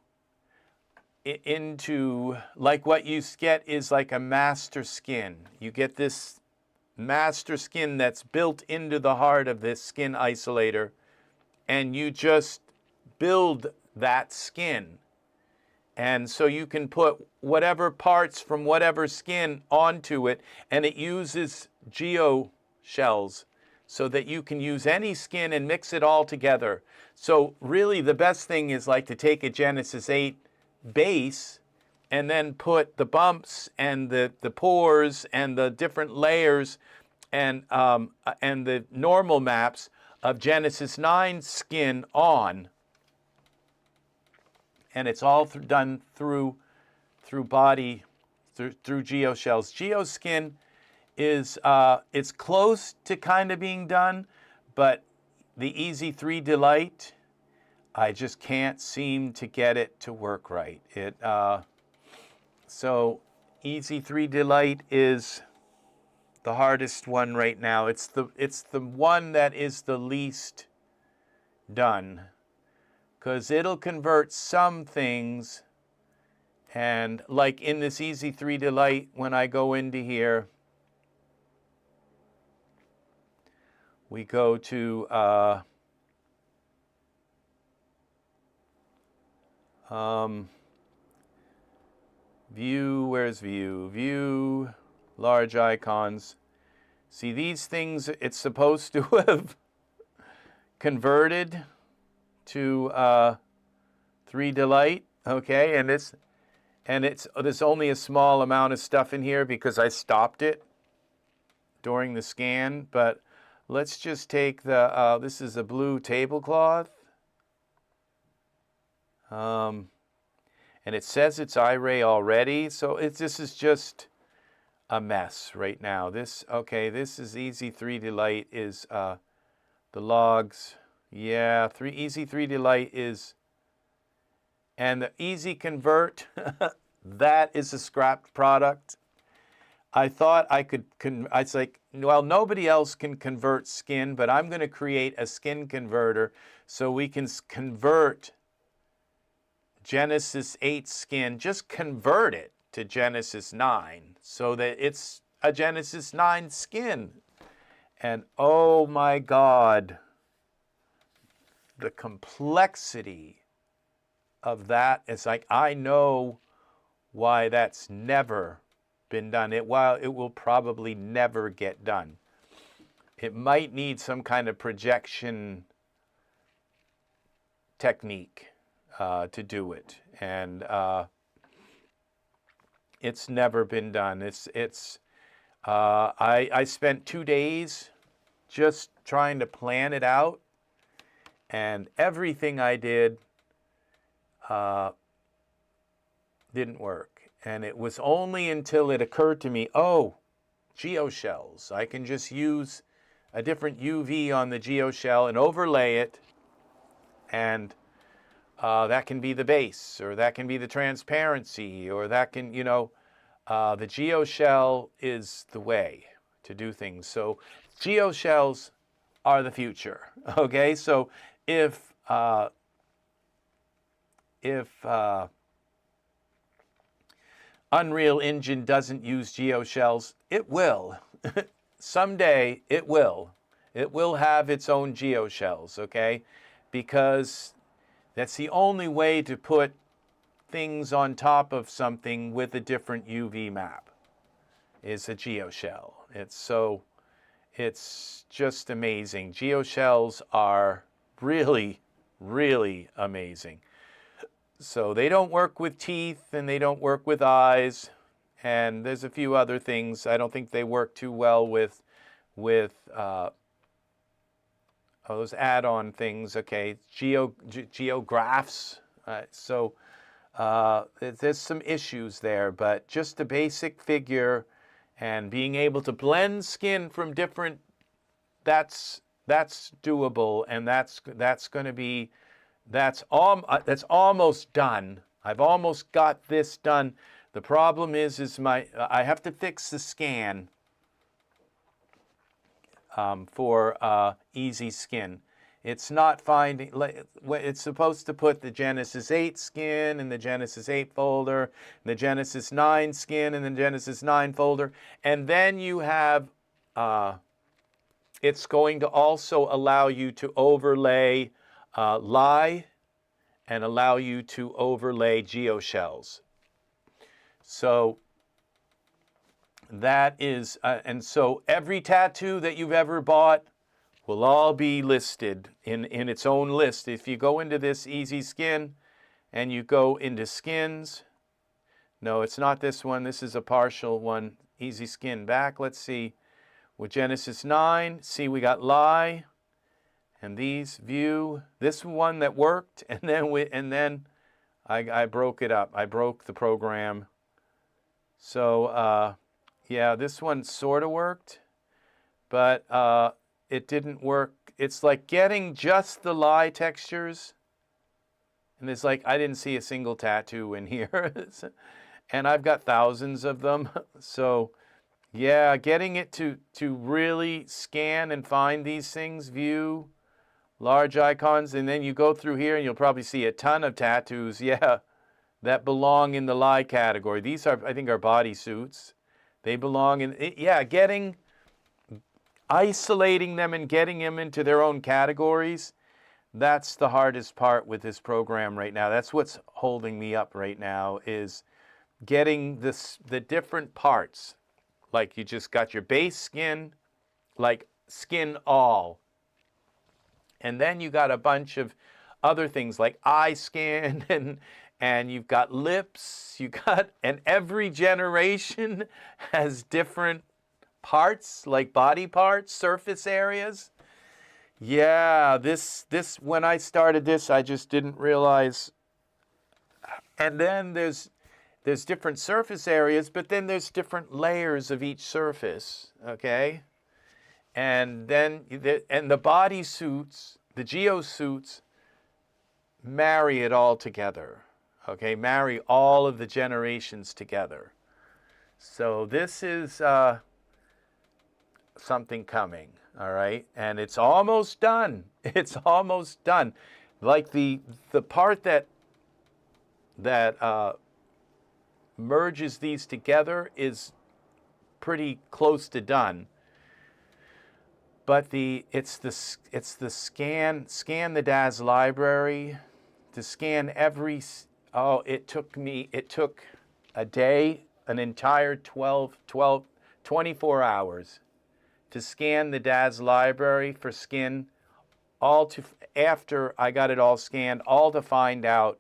S1: like what you get is like a master skin. You get this master skin that's built into the heart of this skin isolator, and you just build that skin. And so you can put whatever parts from whatever skin onto it, and it uses geoshells so that you can use any skin and mix it all together. So really the best thing is like to take a Genesis 8 base and then put the bumps and the pores and the different layers and the normal maps of Genesis 9 skin on. And it's all done through body, through GeoShells. GeoSkin is it's close to kind of being done, but the Ez3 Delight, I just can't seem to get it to work right. So Ez3 Delight is the hardest one right now. It's the one that is the least done, because it'll convert some things, and like in this Ez3 Delight, when I go into here, we go to view, where's view? View, large icons. See these things, it's supposed to have converted to 3 Delight, okay? And there's only a small amount of stuff in here because I stopped it during the scan, but let's just take the, this is a blue tablecloth. And it says it's iRay already, so this is just a mess right now. This is Ez3 Delight is the logs. Yeah, Ez3 Delight is, and the Easy Convert, that is a scrapped product. I thought I could, I was like, well, nobody else can convert skin, but I'm going to create a skin converter so we can convert Genesis 8 skin, just convert it to Genesis 9 so that it's a Genesis 9 skin. And oh my God, the complexity of that is like, I know why that's never been done. While it will probably never get done. It might need some kind of projection technique to do it, and it's never been done. I spent 2 days just trying to plan it out, and everything I did didn't work. And it was only until it occurred to me, oh, GeoShells. I can just use a different UV on the GeoShell and overlay it, and that can be the base, or that can be the transparency, or that can, the GeoShell is the way to do things. So GeoShells are the future, okay? So if Unreal Engine doesn't use GeoShells, it will. Someday it will. It will have its own GeoShells, okay? Because that's the only way to put things on top of something with a different UV map, is a GeoShell. It's just amazing. GeoShells are really, really amazing. So they don't work with teeth, and they don't work with eyes, and there's a few other things. I don't think they work too well with those add-on things. Okay, geographs. There's some issues there, but just a basic figure and being able to blend skin from different, that's doable, and that's going to be. That's almost done. I've almost got this done. The problem is I have to fix the scan for Easy Skin. It's not finding. It's supposed to put the Genesis 8 skin in the Genesis 8 folder, the Genesis 9 skin in the Genesis 9 folder, and then you have. It's going to also allow you to overlay Lie and allow you to overlay GeoShells. So that is, and so every tattoo that you've ever bought will all be listed in its own list. If you go into this Easy Skin and you go into skins, No, it's not this one. This is a partial one. Easy Skin back. Let's see. With Genesis 9, see we got lie. And these view. This one that worked. And then I broke it up. I broke the program. So, yeah, this one sort of worked. But it didn't work. It's like getting just the lie textures. And it's like, I didn't see a single tattoo in here. And I've got thousands of them. So, yeah, getting it to really scan and find these things, view, large icons, and then you go through here and you'll probably see a ton of tattoos, yeah, that belong in the lie category. These are, I think, are bodysuits. They belong in, yeah, isolating them and getting them into their own categories, that's the hardest part with this program right now. That's what's holding me up right now, is getting the different parts. Like you just got your base skin, like skin all. And then you got a bunch of other things like eye skin and you've got lips, and every generation has different parts, like body parts, surface areas. Yeah, this when I started this, I just didn't realize. And then there's different surface areas, but then there's different layers of each surface, okay? And then the body suits, the geosuits, marry it all together, okay? Marry all of the generations together. So this is something coming, all right? And it's almost done. It's almost done. Like the part that merges these together is pretty close to done. But it's the scan the Daz library to scan every. Oh, it took a day, an entire 24 hours to scan the Daz library for skin, after I got it all scanned, all to find out,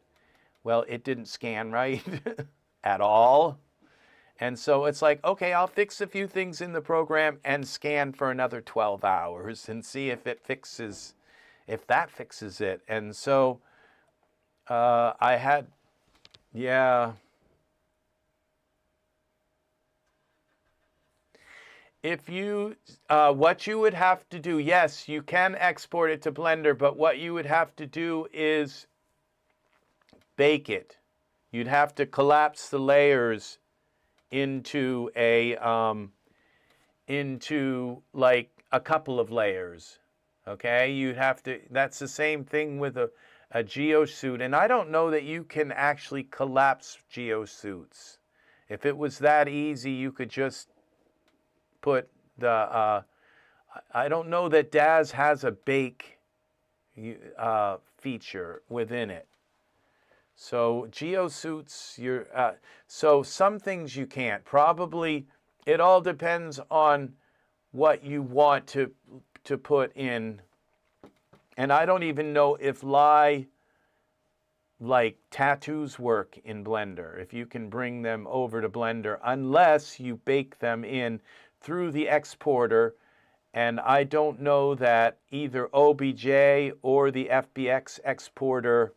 S1: well, it didn't scan right at all. And so it's like, okay, I'll fix a few things in the program and scan for another 12 hours and see if that fixes it. And so I had, yeah. If you, what you would have to do, yes, you can export it to Blender, but what you would have to do is bake it. You'd have to collapse the layers into like a couple of layers, okay? You'd have to, that's the same thing with a geosuit, and I don't know that you can actually collapse geosuits. If it was that easy, you could just put the, I don't know that Daz has a bake feature within it. So geosuits, so some things you can't. Probably it all depends on what you want to put in. And I don't even know if like tattoos work in Blender, if you can bring them over to Blender, unless you bake them in through the exporter. And I don't know that either OBJ or the FBX exporter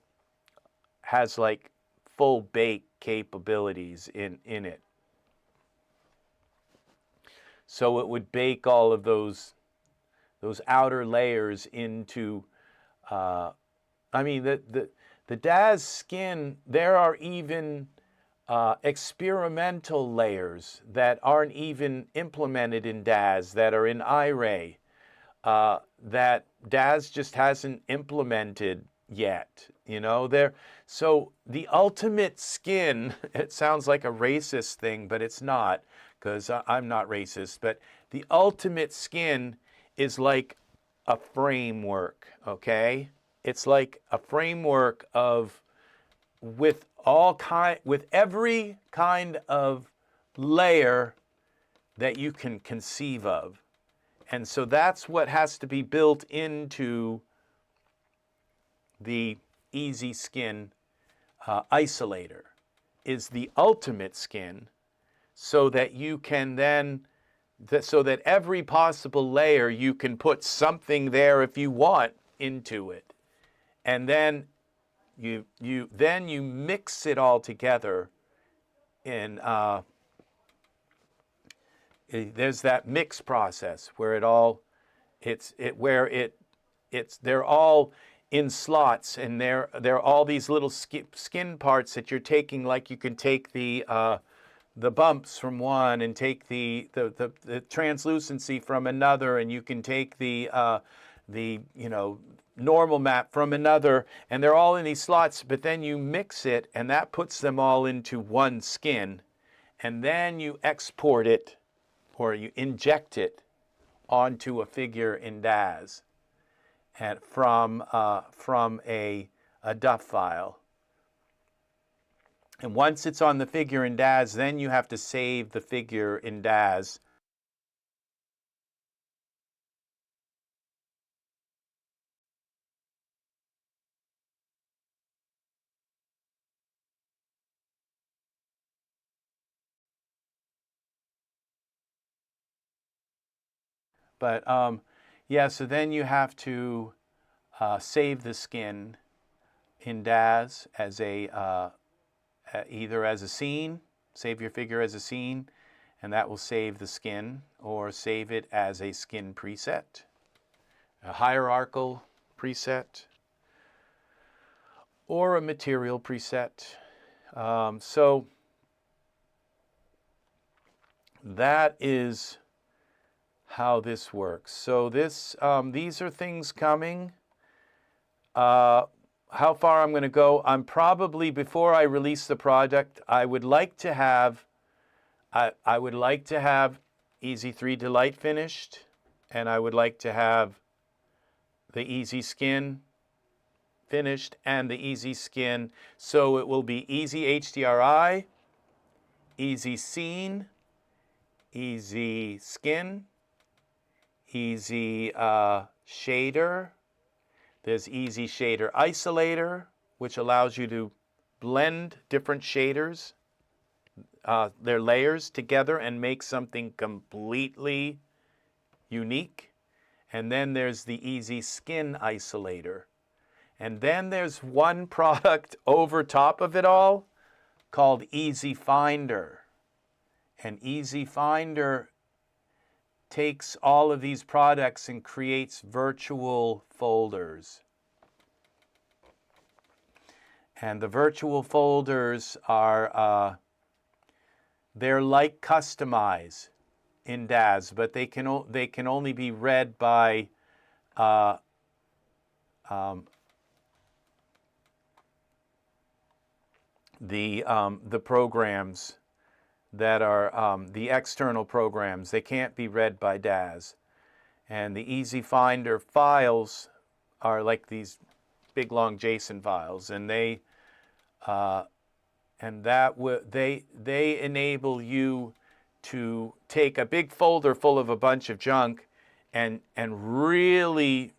S1: has like full bake capabilities in it. So it would bake all of those outer layers into, I mean, the Daz skin, there are even experimental layers that aren't even implemented in Daz, that are in iRay, that Daz just hasn't implemented yet, you know. So the ultimate skin, it sounds like a racist thing, but it's not, because I'm not racist, but the ultimate skin is like a framework, okay? It's like a framework with every kind of layer that you can conceive of. And so that's what has to be built into the Easy Skin isolator. is the ultimate skin, so that you can then, so that every possible layer you can put something there if you want into it. And then you mix it all together in, there's that mix process where they're all in slots, and there are all these little skin parts that you're taking, like you can take the bumps from one and take the translucency from another, and you can take the normal map from another, and they're all in these slots, but then you mix it, and that puts them all into one skin, and then you export it, or you inject it onto a figure in Daz and from a DUF file. And once it's on the figure in Daz, then you have to save the figure in Daz. But yeah, so then you have to save the skin in Daz as either as a scene, save your figure as a scene, and that will save the skin, or save it as a skin preset, a hierarchical preset, or a material preset. So that is how this works. So these are things coming. How far I'm going to go, I'm probably, before I release the product, I would like to have Ez3 Delight finished, and I would like to have the Easy Skin finished, and the Easy Skin, so it will be Easy HDRI, Easy Scene, Easy Skin, Easy Shader. There's Easy Shader Isolator, which allows you to blend different shaders, their layers together, and make something completely unique. And then there's the Easy Skin Isolator. And then there's one product over top of it all called Easy Finder. And Easy Finder takes all of these products and creates virtual folders. And the virtual folders are, they're like Customize in Daz, but they can only be read by the programs that are the external programs. They can't be read by Daz. And the Easy Finder files are like these big long JSON files, and they enable you to take a big folder full of a bunch of junk and really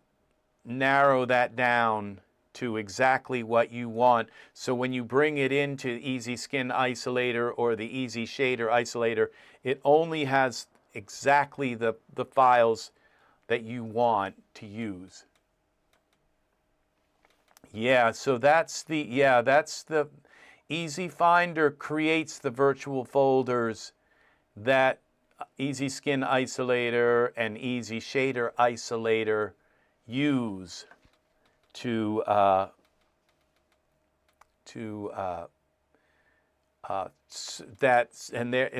S1: narrow that down to exactly what you want. So when you bring it into Easy Skin Isolator or the Easy Shader Isolator, it only has exactly the files that you want to use. Yeah, so that's the Easy Finder creates the virtual folders that Easy Skin Isolator and Easy Shader Isolator use to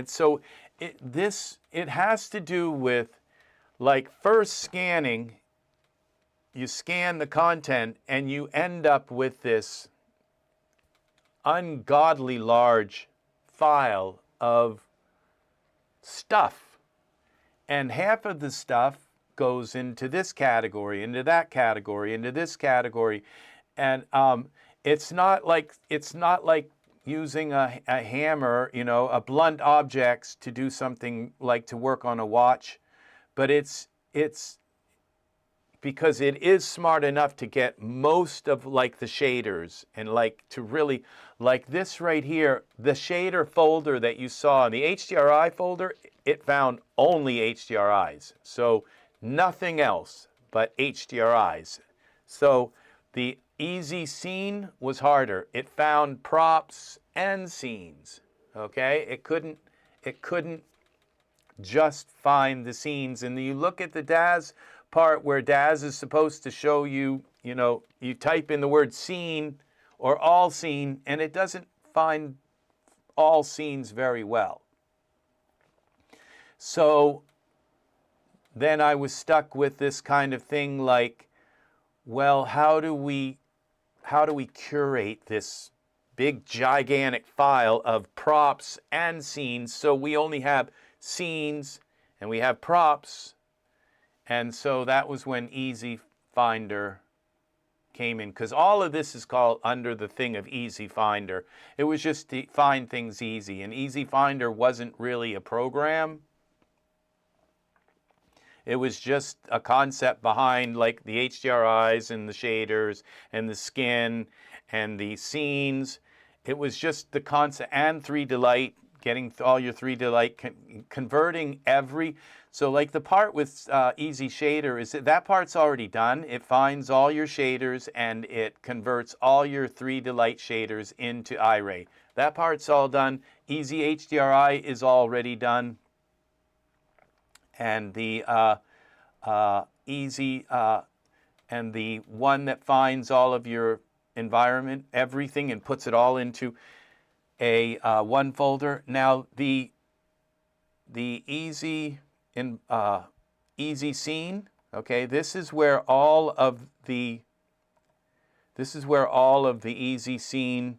S1: so it has to do with, like, first scanning. You scan the content and you end up with this ungodly large file of stuff, and half of the stuff goes into this category, into that category, into this category, and it's not like using a hammer, a blunt objects to do something like to work on a watch, but it's because it is smart enough to get most of like the shaders and like to really, like this right here, the shader folder that you saw in the HDRI folder, it found only HDRIs. So nothing else but HDRIs. So the easy scene was harder. It found props and scenes. Okay? It couldn't just find the scenes. And you look at the Daz part where Daz is supposed to show you, you know, you type in the word scene or all scene, and it doesn't find all scenes very well. So then I was stuck with this kind of thing like, well, how do we curate this big gigantic file of props and scenes so we only have scenes and we have props? And so that was when Easy Finder came in, because all of this is called under the thing of Easy Finder. It was just to find things easy, and Easy Finder wasn't really a program. It was just a concept behind like the HDRIs and the shaders and the skin and the scenes. It was just the concept, and 3Delight, getting all your 3Delight, converting every, so like the part with Easy Shader is that part's already done. It finds all your shaders and it converts all your 3Delight shaders into iRay. That part's all done. Easy HDRI is already done. And the and the one that finds all of your environment, everything, and puts it all into a one folder. Now the Easy Easy Scene, okay, this is where all of the Easy Scene,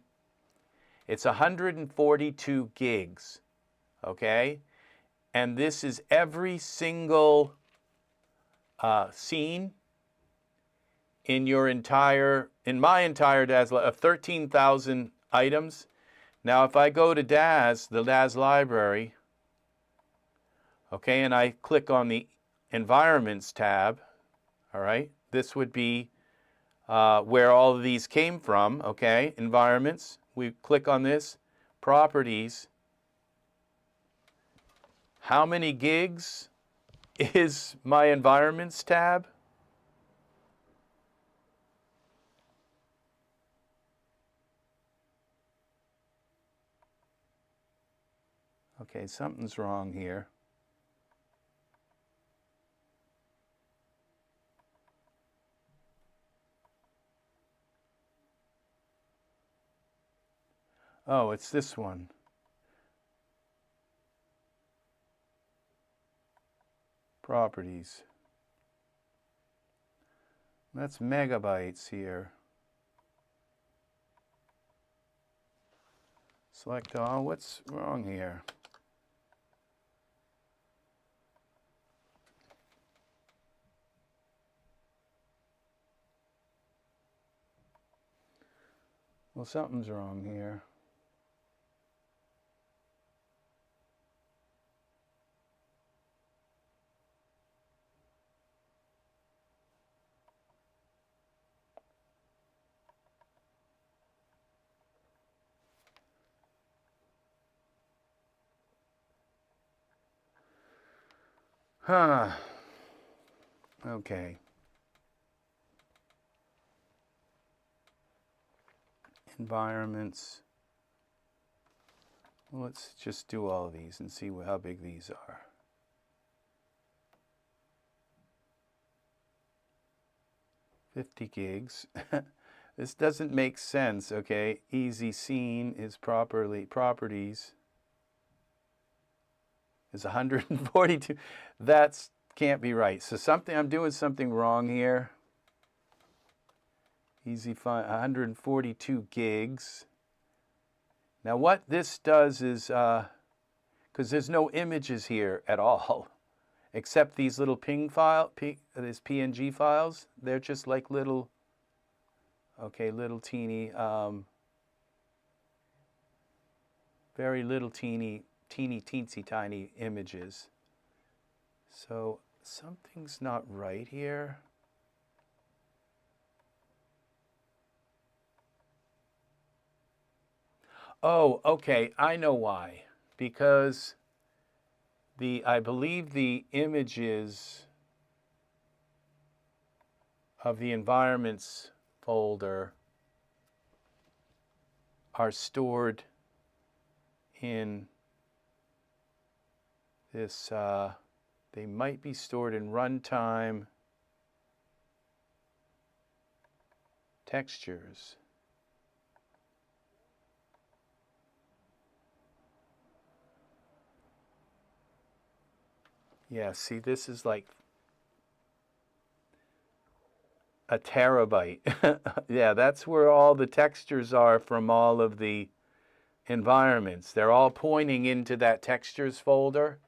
S1: it's 142 gigs, okay, and this is every single scene in my entire Daz of 13,000 items. Now if I go to Daz, the Daz library, okay, and I click on the Environments tab, all right, this would be where all of these came from, okay, Environments. We click on this, Properties. How many gigs is my Environments tab? Okay, something's wrong here. Oh, it's this one. Properties. That's megabytes here. Select all. What's wrong here? Well, something's wrong here. Huh. Okay. Environments. Well, let's just do all of these and see how big these are. $50 gigs. This doesn't make sense, okay? Easy Scene is properties is 142. That's can't be right. So I'm doing something wrong here. Easy Find 142 gigs. Now what this does is, because there's no images here at all, except these little these PNG files. They're just like little, okay, little teeny, very little teeny teensy tiny images. So something's not right here. Oh, okay, I know why. Because I believe the images of the environments folder are stored in this, they might be stored in runtime textures. Yeah, see, this is like a terabyte. Yeah, that's where all the textures are from all of the environments. They're all pointing into that textures folder.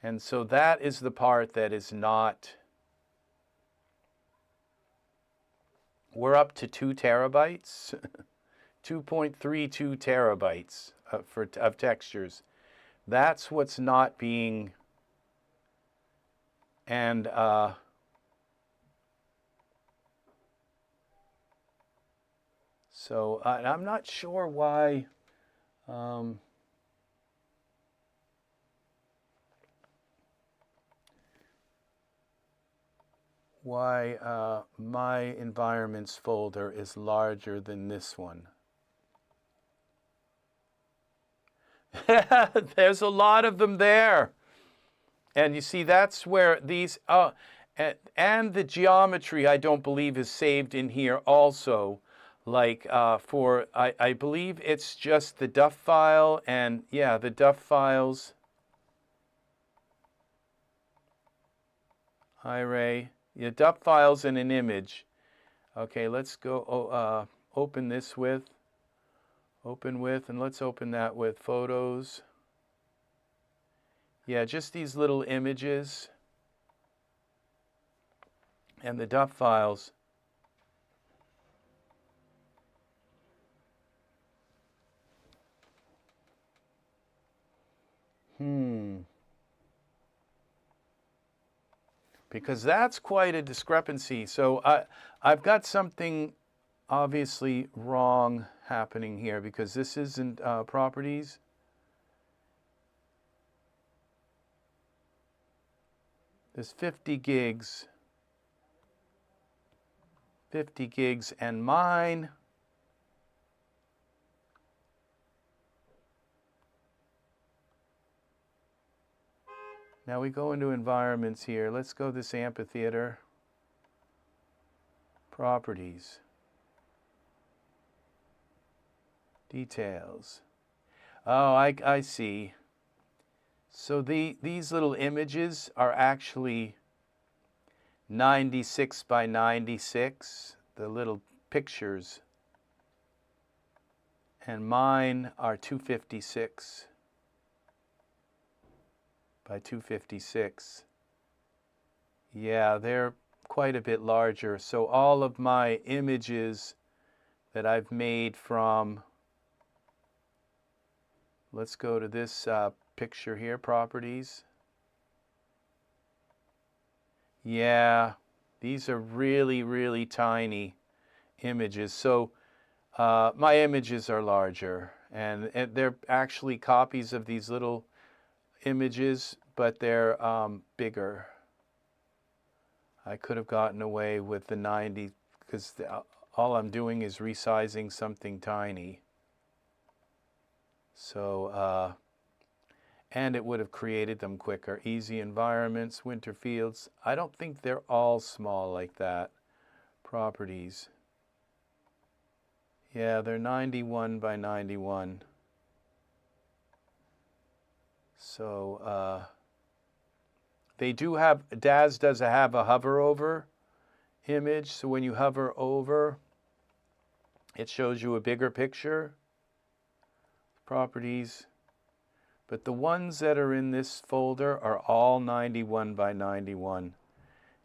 S1: And so that is the part that is not. We're up to 2 terabytes, 2.32 terabytes of textures. That's what's not being, and so I'm not sure why. Why my environments folder is larger than this one. There's a lot of them there. And you see, that's where these, and the geometry, I don't believe, is saved in here also. Like I believe it's just the DUF file, and yeah, the DUF files. Hi, Ray. Yeah, DUF files and an image. Okay, let's go open this with, and let's open that with photos. Yeah, just these little images and the DUF files. Because that's quite a discrepancy. So I've got something obviously wrong happening here, because this isn't properties. There's 50 gigs, and mine. Now we go into environments here. Let's go this amphitheater. Properties. Details. Oh, I see. So these little images are actually 96 by 96, the little pictures. And mine are 256 by 256. Yeah, they're quite a bit larger. So all of my images that I've made from, let's go to this picture here, properties. Yeah, these are really, really tiny images. So my images are larger, and they're actually copies of these little images, but they're bigger. I could have gotten away with the 90, because all I'm doing is resizing something tiny. So, and it would have created them quicker. Easy environments, winter fields. I don't think they're all small like that. Properties. Yeah, they're 91 by 91. So they do have, Daz does have a hover over image. So when you hover over, it shows you a bigger picture. Properties. But the ones that are in this folder are all 91 by 91.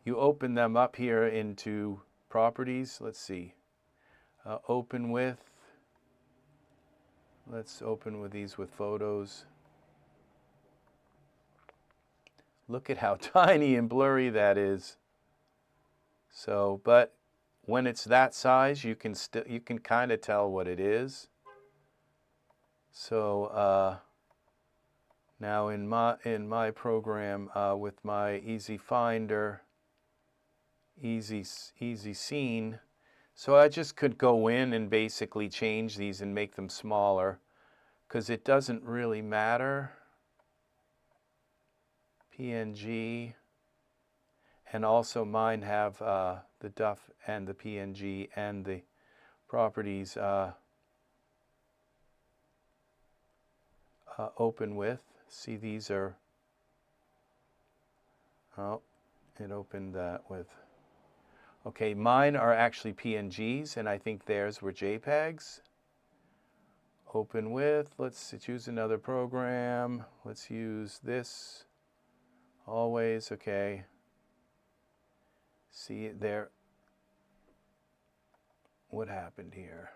S1: You open them up here into properties. Let's see. Open with. Let's open with these with photos. Look at how tiny and blurry that is. So, but when it's that size, you can kind of tell what it is. So now in my program with my Easy Finder, Easy Scene, so I just could go in and basically change these and make them smaller, because it doesn't really matter. PNG, and also mine have the DUF and the PNG and the properties open with. See, these are, oh, it opened that with, okay, mine are actually PNGs, and I think theirs were JPEGs. Open with, let's choose another program. Let's use this. Always, okay. See it there. What happened here?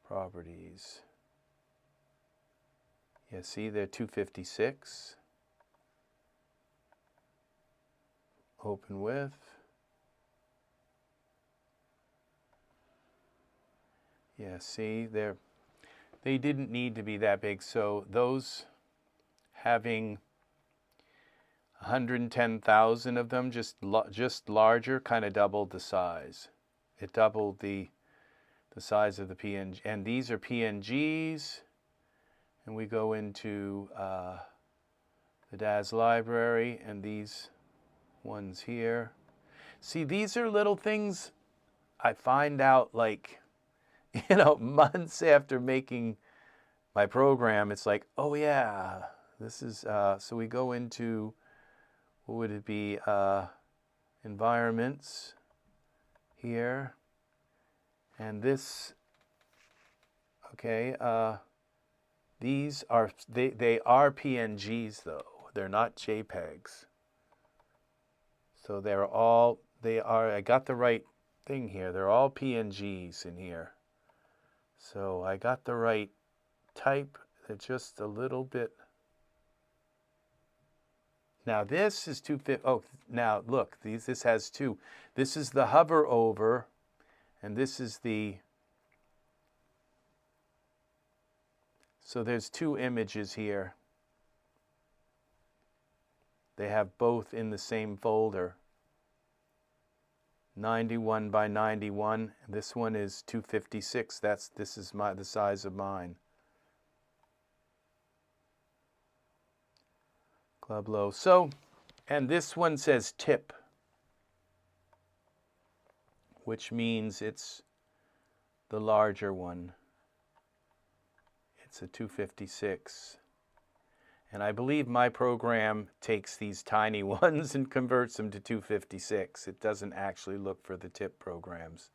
S1: Properties. Yeah, see, they're 256. Open with. Yeah, see, they didn't need to be that big. So those having 110,000 of them, just larger, kind of doubled the size. It doubled the size of the PNG. And these are PNGs. And we go into the Daz library, and these ones here. See, these are little things I find out, like, you know, months after making my program. It's like, oh yeah, this is, so we go into, what would it be, environments here, and this, okay, these are, they are PNGs though, they're not JPEGs. So they're all, I got the right thing here, they're all PNGs in here. So I got the right type, they're just a little bit. Now this is 250, oh, now look, this has two. This is the hover over, and this is the, so there's two images here. They have both in the same folder. 91 by 91. This one is 256. This is the size of mine. Club low. So, and this one says tip, which means it's the larger one. It's a 256. And I believe my program takes these tiny ones and converts them to 256. It doesn't actually look for the tip programs,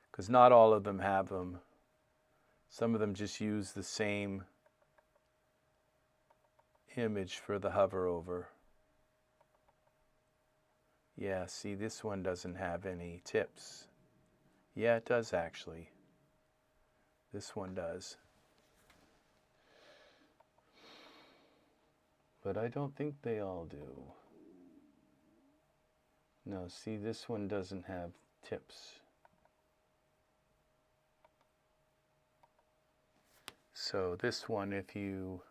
S1: because not all of them have them. Some of them just use the same image for the hover over. Yeah, see, this one doesn't have any tips. Yeah, it does actually. This one does. But I don't think they all do. No, see, this one doesn't have tips. So this one, if you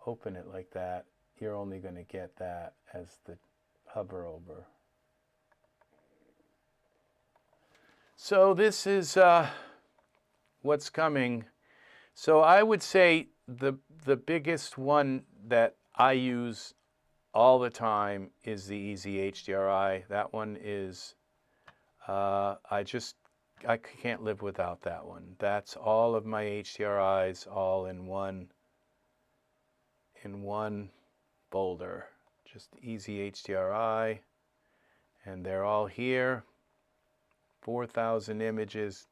S1: open it like that, you're only going to get that as the hover over. So this is what's coming. So I would say the biggest one that I use all the time is the Easy HDRI. That one is, I can't live without that one. That's all of my HDRIs all in one folder. Just Easy HDRI, and they're all here. 4,000 images.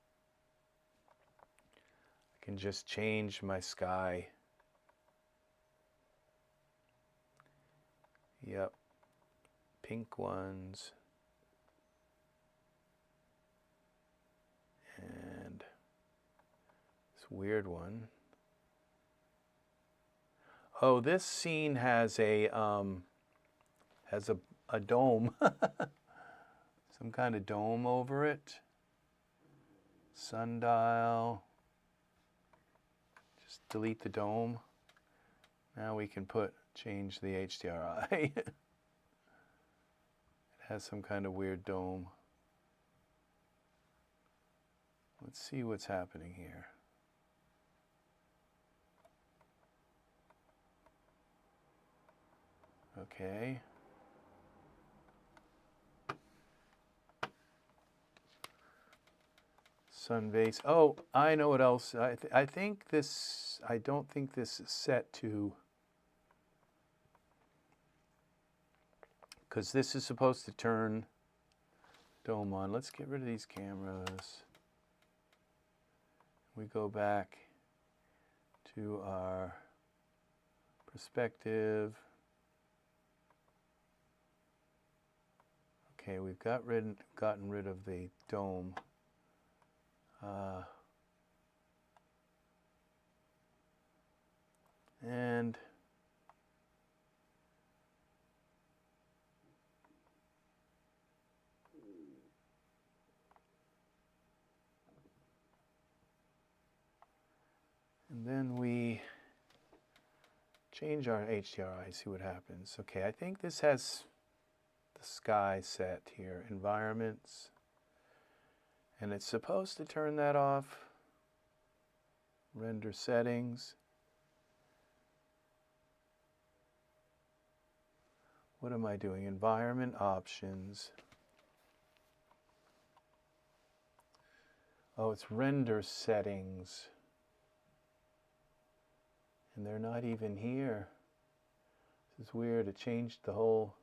S1: I can just change my sky. Yep, pink ones, and this weird one. Oh, this scene has a dome. So some kind of dome over it. Sundial. Just delete the dome. Now we can change the HDRI. It has some kind of weird dome. Let's see what's happening here. Okay. Sun base. Oh, I know what else. I think this, I don't think this is set to, because this is supposed to turn dome on. Let's get rid of these cameras. We go back to our perspective. Okay, we've gotten rid of the dome. And then we change our HDRI, see what happens. Okay, I think this has the sky set here, environments, and it's supposed to turn that off. Render settings. What am I doing? Environment options. Oh, it's render settings. And they're not even here. This is weird. It changed the whole.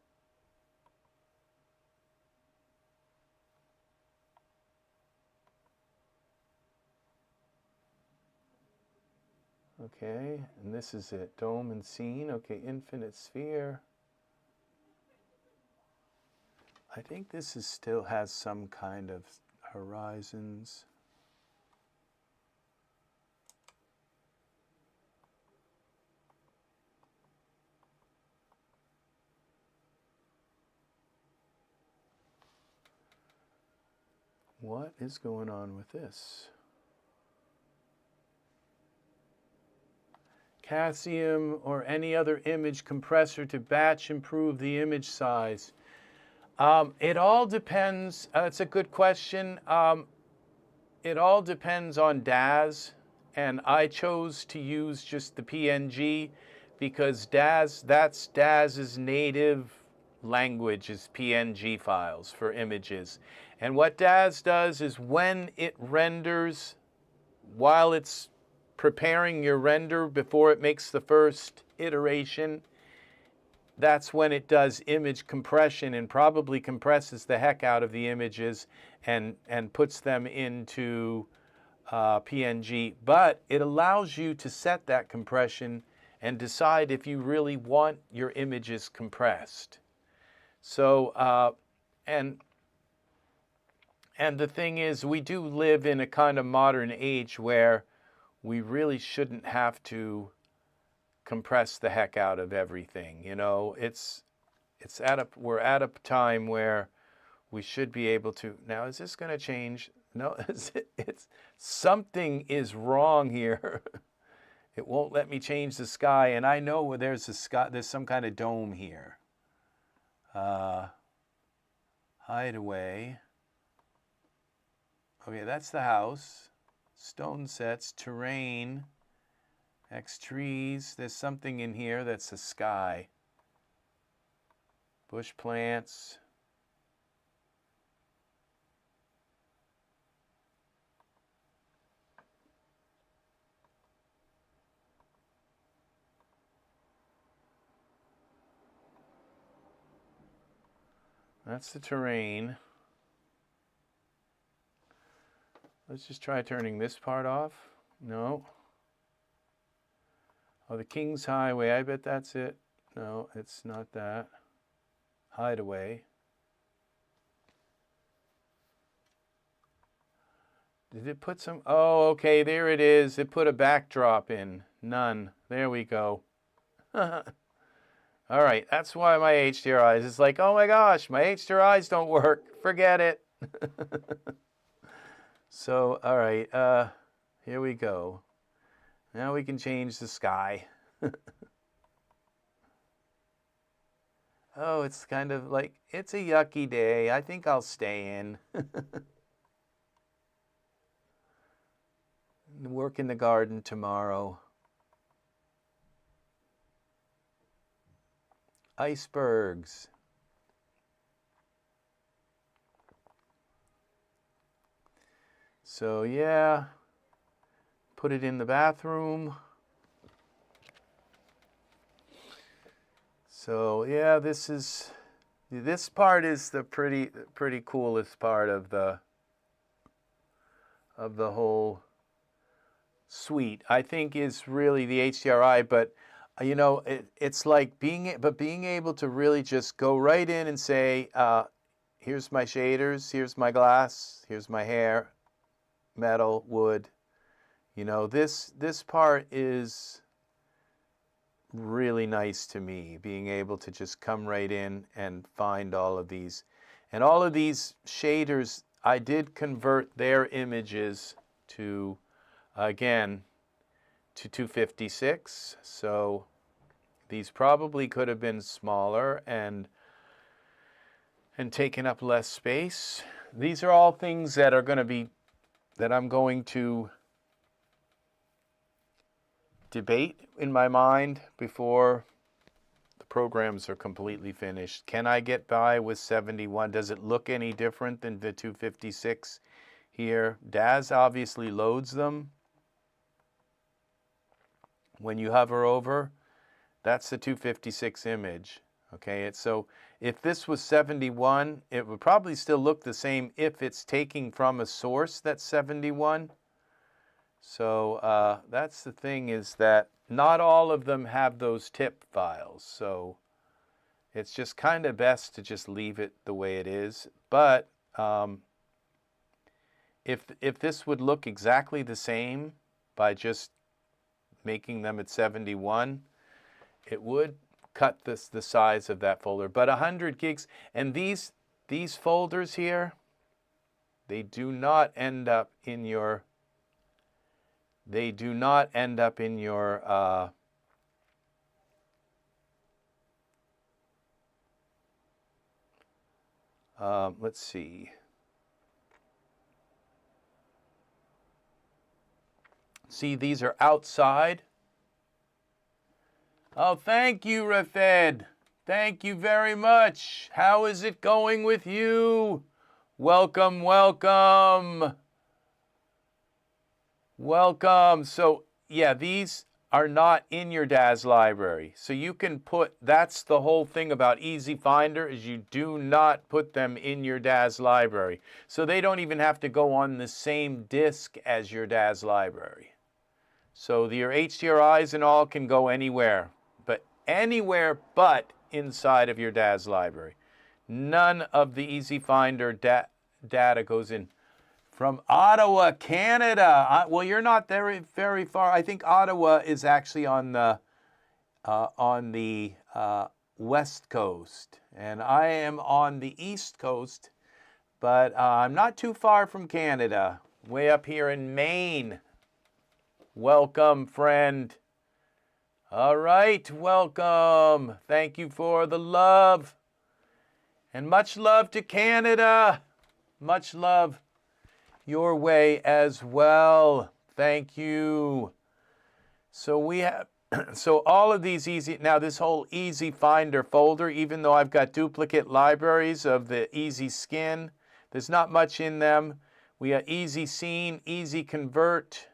S1: Okay, and this is it. Dome and scene. Okay, infinite sphere. I think this is still has some kind of horizons. What is going on with this? Cassium or any other image compressor to batch improve the image size. It all depends. It's a good question. It all depends on Daz, and I chose to use just the PNG because that's Daz's native language is PNG files for images. And what Daz does is when it renders, while it's preparing your render before it makes the first iteration, that's when it does image compression and probably compresses the heck out of the images and puts them into PNG. But it allows you to set that compression and decide if you really want your images compressed. So, and the thing is, we do live in a kind of modern age where we really shouldn't have to compress the heck out of everything. You know, we're at a time where we should be able to. Now, is this going to change? No, it's something is wrong here. It won't let me change the sky, and I know where there's a sky. There's some kind of dome here. Hideaway. Okay, that's the house. Stone sets, terrain, X trees. There's something in here that's the sky. Bush plants. That's the terrain. Let's just try turning this part off. No. Oh, the King's Highway. I bet that's it. No, it's not that. Hideaway. Did it put some? Oh, okay, there it is. It put a backdrop in. None. There we go. All right, that's why my HDRIs is like, oh my gosh, my HDRIs don't work. Forget it. So, all right, here we go. Now we can change the sky. Oh, it's kind of like, it's a yucky day. I think I'll stay in. Work in the garden tomorrow. Icebergs. So yeah, put it in the bathroom. So yeah, this part is the pretty coolest part of the whole suite. I think is really the HDRI, but you know, it's like being able to really just go right in and say, here's my shaders, here's my glass, here's my hair, metal, wood. You know, this part is really nice to me, being able to just come right in and find all of these. And all of these shaders, I did convert their images to, again, to 256. So these probably could have been smaller and taken up less space. These are all things that are going to be, that I'm going to debate in my mind before the programs are completely finished. Can I get by with 71? Does it look any different than the 256 here? Daz obviously loads them. When you hover over, that's the 256 image. Okay, so if this was 71, it would probably still look the same if it's taking from a source that's 71. So that's the thing, is that not all of them have those tip files. So it's just kind of best to just leave it the way it is. But if this would look exactly the same by just making them at 71, it would cut the size of that folder. But 100 gigs, and these folders here, they do not end up in your, let's see. See, these are outside. Oh, thank you, Rafed. Thank you very much. How is it going with you? Welcome, welcome. Welcome. So, yeah, these are not in your Daz library. So you can put, that's the whole thing about Easy Finder, is you do not put them in your Daz library. So they don't even have to go on the same disk as your Daz library. So your HDRIs and all can go anywhere but inside of your Daz library. None of the Easy Finder data goes in. From Ottawa, Canada. Well, you're not very, very far. I think Ottawa is actually on the West Coast, and I am on the East Coast, but I'm not too far from Canada, way up here in Maine. Welcome, friend. All right, welcome. Thank you for the love. And much love to Canada. Much love your way as well. Thank you. So we have, so all of these now this whole Easy Finder folder, even though I've got duplicate libraries of the Easy Skin, there's not much in them. We have Easy Scene, Easy Convert,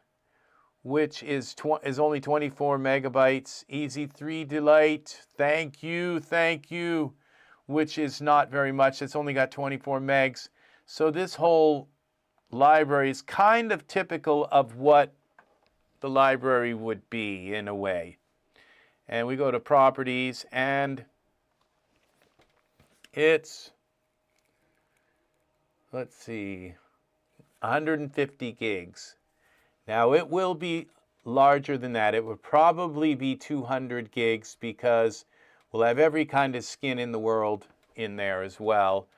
S1: which is only 24 megabytes. Ez3 Delight, thank you, which is not very much. It's only got 24 megs. So this whole library is kind of typical of what the library would be in a way. And we go to Properties, and it's, let's see, 150 gigs. Now, it will be larger than that. It would probably be 200 gigs because We'll have every kind of skin in the world in there as well.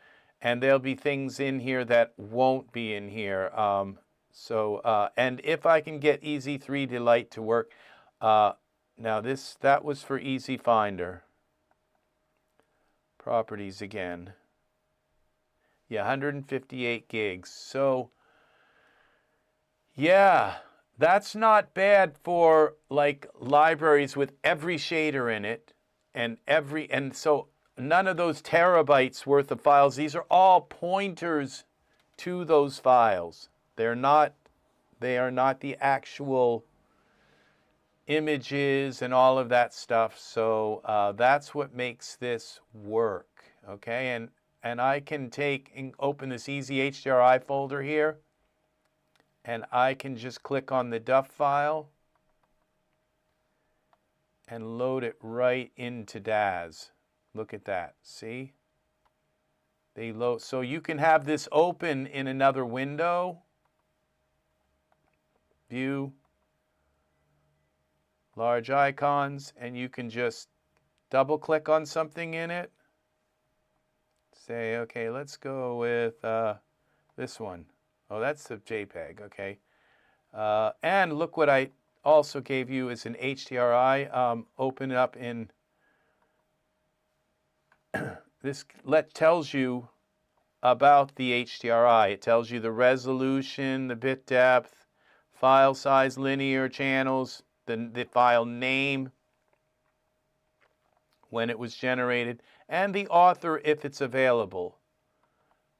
S1: And there'll be things in here that won't be in here. And if I can get Ez3DTv to work, now that was for Easy Finder. Properties again. Yeah, 158 gigs. So, yeah, that's not bad for like libraries with every shader in it and so none of those terabytes worth of files. These are all pointers to those files. They are not the actual images and all of that stuff. So that's what makes this work. Okay, and I can take and open this easy HDRI folder here, and I can just click on the DUF file and load it right into Daz. Look at that, see? They load, so you can have this open in another window. View, large icons, and you can just double click on something in it. Say, okay, let's go with this one. Oh, that's the JPEG, okay. And look what I also gave you is an HDRI. Open it up in, this tells you about the HDRI. It tells you the resolution, the bit depth, file size, linear channels, the file name, when it was generated, and the author if it's available.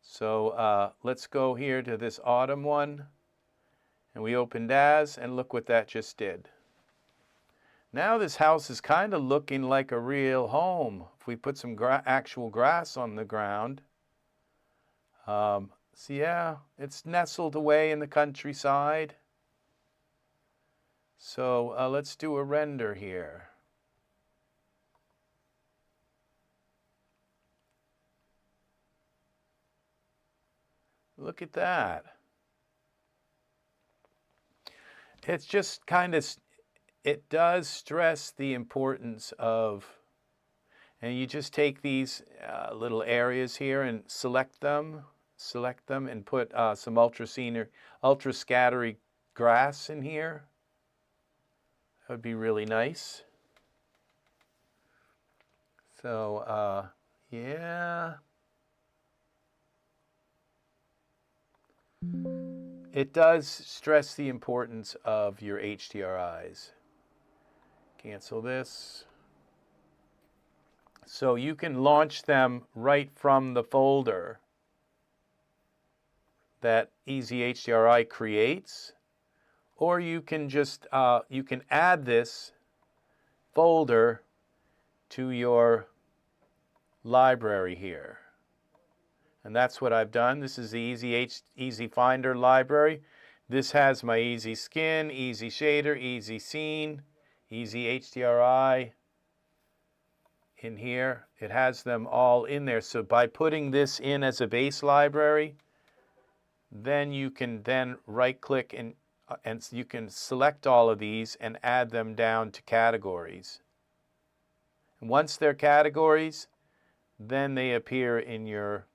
S1: So let's go here to this autumn one, and we open Daz, and look what that just did. Now this house is kind of looking like a real home. If we put some actual grass on the ground. So yeah, it's nestled away in the countryside. So let's do a render here. Look at that. It's just kind of, it does stress the importance of, and you just take these little areas here and select them and put some ultra scattery grass in here. That would be really nice. So, yeah. It does stress the importance of your HDRIs. Cancel this. So you can launch them right from the folder that Easy HDRI creates, or you can just you can add this folder to your library here. And that's what I've done. This is the Easy Finder library. This has my Easy Skin, Easy Shader, Easy Scene, Easy HDRI in here. It has them all in there. So by putting this in as a base library, then you can then right-click and you can select all of these and add them down to categories. And once they're categories, then they appear in your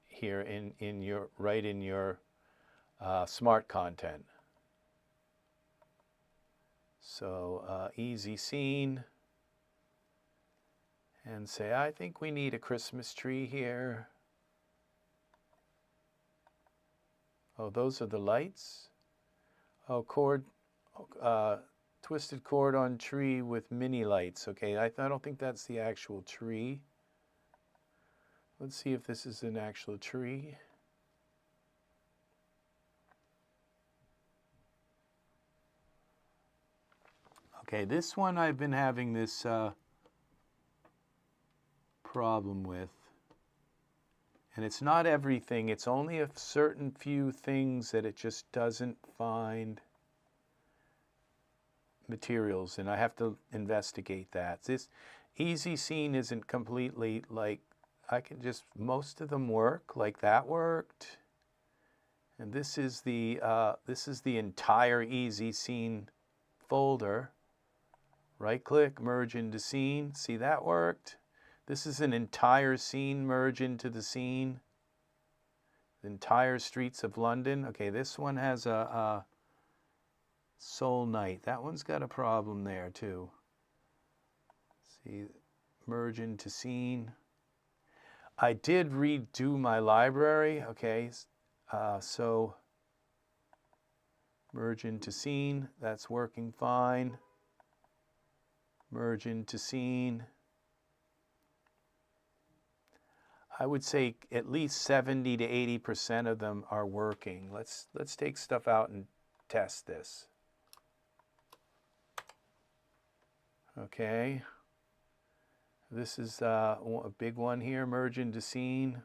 S1: here in your smart content. So Easy Scene, and say I think we need a Christmas tree here. Oh, those are the lights. Oh, twisted cord on tree with mini lights. Okay, I don't think that's the actual tree. Let's see if this is an actual tree. Okay, this one I've been having this problem with. And it's not everything, it's only a certain few things that it just doesn't find materials, and I have to investigate that. This Easy Scene isn't completely like, I can just, most of them work, like that worked. And this is the entire Easy Scene folder Right click, merge into scene. See, that worked. This is an entire scene merge into the scene. The entire streets of London. Okay, this one has a Soul Night. That one's got a problem there too. See, merge into scene. I did redo my library. Okay, so merge into scene. That's working fine. Merge into scene. I would say at least 70 to 80% of them are working. Let's take stuff out and test this. Okay. This is a big one here, merge into scene.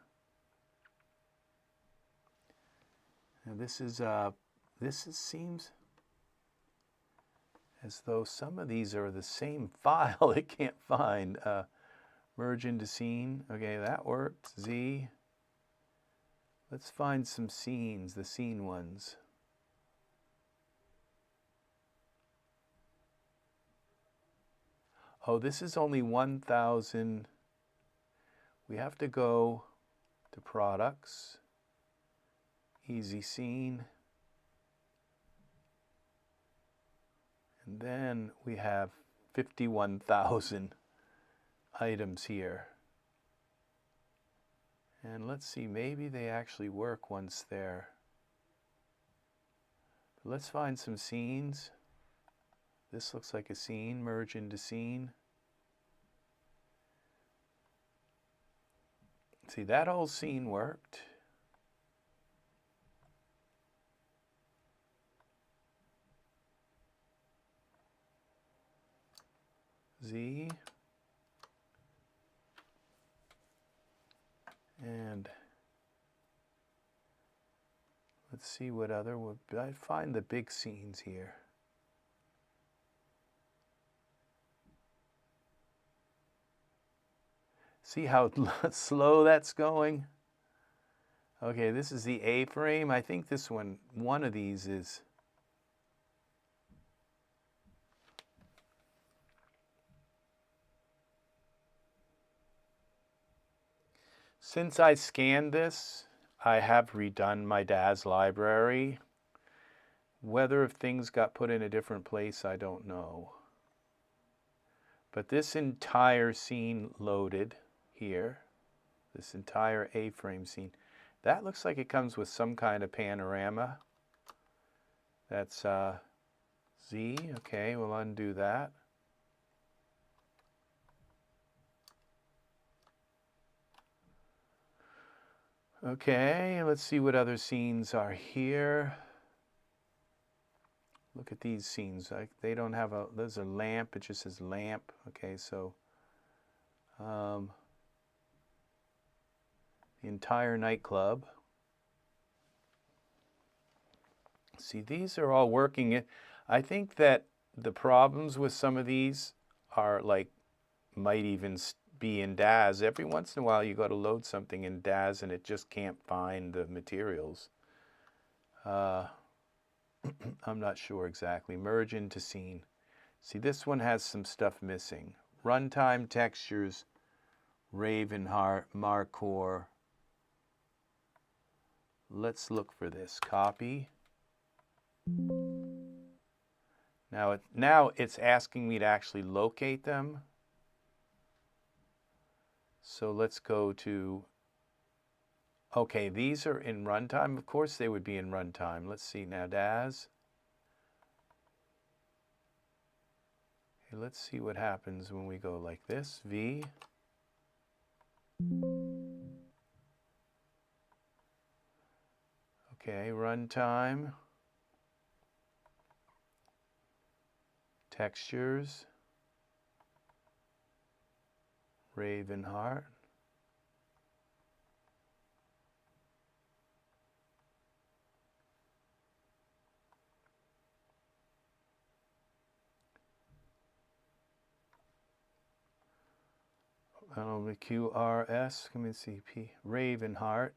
S1: And this seems as though some of these are the same file. It can't find. Merge into scene. Okay, that worked. Z. Let's find some scenes, the scene ones. Oh, this is only 1,000. We have to go to products. Easy scene. And then we have 51,000 items here. And let's see, maybe they actually work once they're. Let's find some scenes. This looks like a scene, merge into scene. See, that whole scene worked. Z. And let's see what other would I find the big scenes here. See how slow that's going? Okay, this is the A frame. I think this one of these is. Since I scanned this, I have redone my Daz library. Whether if things got put in a different place, I don't know. But this entire scene loaded here, this entire A-frame scene, that looks like it comes with some kind of panorama. That's Z. Okay, we'll undo that. Okay, let's see what other scenes are here. Look at these scenes. They don't have there's a lamp. It just says lamp. Okay, so the entire nightclub. See, these are all working. I think that the problems with some of these are might even be in Daz. Every once in a while you go to load something in Daz and it just can't find the materials. I'm not sure exactly. Merge into scene. See, this one has some stuff missing. Runtime textures, Ravenheart, Marcor. Let's look for this. Copy. Now it's asking me to actually locate them. So let's go to, okay, these are in runtime. Of course they would be in runtime. Let's see now, Daz. Okay, let's see what happens when we go like this, V. Okay, runtime. Textures. Ravenheart. QRS, let me see, P, Ravenheart.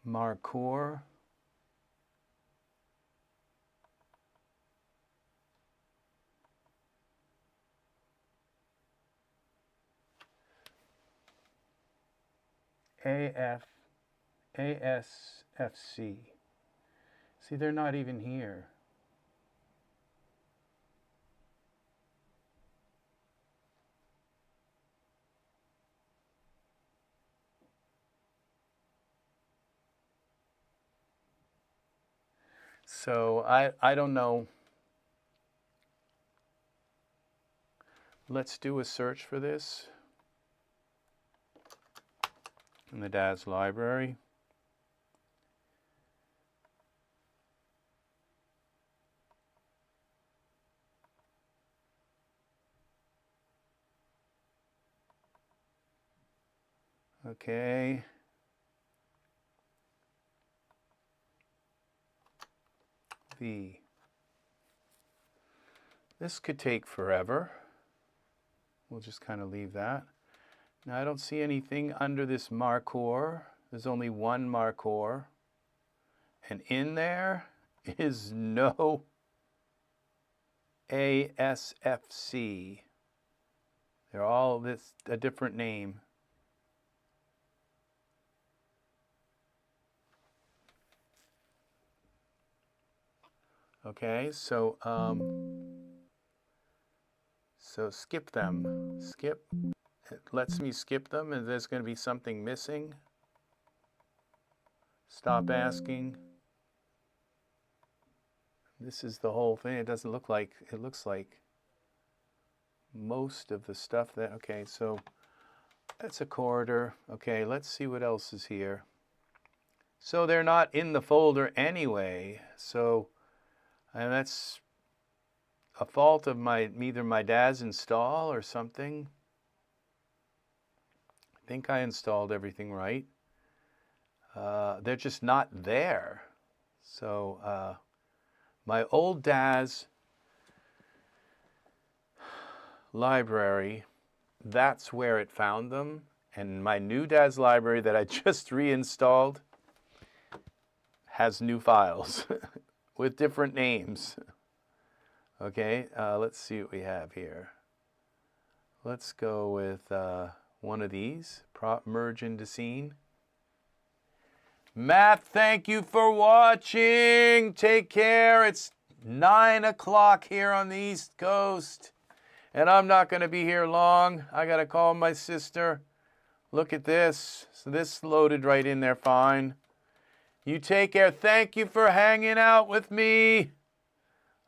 S1: Marcor. ASFC. See, they're not even here. So I don't know. Let's do a search for this in the Daz library. Okay. This could take forever. We'll just kind of leave that. Now I don't see anything under this Marcor. There's only one Marcor. And in there is no ASFC. They're all a different name. Okay, so skip them. Skip. It lets me skip them, and there's going to be something missing. Stop asking. This is the whole thing. It doesn't look like, it looks like most of the stuff that, okay, so that's a corridor. Okay, let's see what else is here. So they're not in the folder anyway, so, and that's a fault of either my Daz install or something. I think I installed everything right. They're just not there. So my old Daz library, that's where it found them. And my new Daz library that I just reinstalled has new files with different names. Okay, let's see what we have here. Let's go with one of these, prop merge into scene. Matt, thank you for watching. Take care. It's 9 o'clock here on the East Coast, and I'm not going to be here long. I got to call my sister. Look at this. So this loaded right in there fine. You take care. Thank you for hanging out with me.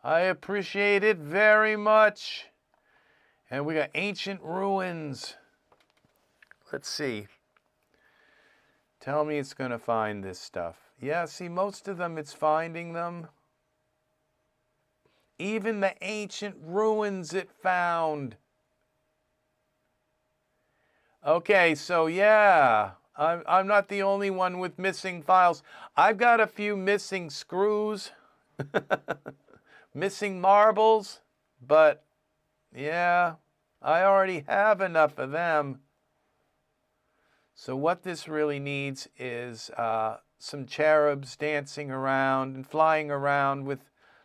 S1: I appreciate it very much. And we got ancient ruins. Let's see. Tell me it's going to find this stuff. Yeah, see, most of them, it's finding them. Even the ancient ruins it found. Okay, so yeah, I'm not the only one with missing files. I've got a few missing screws, missing marbles, but yeah, I already have enough of them. So what this really needs is some cherubs dancing around and flying around with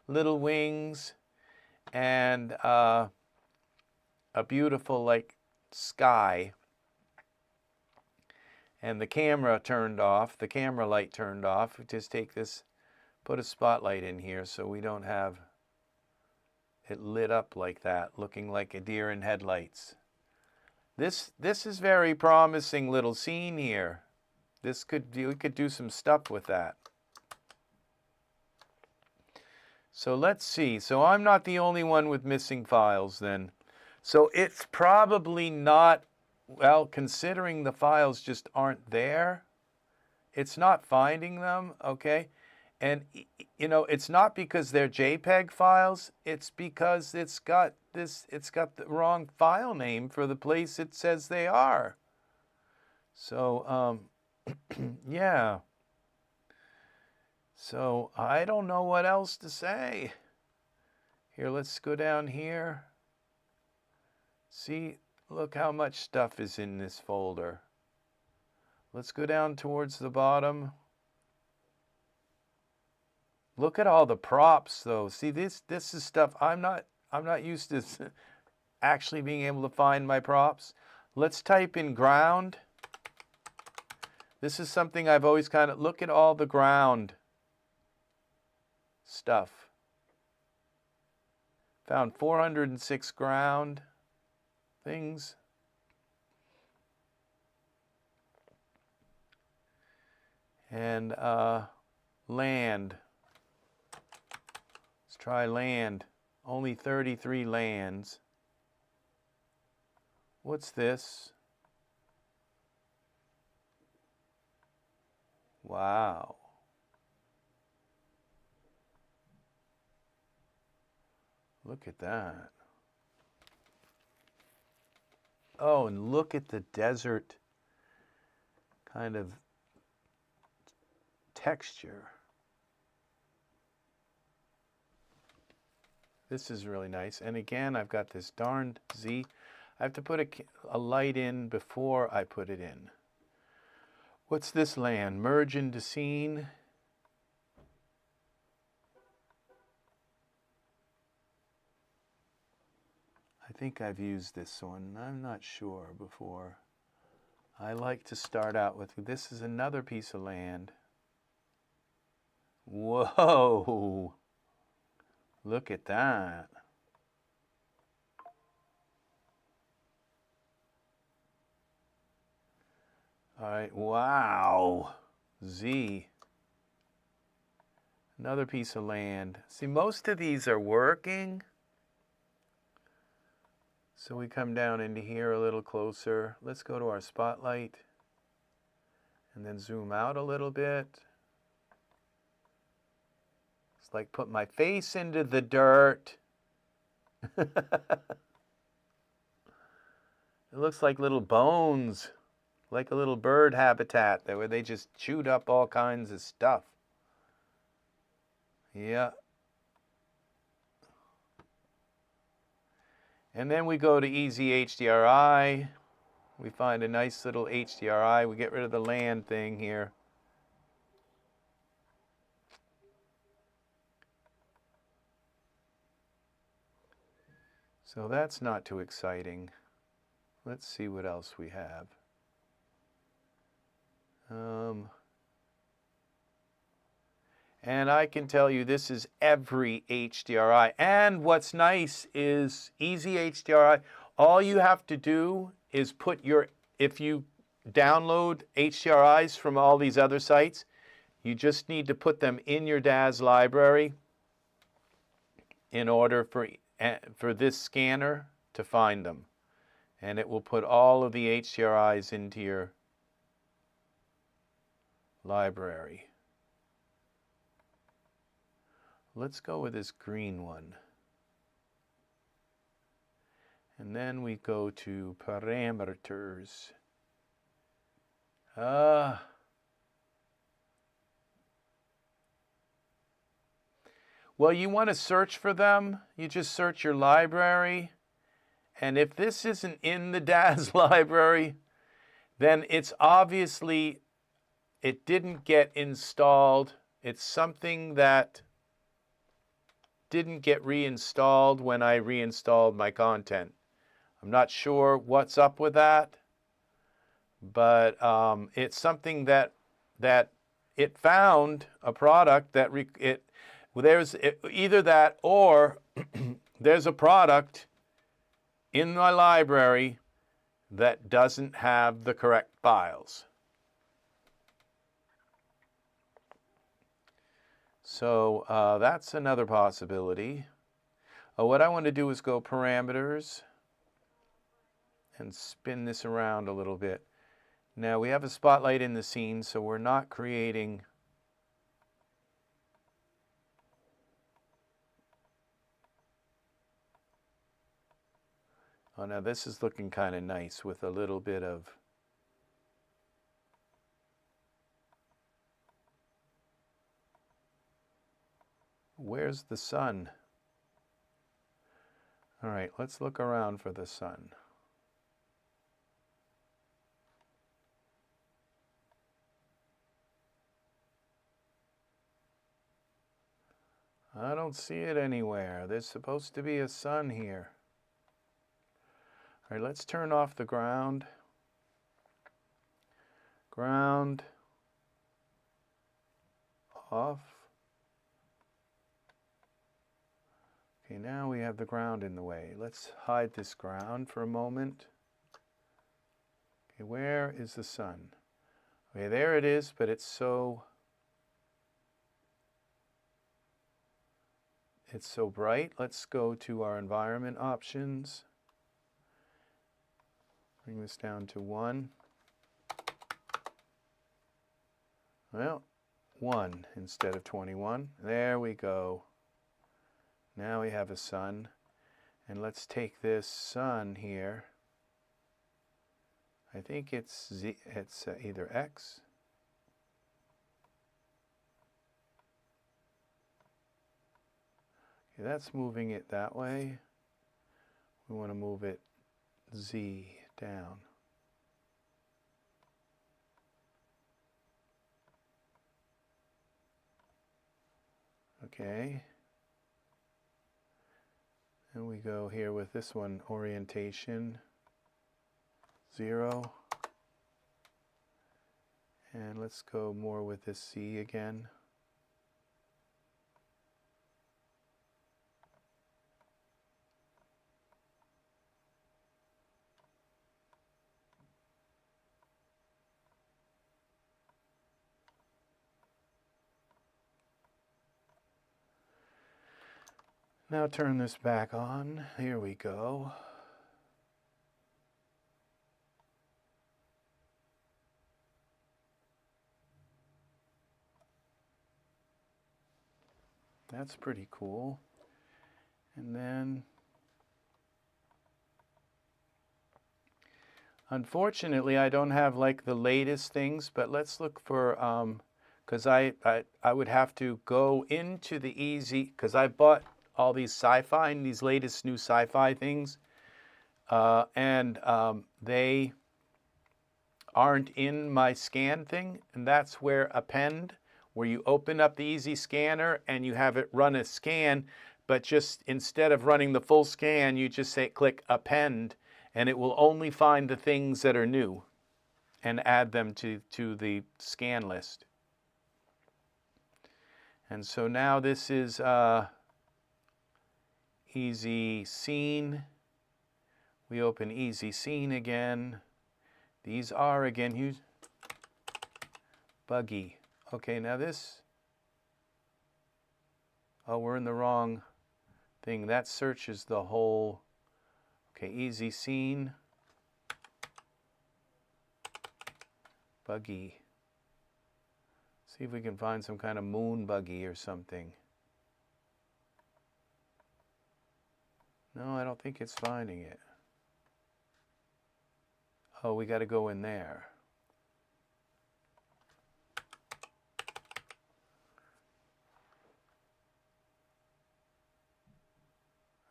S1: little wings, and a beautiful like sky. And the camera turned off, the camera light turned off. We just take this, put a spotlight in here so we don't have it lit up like that, looking like a deer in headlights. This is very promising little scene here. We could do some stuff with that. So let's see. So I'm not the only one with missing files then. So it's probably not, well, considering the files just aren't there, it's not finding them, okay? And, you know, it's not because they're JPEG files, it's because it's got the wrong file name for the place it says they are. So, yeah. So, I don't know what else to say. Here, let's go down here. See, look how much stuff is in this folder. Let's go down towards the bottom. Look at all the props though. See, this is stuff I'm not used to actually being able to find my props. Let's type in ground. This is something I've always kind of, look at all the ground stuff. Found 406 ground things. And land. Let's try land. Only 33 lands. What's this? Wow. Look at that. Oh, and look at the desert kind of texture. This is really nice. And again, I've got this darned Z. I have to put a light in before I put it in. What's this land? Merge into scene. I think I've used this one. I'm not sure before. I like to start out with, this is another piece of land. Whoa! Look at that. All right, wow. Z. Another piece of land. See, most of these are working. So we come down into here a little closer. Let's go to our spotlight and then zoom out a little bit. It's like put my face into the dirt. It looks like little bones, like a little bird habitat where they just chewed up all kinds of stuff. Yeah. And then we go to Easy HDRI. We find a nice little HDRI. We get rid of the land thing here. So that's not too exciting. Let's see what else we have. And I can tell you this is every HDRI. And what's nice is Easy HDRI, all you have to do is put your, if you download HDRIs from all these other sites, you just need to put them in your Daz library in order for this scanner to find them. And it will put all of the HDRIs into your library. Let's go with this green one. And then we go to parameters. Well, you want to search for them. You just search your library. And if this isn't in the Daz library, then it's obviously, it didn't get installed. It's something that didn't get reinstalled when I reinstalled my content. I'm not sure what's up with that, but it's something that it found a product that there's either that or there's a product in my library that doesn't have the correct files. So that's another possibility. What I want to do is go parameters and spin this around a little bit. Now we have a spotlight in the scene, so we're not creating oh, now this is looking kind of nice with a little bit of where's the sun? All right, let's look around for the sun. I don't see it anywhere. There's supposed to be a sun here. All right, let's turn off the ground. Ground off. Okay, now we have the ground in the way. Let's hide this ground for a moment. Okay, where is the sun? Okay, there it is, but it's so bright. Let's go to our environment options. Bring this down to 1. Well, 1 instead of 21. There we go. Now we have a sun. And let's take this sun here. I think it's either X. Okay, that's moving it that way. We want to move it Z down. Okay. And we go here with this one, orientation 0. And let's go more with this C again. Now turn this back on. Here we go. That's pretty cool. And then, unfortunately, I don't have like the latest things, but let's look for, because I would have to go into the easy, because I bought all these sci-fi and these latest new sci-fi things, and they aren't in my scan thing, and that's where append, where you open up the easy scanner and you have it run a scan, but just instead of running the full scan, you just say click append, and it will only find the things that are new and add them to the scan list. And so now this is easy scene. We open easy scene again. These are again buggy. Okay, now this, oh, we're in the wrong thing. That searches the whole, okay, easy scene, buggy. See if we can find some kind of moon buggy or something. No, I don't think it's finding it. Oh, we got to go in there.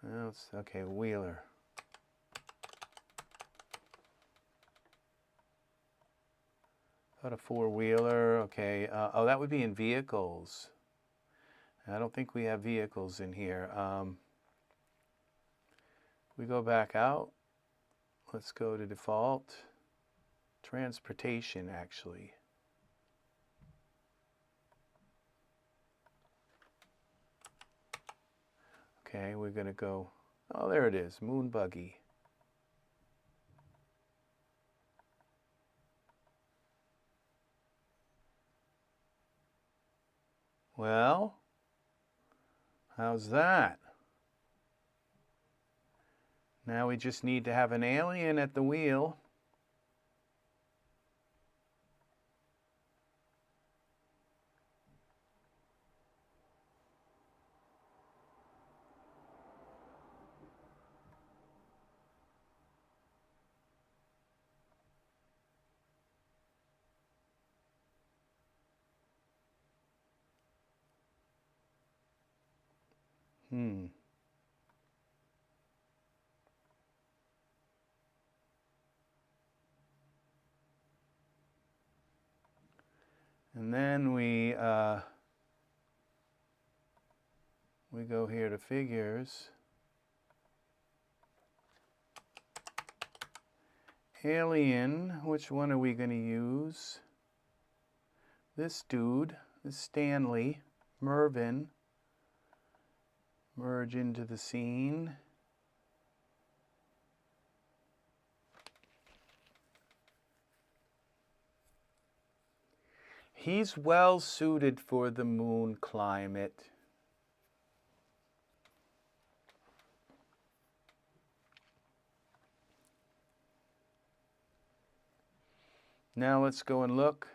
S1: Well, it's, okay, Wheeler. About a 4-wheeler, okay. Oh, that would be in vehicles. I don't think we have vehicles in here. We go back out. Let's go to default. Transportation, actually. Okay, we're going to go, oh, there it is, moon buggy. Well, how's that? Now we just need to have an alien at the wheel. And then we We go here to figures. Alien, which one are we going to use? This dude, this Stanley, Mervyn. Merge into the scene. He's well suited for the moon climate. Now let's go and look.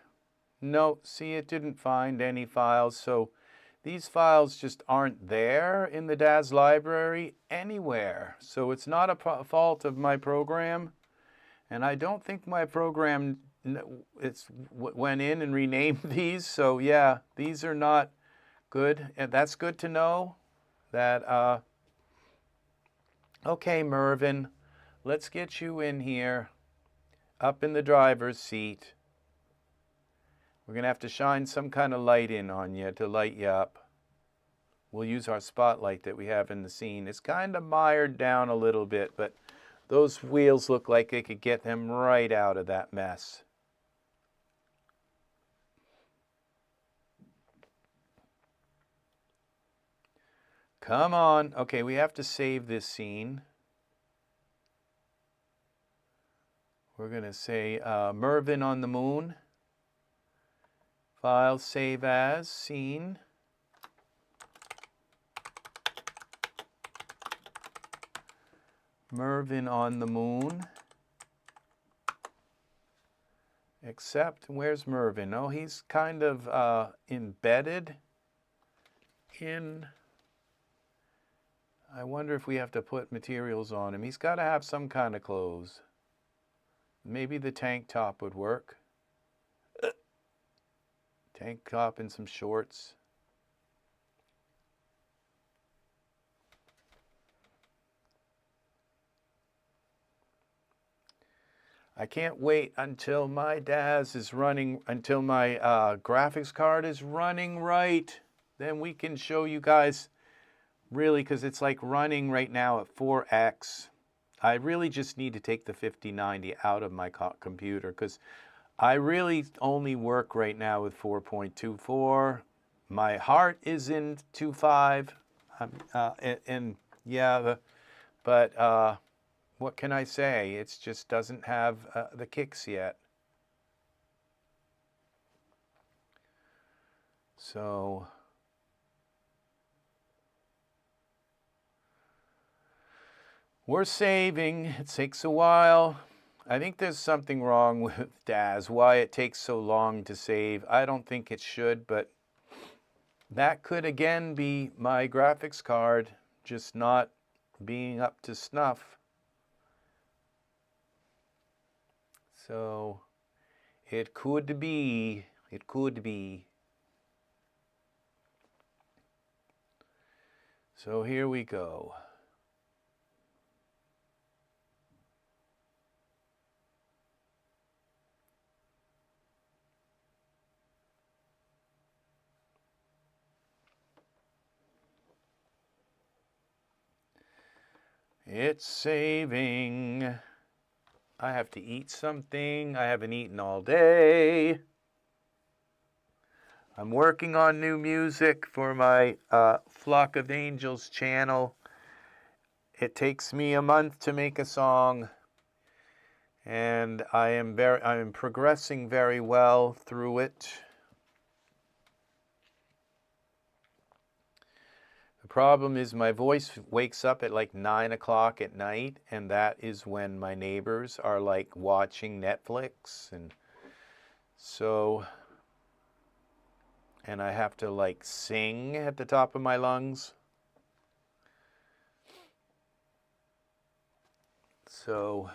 S1: No, see, it didn't find any files, so these files just aren't there in the Daz library anywhere. So it's not a fault of my program, and I don't think my program went in and renamed these. So yeah, these are not good, and that's good to know. That okay, Mervyn, let's get you in here, up in the driver's seat. We're going to have to shine some kind of light in on you to light you up. We'll use our spotlight that we have in the scene. It's kind of mired down a little bit, but those wheels look like they could get them right out of that mess. Come on. Okay, we have to save this scene. We're going to say Mervyn on the moon. File, save as, scene. Mervyn on the moon. Except, where's Mervyn? Oh, he's kind of embedded in... I wonder if we have to put materials on him. He's got to have some kind of clothes. Maybe the tank top would work. Tank top and some shorts. I can't wait until my Daz is running, until my graphics card is running right. Then we can show you guys really, because it's like running right now at 4x. I really just need to take the 5090 out of my computer because I really only work right now with 4.24. My heart is in 2.5. And yeah, but what can I say? It just doesn't have the kicks yet. So we're saving. It takes a while. I think there's something wrong with Daz, why it takes so long to save. I don't think it should, but that could again be my graphics card just not being up to snuff. So it could be. So here we go. It's saving. I have to eat something. I haven't eaten all day. I'm working on new music for my Flock of Angels channel. It takes me a month to make a song, and I am progressing very well through it. The problem is my voice wakes up at like 9 o'clock at night, and that is when my neighbors are like watching Netflix, and so, and I have to like sing at the top of my lungs. So,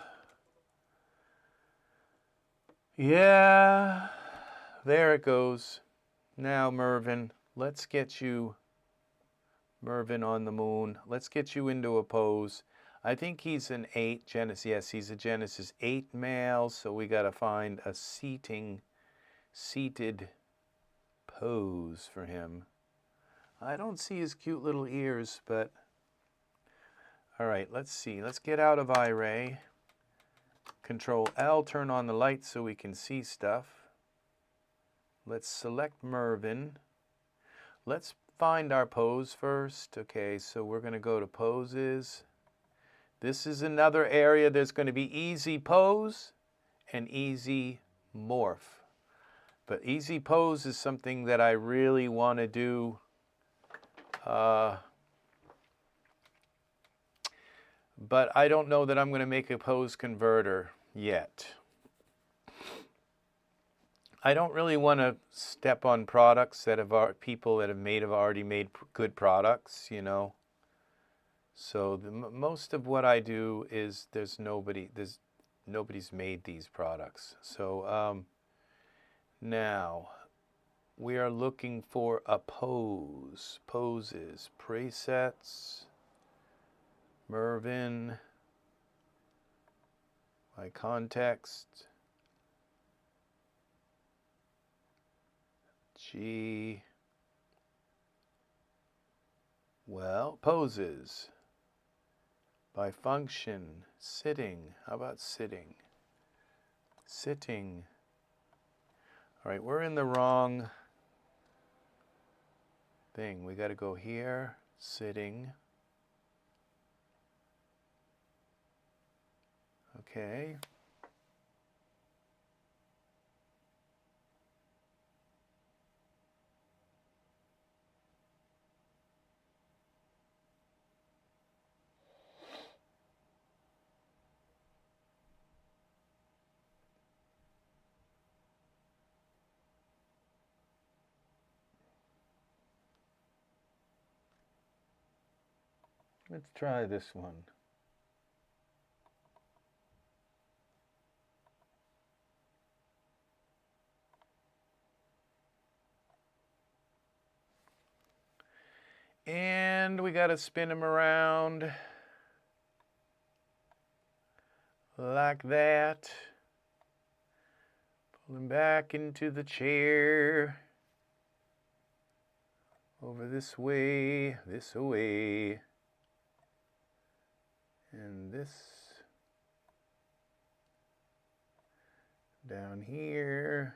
S1: yeah, there it goes. Now, Mervyn, let's get you... Mervyn on the moon. Let's get you into a pose. I think he's an 8 Genesis. Yes, he's a Genesis 8 male, so we got to find a seated pose for him. I don't see his cute little ears, but all right, let's see. Let's get out of iRay. Control L, turn on the light so we can see stuff. Let's select Mervyn. Let's find our pose first. Okay, so we're going to go to poses. This is another area. There's going to be easy pose and easy morph. But easy pose is something that I really want to do. But I don't know that I'm going to make a pose converter yet. I don't really want to step on products that have people that have already made good products, you know. So most of what I do is nobody's made these products. So now we are looking for a pose, poses, presets, Mervyn, my context, G, well, poses, by function, sitting, how about sitting? Sitting. All right, we're in the wrong thing. We got to go here, sitting. Okay. Let's try this one. And we got to spin him around like that. Pull him back into the chair. Over this way, this away. And this down here.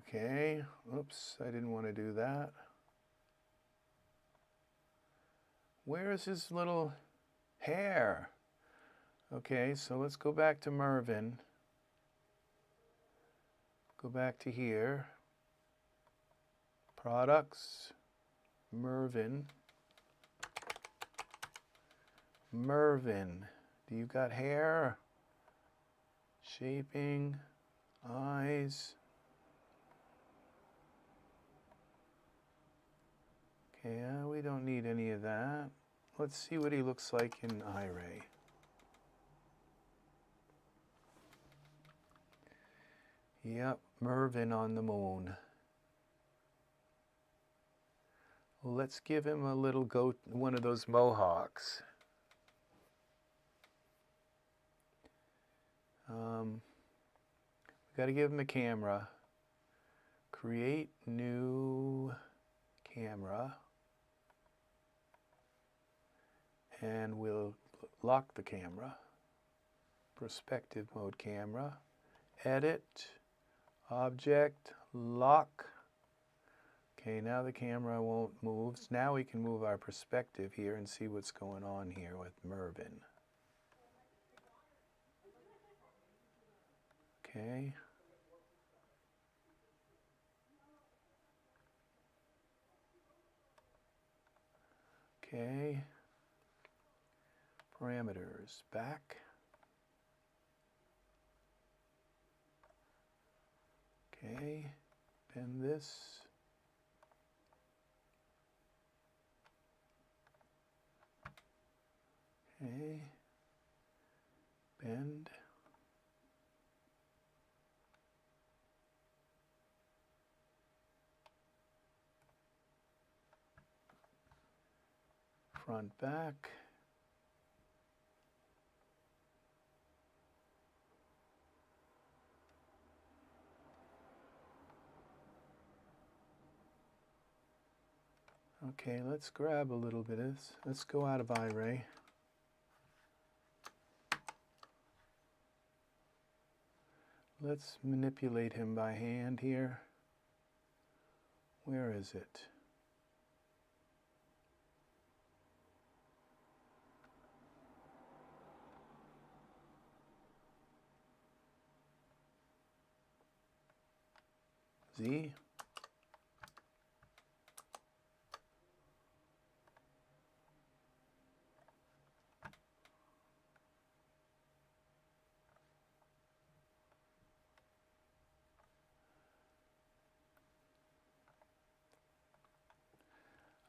S1: Okay, oops, I didn't want to do that. Where is his little hair? Okay, so let's go back to Mervyn. Go back to here. Products, Mervyn. Mervyn, do you got hair? Shaping, eyes. Okay, we don't need any of that. Let's see what he looks like in iRay. Yep, Mervyn on the moon. Well, let's give him a little one of those mohawks. We got to give him a camera. Create new camera. And we'll lock the camera. Perspective mode camera. Edit. Object. Lock. Okay, now the camera won't move. So now we can move our perspective here and see what's going on here with Mervyn. Okay. Okay. Parameters, back. Okay, bend this. Okay, bend. Front, back. Okay, let's grab a little bit of this. Let's go out of iRay. Let's manipulate him by hand here. Where is it? Z.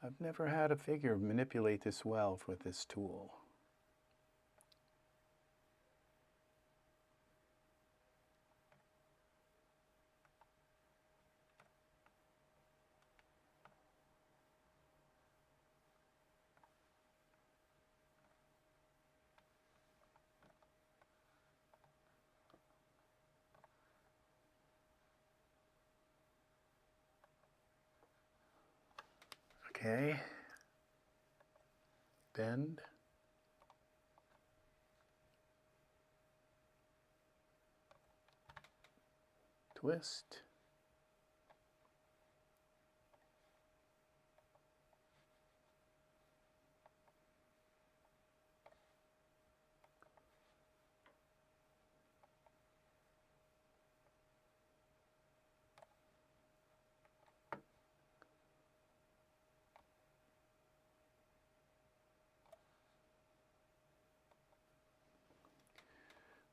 S1: I've never had a figure manipulate this well with this tool. Okay. Bend. Twist.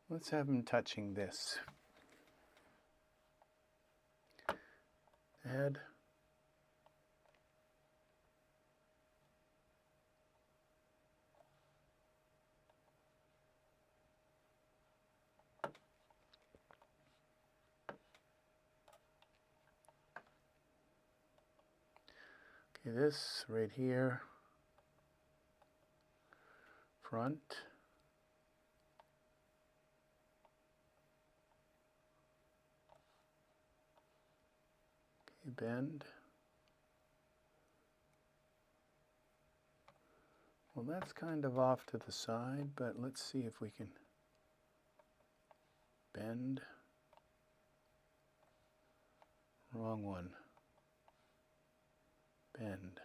S1: Let's have him touching this. Head. Okay, this right here. Front. Okay, bend. Well, that's kind of off to the side, but let's see if we can bend. Wrong one. Bend.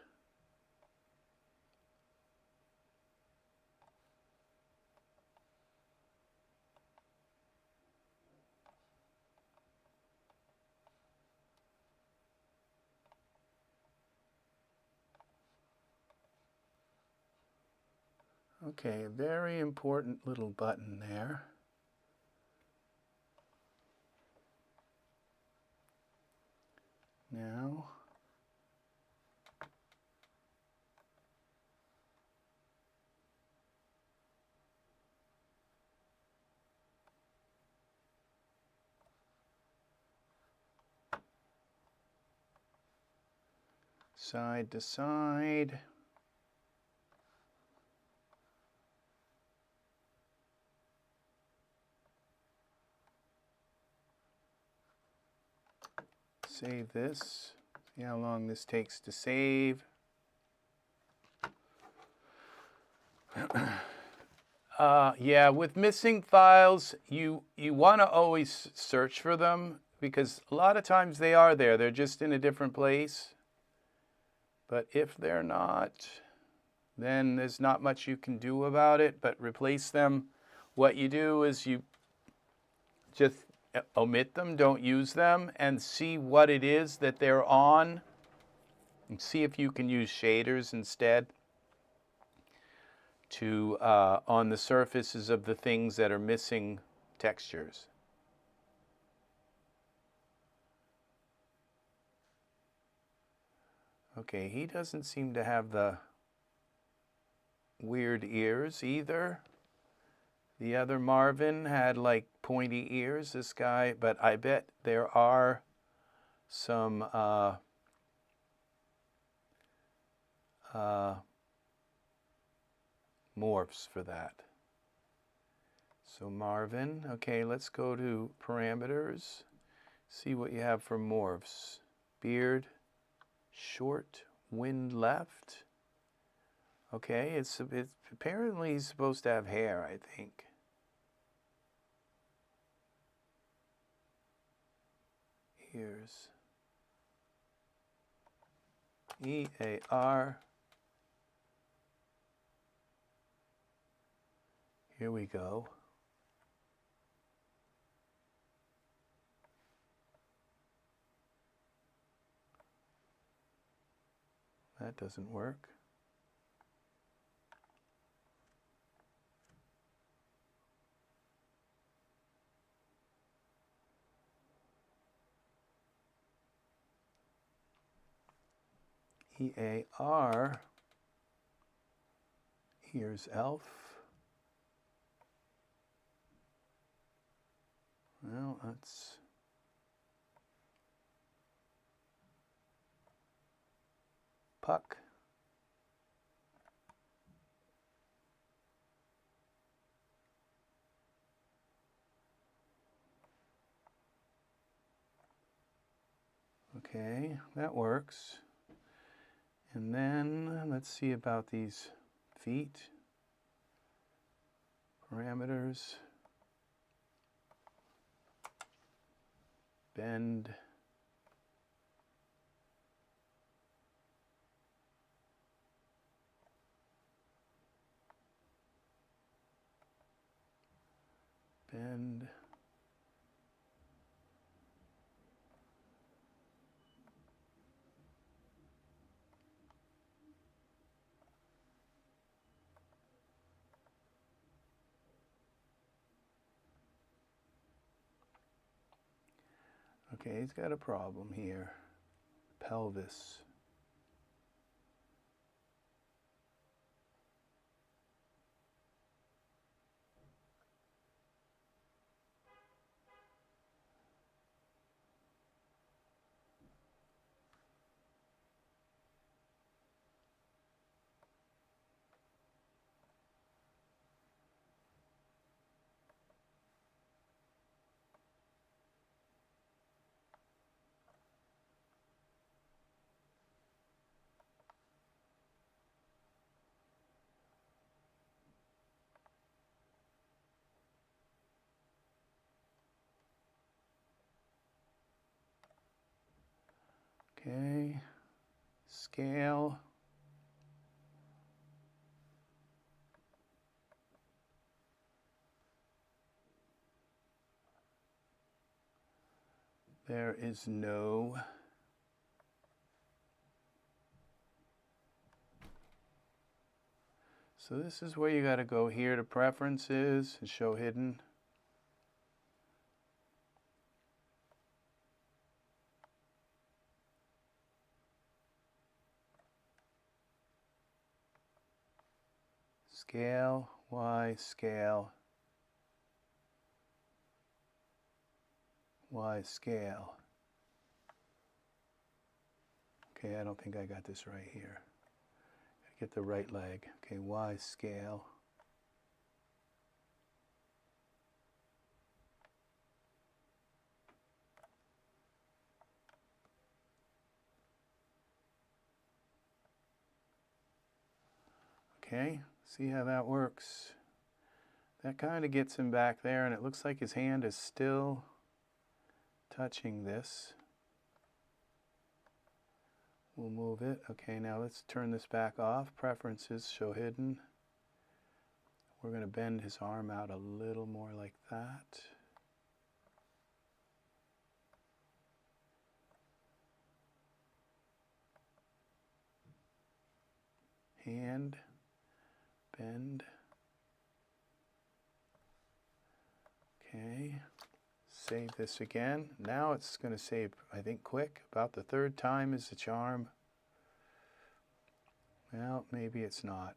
S1: Okay, a very important little button there. Now, side to side. Save this. See how long this takes to save. Yeah, with missing files, you want to always search for them because a lot of times they are there. They're just in a different place. But if they're not, then there's not much you can do about it, but replace them. What you do is you just omit them, don't use them, and see what it is that they're on, and see if you can use shaders instead to on the surfaces of the things that are missing textures. Okay, he doesn't seem to have the weird ears either. The other Marvin had like pointy ears, this guy, but I bet there are some morphs for that. So Marvin, okay, let's go to parameters, see what you have for morphs. Beard, short, wind left. Okay, it's apparently supposed to have hair, I think. Here's EAR. Here we go. That doesn't work. EAR. Here's ELF. Well, that's puck. Okay, that works. And then let's see about these feet. Parameters. Bend. Bend. Okay, he's got a problem here. Pelvis. Okay, scale. There is no So this is where you got to go here to preferences and show hidden. Scale, Y, scale, Y, scale. Okay, I don't think I got this right here. Gotta get the right leg. Okay, Y, scale. Okay, see how that works. That kind of gets him back there, and it looks like his hand is still touching this. We'll move it. Okay, now let's turn this back off. Preferences, show hidden. We're going to bend his arm out a little more like that. Hand, bend. Okay, save this again. Now it's going to save, I think, quick. About the third time is the charm. Well, maybe it's not.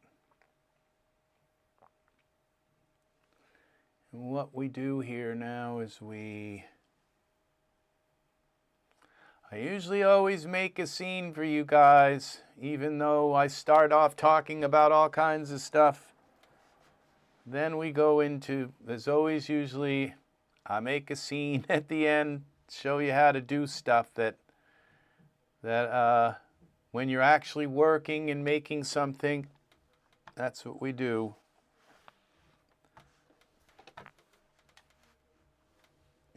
S1: And what we do here now is I usually always make a scene for you guys, even though I start off talking about all kinds of stuff. Then we go into, there's always usually, I make a scene at the end, show you how to do stuff that When you're actually working and making something, that's what we do.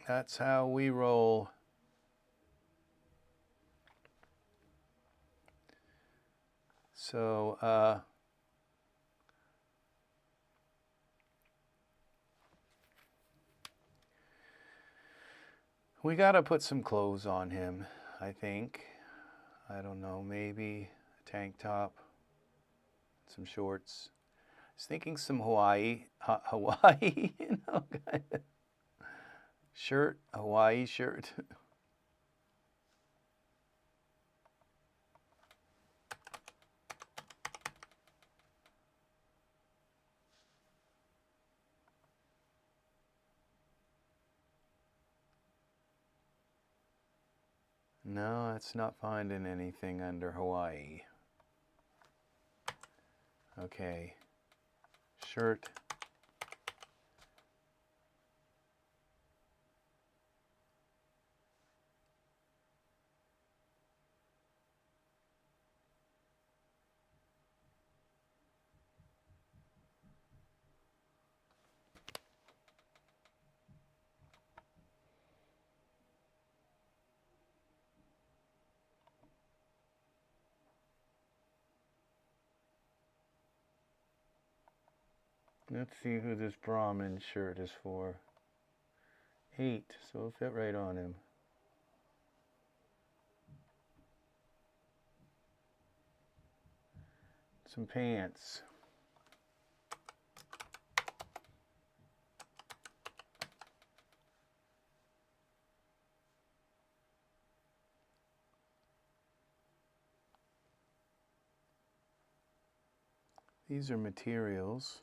S1: That's how we roll. So, we got to put some clothes on him, I think. I don't know, maybe a tank top, some shorts. I was thinking some Hawaii, you know, kind of shirt, Hawaii shirt. No, it's not finding anything under Hawaii. Okay, shirt. Let's see who this Brahmin shirt is for. 8, so it'll fit right on him. Some pants. These are materials.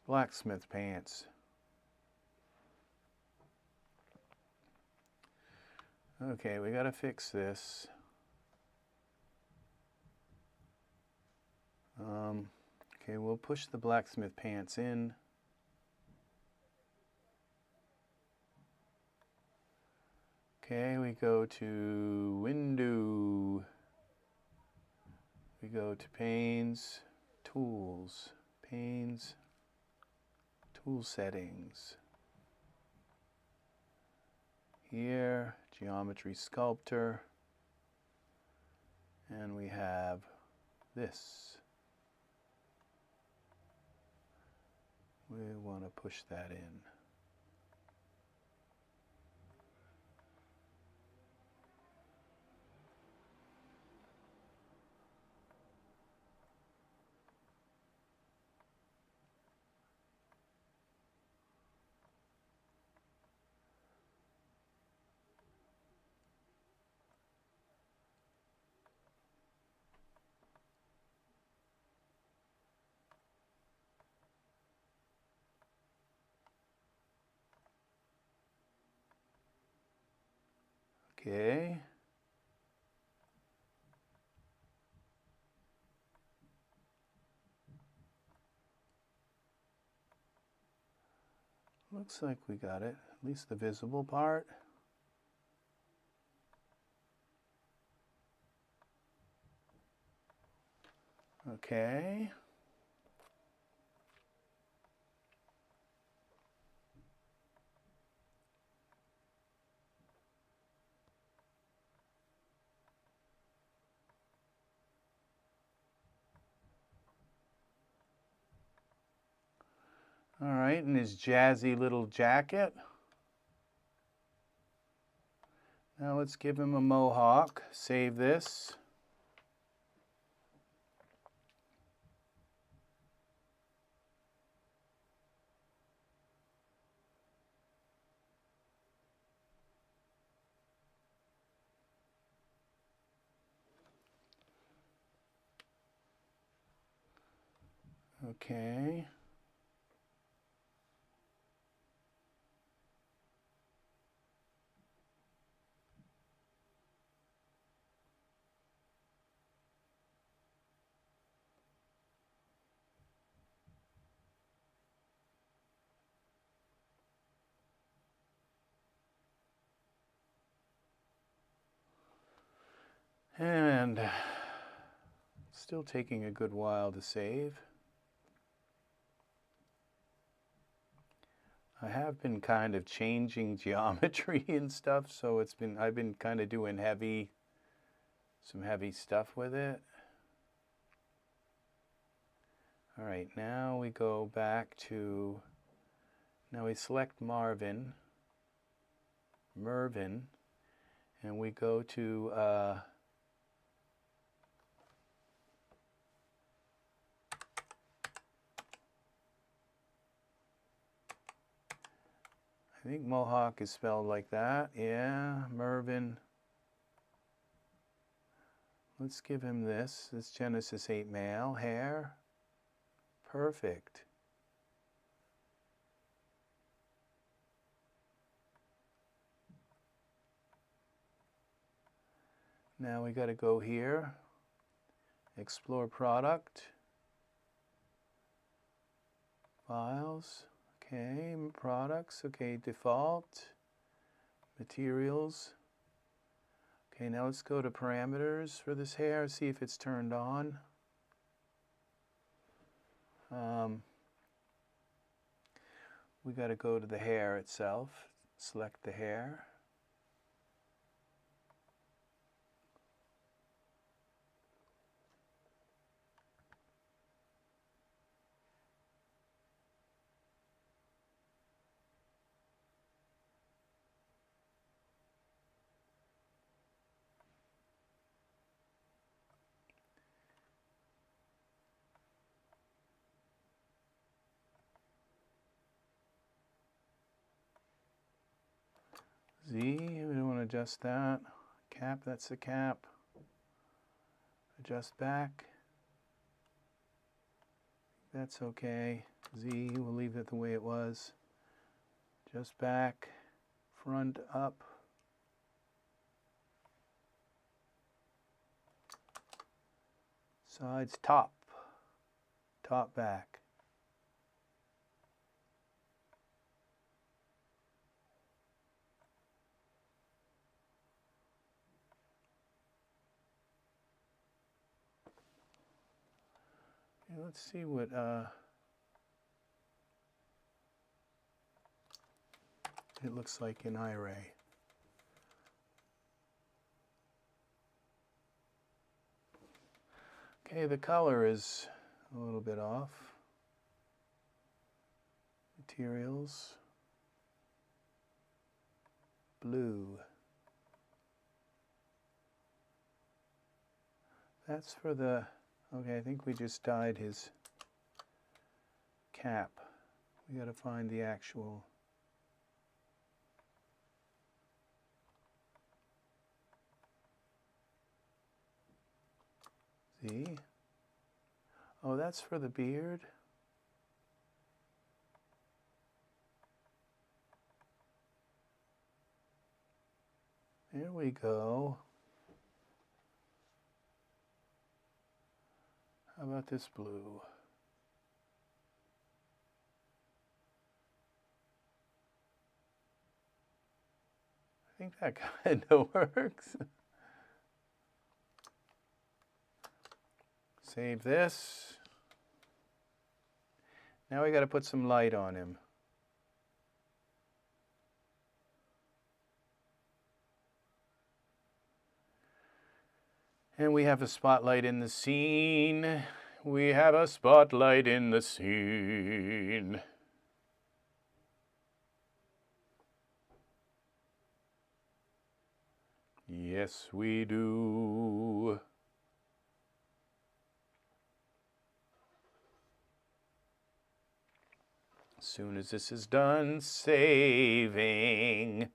S1: Blacksmith pants. Okay, we gotta fix this. Okay, we'll push the blacksmith pants in. Okay, we go to window. We go to panes, tools, panes, tool settings. Here, geometry sculptor. And we have this. We want to push that in. Okay. Looks like we got it, at least the visible part. Okay. All right, and his jazzy little jacket. Now let's give him a mohawk. Save this. Okay. And still taking a good while to save. I have been kind of changing geometry and stuff, so I've been kind of doing some heavy stuff with it. All right, now we go back to, now we select Mervyn, and we go to I think Mohawk is spelled like that. Yeah, Mervyn. Let's give him this. This Genesis 8 male hair. Perfect. Now we got to go here. Explore product. Files. Okay, products, okay, default, materials. Okay, now let's go to parameters for this hair, see if it's turned on. We got to go to the hair itself, select the hair. Z, we don't want to adjust that. Cap, that's the cap. Adjust back. That's okay. Z, we'll leave it the way it was. Adjust back, front up. Sides top, top back. Okay, let's see what it looks like in iRay. Okay, the color is a little bit off. Materials, blue. That's for the, okay, I think we just dyed his cap. We got to find the actual. See? Oh, that's for the beard. There we go. How about this blue? I think that kind of works. Save this. Now we got to put some light on him. And we have a spotlight in the scene. We have a spotlight in the scene. Yes, we do. As soon as this is done, saving.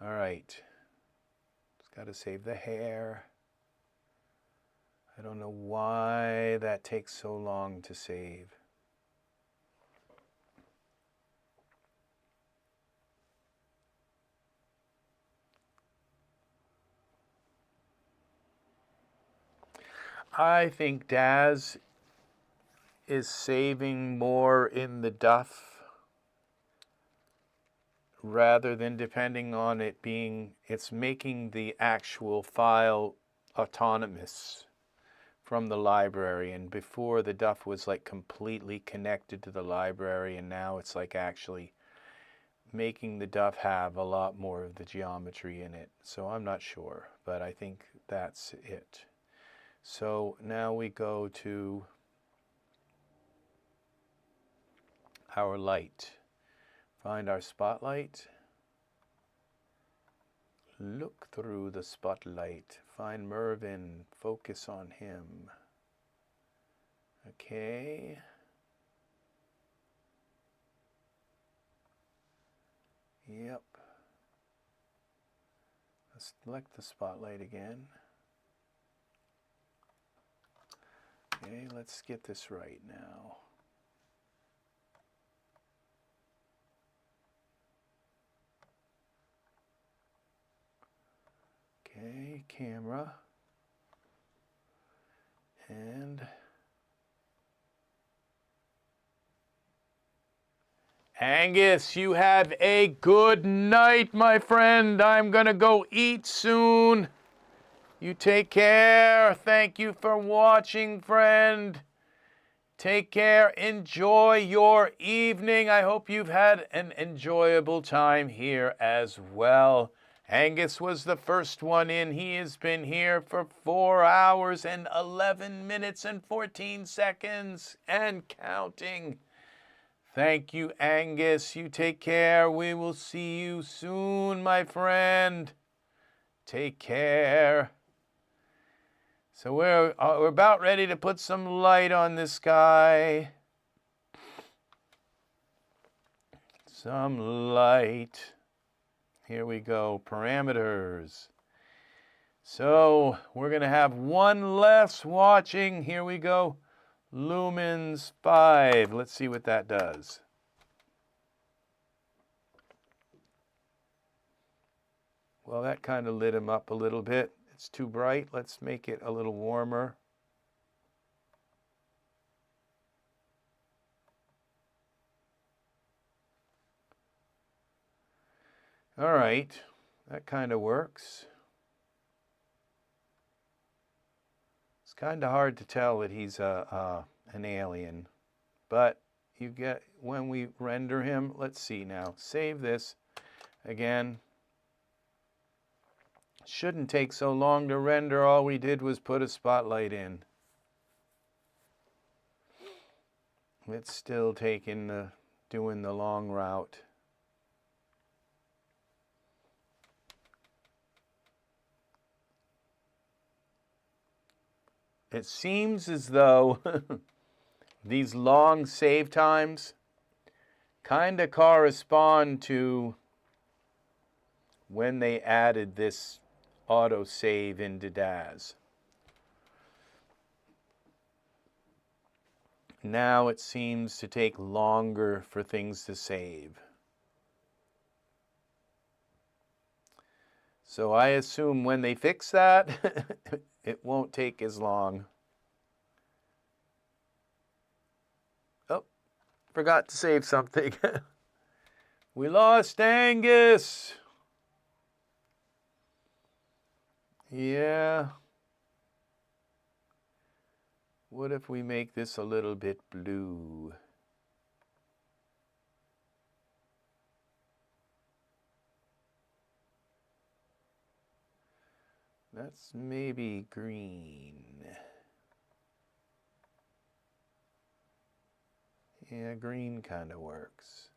S1: All right. Got to save the hair. I don't know why that takes so long to save. I think Daz is saving more in the duff rather than depending on it being, it's making the actual file autonomous from the library. And before, the DUF was like completely connected to the library, and now it's like actually making the DUF have a lot more of the geometry in it. So I'm not sure, but I think that's it. So now we go to our light. Find our spotlight. Look through the spotlight. Find Mervyn. Focus on him. Okay. Yep. Let's select the spotlight again. Okay, let's get this right now. Okay, camera. And Angus, you have a good night, my friend. I'm gonna go eat soon. You take care. Thank you for watching, friend. Take care. Enjoy your evening. I hope you've had an enjoyable time here as well. Angus was the first one in. He has been here for 4 hours and 11 minutes and 14 seconds and counting. Thank you, Angus. You take care. We will see you soon, my friend. Take care. So we're about ready to put some light on this guy. Some light. Here we go. Parameters. So we're going to have one less watching. Here we go. Lumens 5. Let's see what that does. Well, that kind of lit him up a little bit. It's too bright. Let's make it a little warmer. All right, that kind of works. It's kind of hard to tell that he's an alien, but you get, when we render him, let's see now, save this again. Shouldn't take so long to render. All we did was put a spotlight in. It's still taking doing the long route. It seems as though these long save times kind of correspond to when they added this auto save into Daz. Now it seems to take longer for things to save. So I assume when they fix that, it won't take as long. Oh, forgot to save something. We lost Angus. Yeah. What if we make this a little bit blue? That's maybe green. Yeah, green kind of works.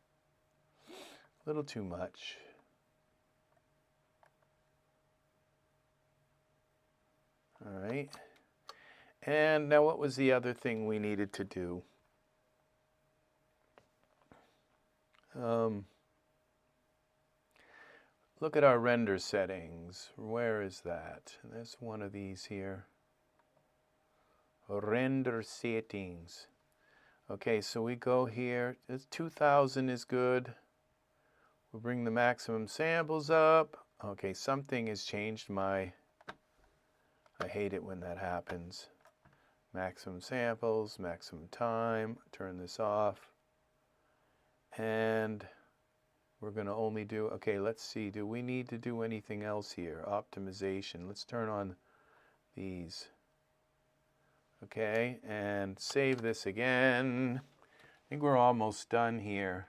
S1: A little too much. All right. And now what was the other thing we needed to do? Look at our render settings. Where is that? There's one of these here. Render settings. Okay, so we go here. 2000 is good. We'll bring the maximum samples up. Okay, something has changed my... I hate it when that happens. Maximum samples, maximum time. Turn this off. And We're going to only do, okay, let's see. Do we need to do anything else here? Optimization. Let's turn on these. Okay, and save this again. I think we're almost done here.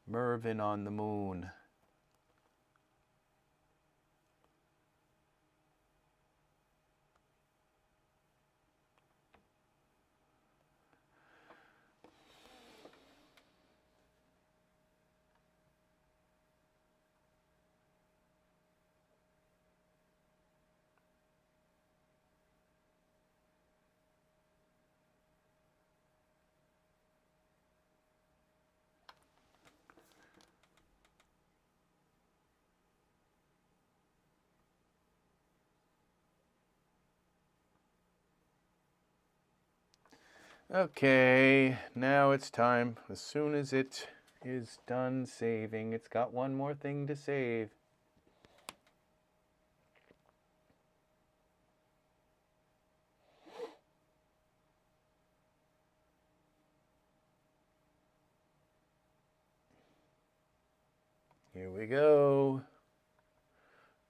S1: Mervyn on the moon. Okay, now it's time. As soon as it is done saving, it's got one more thing to save. Here we go.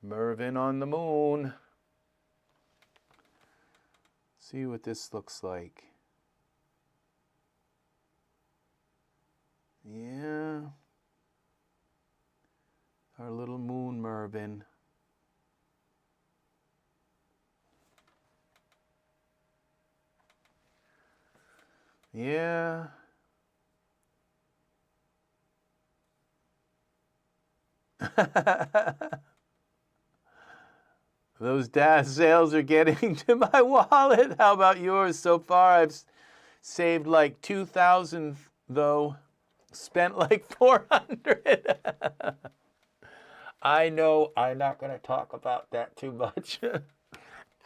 S1: Mervyn on the moon. See what this looks like. Yeah. Our little moon Mervyn. Yeah. Those Daz sales are getting to my wallet. How about yours? So far I've saved like 2,000 though. Spent like 400. I know I'm not going to talk about that too much.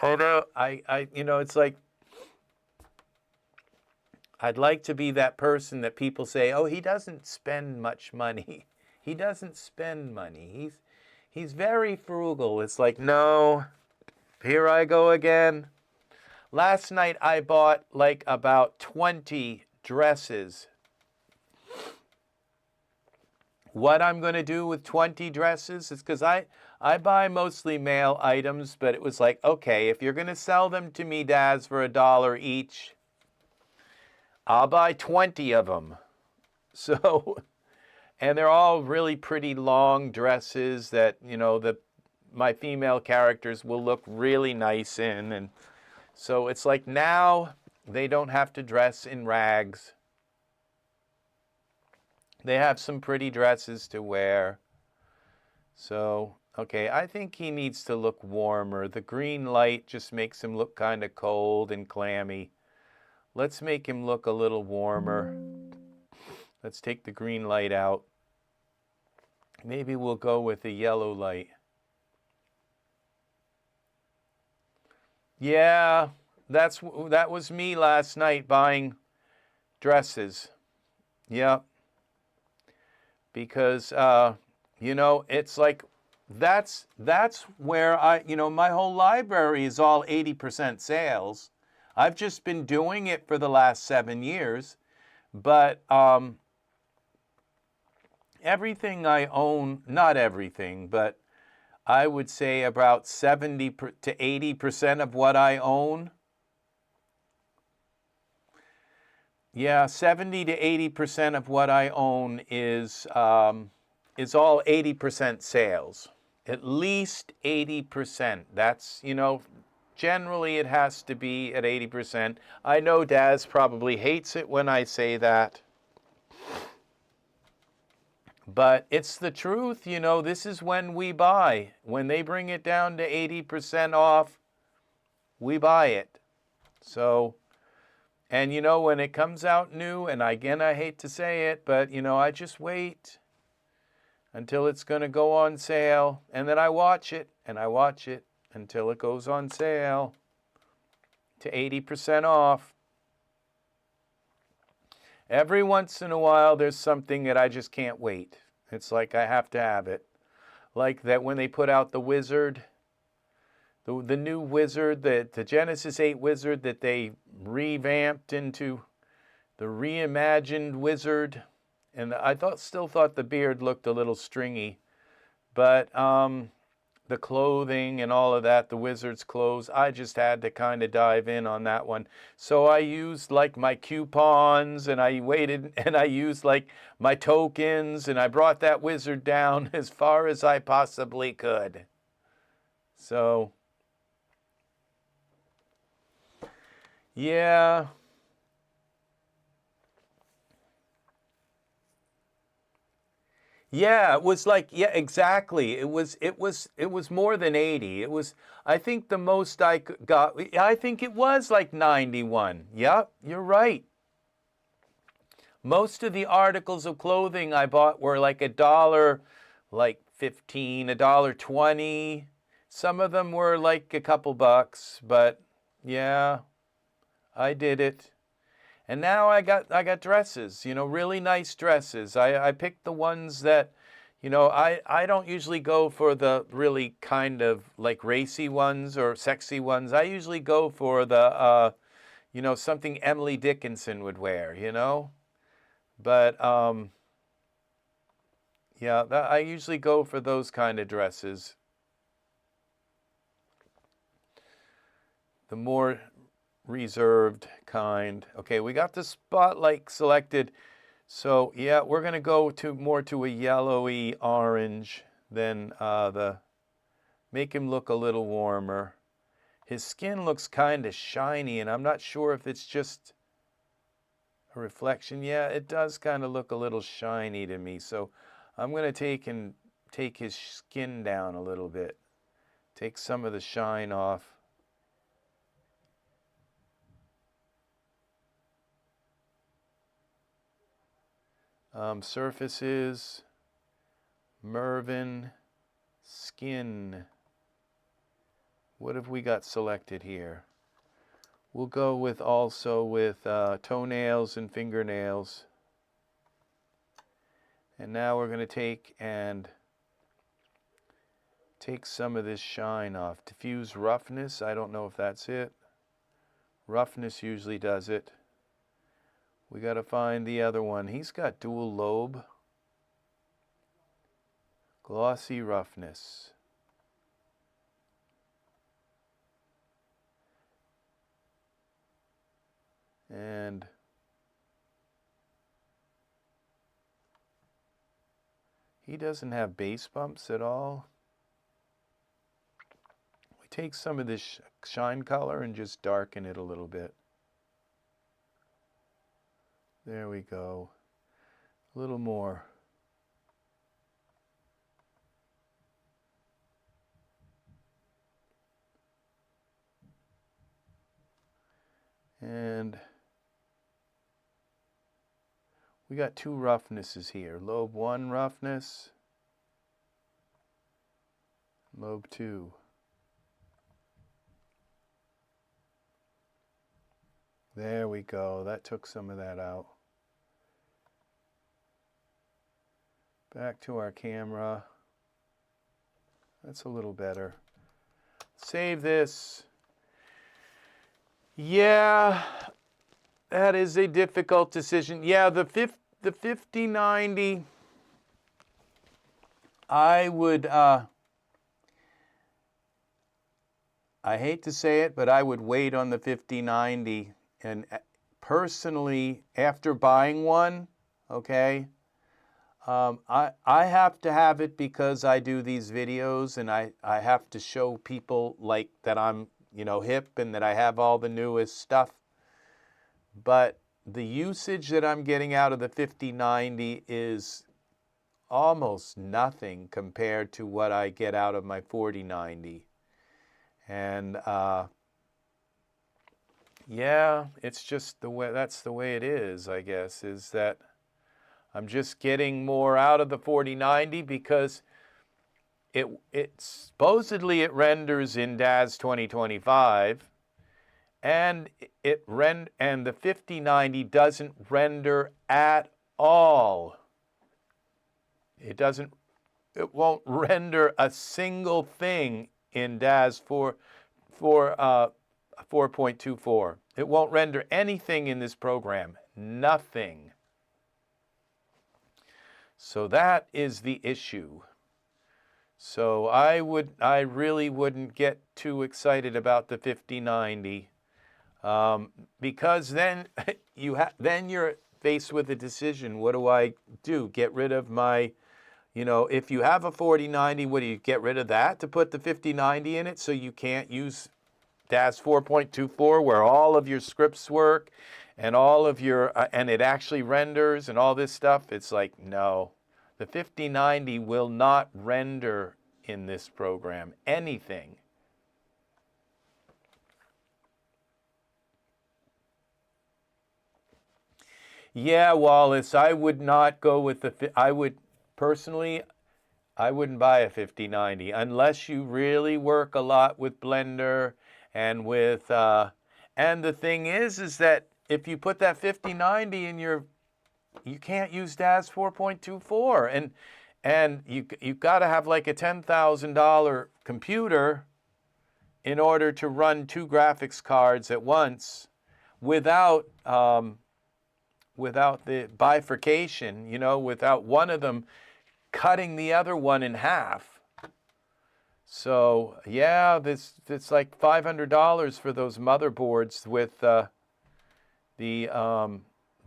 S1: I know you know, it's like I'd like to be that person that people say, "Oh, he doesn't spend much money." He doesn't spend money. He's very frugal. It's like, no, here I go again. Last night I bought like about 20 dresses. What I'm going to do with 20 dresses is because I buy mostly male items, but it was like, okay, if you're going to sell them to me, Daz, for $1 each, I'll buy 20 of them. So, and they're all really pretty long dresses that, you know, my female characters will look really nice in. And so it's like now they don't have to dress in rags. They have some pretty dresses to wear. So, okay, I think he needs to look warmer. The green light just makes him look kind of cold and clammy. Let's make him look a little warmer. Let's take the green light out. Maybe we'll go with the yellow light. Yeah, that was me last night buying dresses. Yep. Because, you know, it's like, that's where you know, my whole library is all 80% sales. I've just been doing it for the last 7 years, but everything I own, not everything, but I would say about 70 to 80% of what I own. Yeah, 70 to 80% of what I own is all 80% sales. At least 80%. That's, you know, generally it has to be at 80%. I know Daz probably hates it when I say that. But it's the truth, you know, this is when we buy. When they bring it down to 80% off, we buy it. So, and you know, when it comes out new, and again, I hate to say it, but you know, I just wait until it's going to go on sale, and then I watch it, and I watch it until it goes on sale to 80% off. Every once in a while, there's something that I just can't wait. It's like I have to have it. Like that when they put out the Wizard, the new Wizard, the Genesis 8 Wizard that they revamped into the reimagined wizard. And I still thought the beard looked a little stringy. But the clothing and all of that, the wizard's clothes, I just had to kind of dive in on that one. So I used like my coupons, and I waited, and I used like my tokens, and I brought that wizard down as far as I possibly could. So, yeah. Yeah, it was like, yeah, exactly. It was more than 80. It was, I think the most I got, I think it was like 91. Yep, you're right. Most of the articles of clothing I bought were like $1, like 15, $1.20. Some of them were like a couple bucks, but yeah, I did it. And now I got dresses, you know, really nice dresses. I picked the ones that, you know, I don't usually go for the really kind of like racy ones or sexy ones. I usually go for the, you know, something Emily Dickinson would wear, you know. But, yeah, I usually go for those kind of dresses. The more reserved kind. Okay, we got the spotlight selected. So yeah, we're gonna go more to a yellowy orange than make him look a little warmer. His skin looks kind of shiny, and I'm not sure if it's just a reflection. Yeah, it does kind of look a little shiny to me. So I'm gonna take his skin down a little bit. Take some of the shine off. Surfaces, Mervyn, skin. What have we got selected here? We'll go with toenails and fingernails. And now we're going to take some of this shine off. Diffuse roughness, I don't know if that's it. Roughness usually does it. We got to find the other one. He's got dual lobe. Glossy roughness. And he doesn't have base bumps at all. We take some of this shine color and just darken it a little bit. There we go. A little more. And we got two roughnesses here. Lobe 1 roughness. Lobe 2. There we go. That took some of that out. Back to our camera. That's a little better. Save this. Yeah, that is a difficult decision. Yeah, the 5090, I would, I hate to say it, but I would wait on the 5090. And personally, after buying one, okay, I have to have it because I do these videos, and I have to show people like that I'm, you know, hip and that I have all the newest stuff. But the usage that I'm getting out of the 5090 is almost nothing compared to what I get out of my 4090. And yeah, it's just the way, that's the way it is, I guess, is that I'm just getting more out of the 4090 because it supposedly it renders in Daz 2025, and the 5090 doesn't render at all. It won't render a single thing in Daz 4.24. It won't render anything in this program. nothing. So that is the issue. So I really wouldn't get too excited about the 5090, because then then you're faced with a decision. What do I do? Get rid of my, if you have a 4090, what do you get rid of that to put the 5090 in it so you can't use Daz 4.24 where all of your scripts work and all of your and it actually renders and all this stuff? It's like, no. The 5090 will not render in this program anything. Yeah, Wallace, I would not go with personally, I wouldn't buy a 5090 unless you really work a lot with Blender and with, and the thing is that if you put that 5090 in you can't use Daz 4.24, and you got to have like a $10,000 computer in order to run 2 graphics cards at once without the bifurcation, without one of them cutting the other one in half. So yeah, it's like $500 for those motherboards with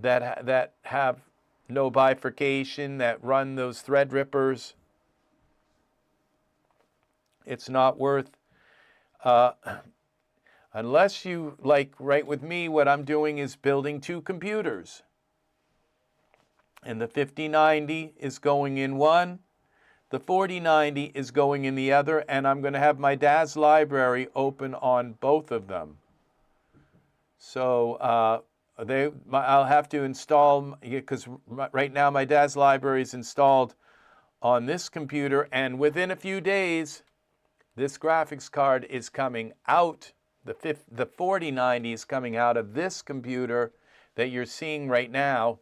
S1: that have no bifurcation, that run those thread rippers. It's not worth, unless you, like right with me, what I'm doing is building 2 computers. And the 5090 is going in one, the 4090 is going in the other, and I'm going to have my Daz library open on both of them. So I'll have to install, because right now my Daz library is installed on this computer, and within a few days, this graphics card is coming out, the 4090 is coming out of this computer that you're seeing right now.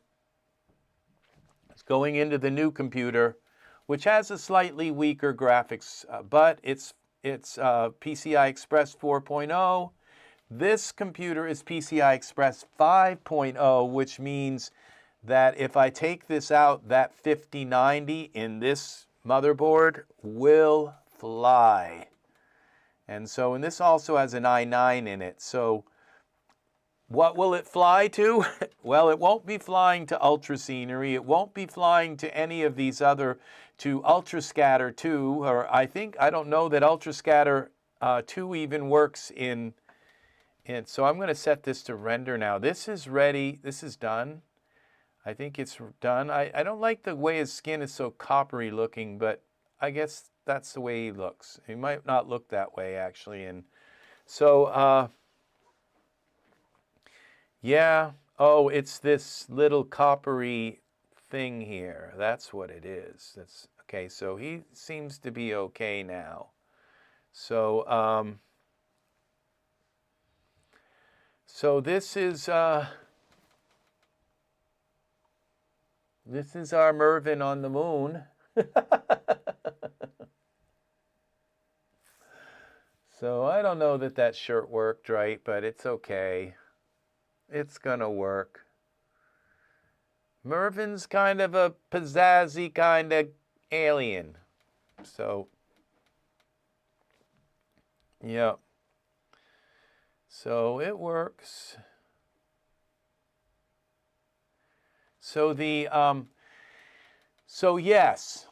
S1: It's going into the new computer, which has a slightly weaker graphics, but it's PCI Express 4.0. This computer is PCI Express 5.0, which means that if I take this out, that 5090 in this motherboard will fly. And this also has an i9 in it. So what will it fly to? Well, it won't be flying to Ultra Scenery. It won't be flying to any of these other, to Ultra Scatter 2, or I don't know that Ultra Scatter 2 even works in. So I'm going to set this to render now. This is ready. This is done. I think it's done. I don't like the way his skin is so coppery looking, but I guess that's the way he looks. He might not look that way, actually. And so, yeah. Oh, it's this little coppery thing here. That's what it is. That's okay. So he seems to be okay now. So, so this is our Mervin on the moon. So I don't know that shirt worked right, but it's okay. It's gonna work. Mervin's kind of a pizzazzy kind of alien. So, yeah. So it works. So so yes,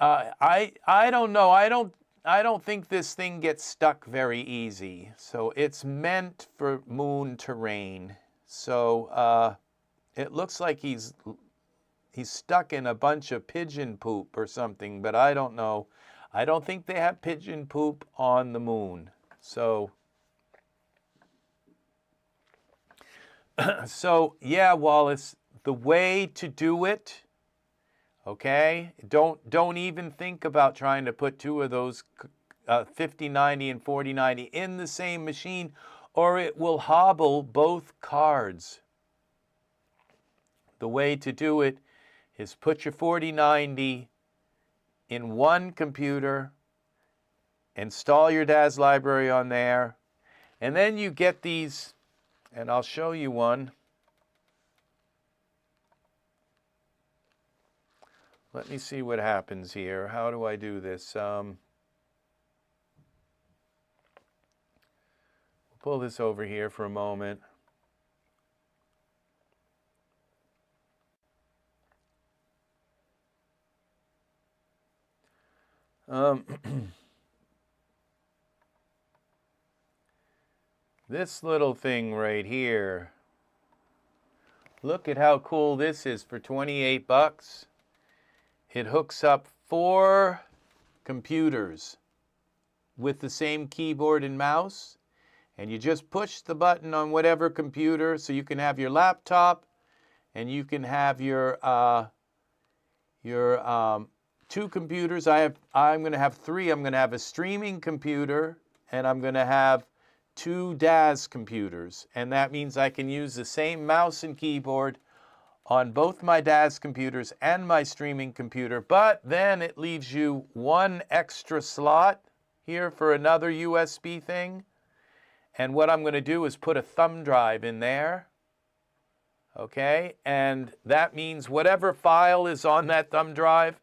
S1: I don't know. I don't think this thing gets stuck very easy. So it's meant for moon terrain. So it looks like he's stuck in a bunch of pigeon poop or something, but I don't know. I don't think they have pigeon poop on the moon. So so yeah, Wallace, the way to do it, okay? Don't even think about trying to put 2 of those 5090 and 4090 in the same machine, or it will hobble both cards. The way to do it is put your 4090 in one computer, install your Daz library on there, and then you get these, and I'll show you one. let me see what happens here. How do I do this? Pull this over here for a moment. This little thing right here, look at how cool this is for 28 bucks. It hooks up 4 computers with the same keyboard and mouse, and you just push the button on whatever computer, so you can have your laptop, and you can have your 2 computers. I'm going to have 3. I'm going to have a streaming computer, and I'm going to have 2 Daz computers, and that means I can use the same mouse and keyboard on both my Daz computers and my streaming computer, but then it leaves you 1 extra slot here for another USB thing. And what I'm going to do is put a thumb drive in there, okay? And that means whatever file is on that thumb drive,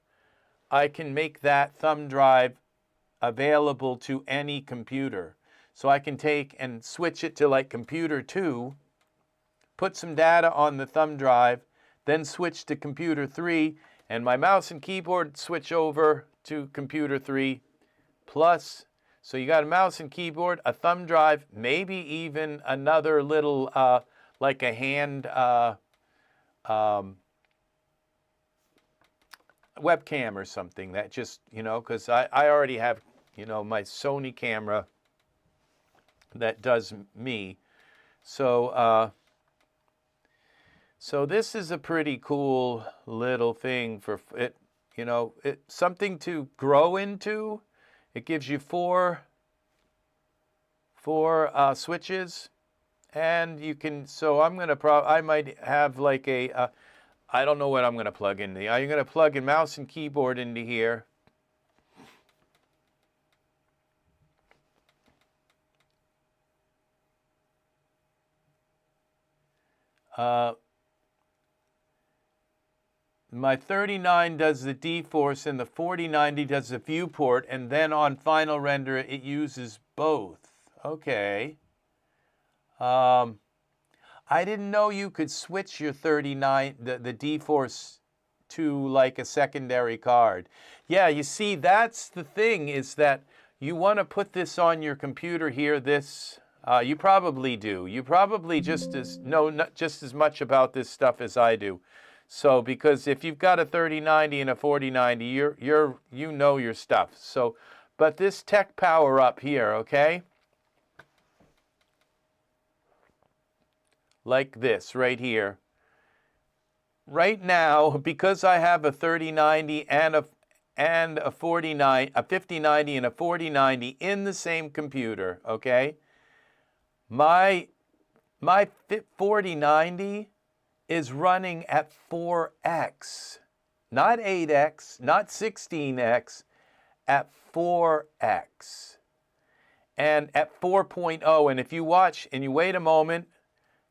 S1: I can make that thumb drive available to any computer. So I can take and switch it to like computer 2, put some data on the thumb drive, then switch to computer 3, and my mouse and keyboard switch over to computer 3 plus. So you got a mouse and keyboard, a thumb drive, maybe even another little, like a hand webcam or something that just, because I already have, my Sony camera that does me. So, so this is a pretty cool little thing for it, something to grow into. It gives you four switches, and you can, so I'm going to I might have like a, I don't know what I'm going to plug in. I'm going to plug a mouse and keyboard into here. My 39 does the D-Force and the 4090 does the viewport, and then on final render it uses both. Okay. I didn't know you could switch your 39, the D-Force to like a secondary card. Yeah, you see, that's the thing, is that you want to put this on your computer here, this, you probably do. You probably know just as much about this stuff as I do. So, because if you've got a 3090 and a 4090, you know your stuff. So, but this tech power up here, okay? Like this right here. Right now, because I have a 3090 and a 5090 and a 4090 in the same computer, okay? My 4090 is running at 4x, not 8x, not 16x, at 4x. And at 4.0, and if you watch and you wait a moment,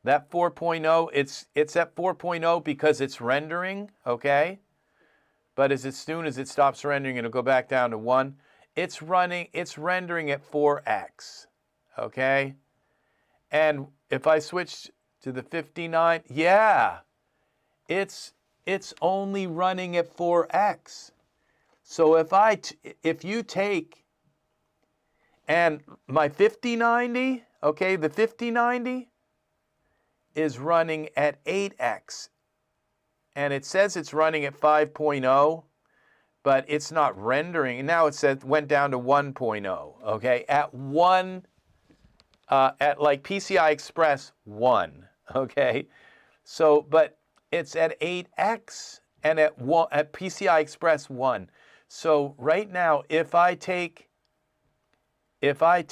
S1: that 4.0, it's at 4.0 because it's rendering, okay? But as soon as it stops rendering, it'll go back down to 1. It's rendering at 4x, okay? And if I switch to the 59, yeah, it's only running at 4x. So if you take, and my 5090, okay, the 5090 is running at 8x, and it says it's running at 5.0, but it's not rendering. And now it said went down to 1.0, okay, at like PCI Express 1. Okay, so, but it's at 8x and at PCI Express 1. So right now, if I take my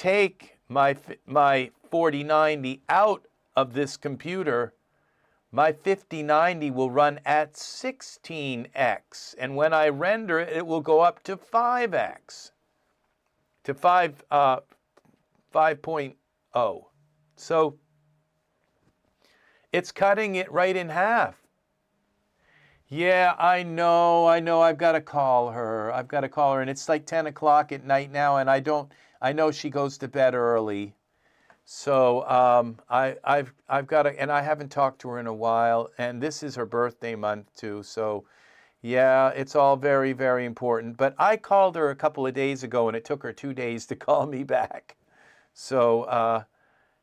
S1: 4090 out of this computer, my 5090 will run at 16x, and when I render it, it will go up to 5x, to 5.0. So it's cutting it right in half. Yeah, I know. I've got to call her. And it's like 10 o'clock at night now, and I know she goes to bed early. So I've got to, and I haven't talked to her in a while, and this is her birthday month too. So yeah, it's all very, very important. But I called her a couple of days ago, and it took her 2 days to call me back. So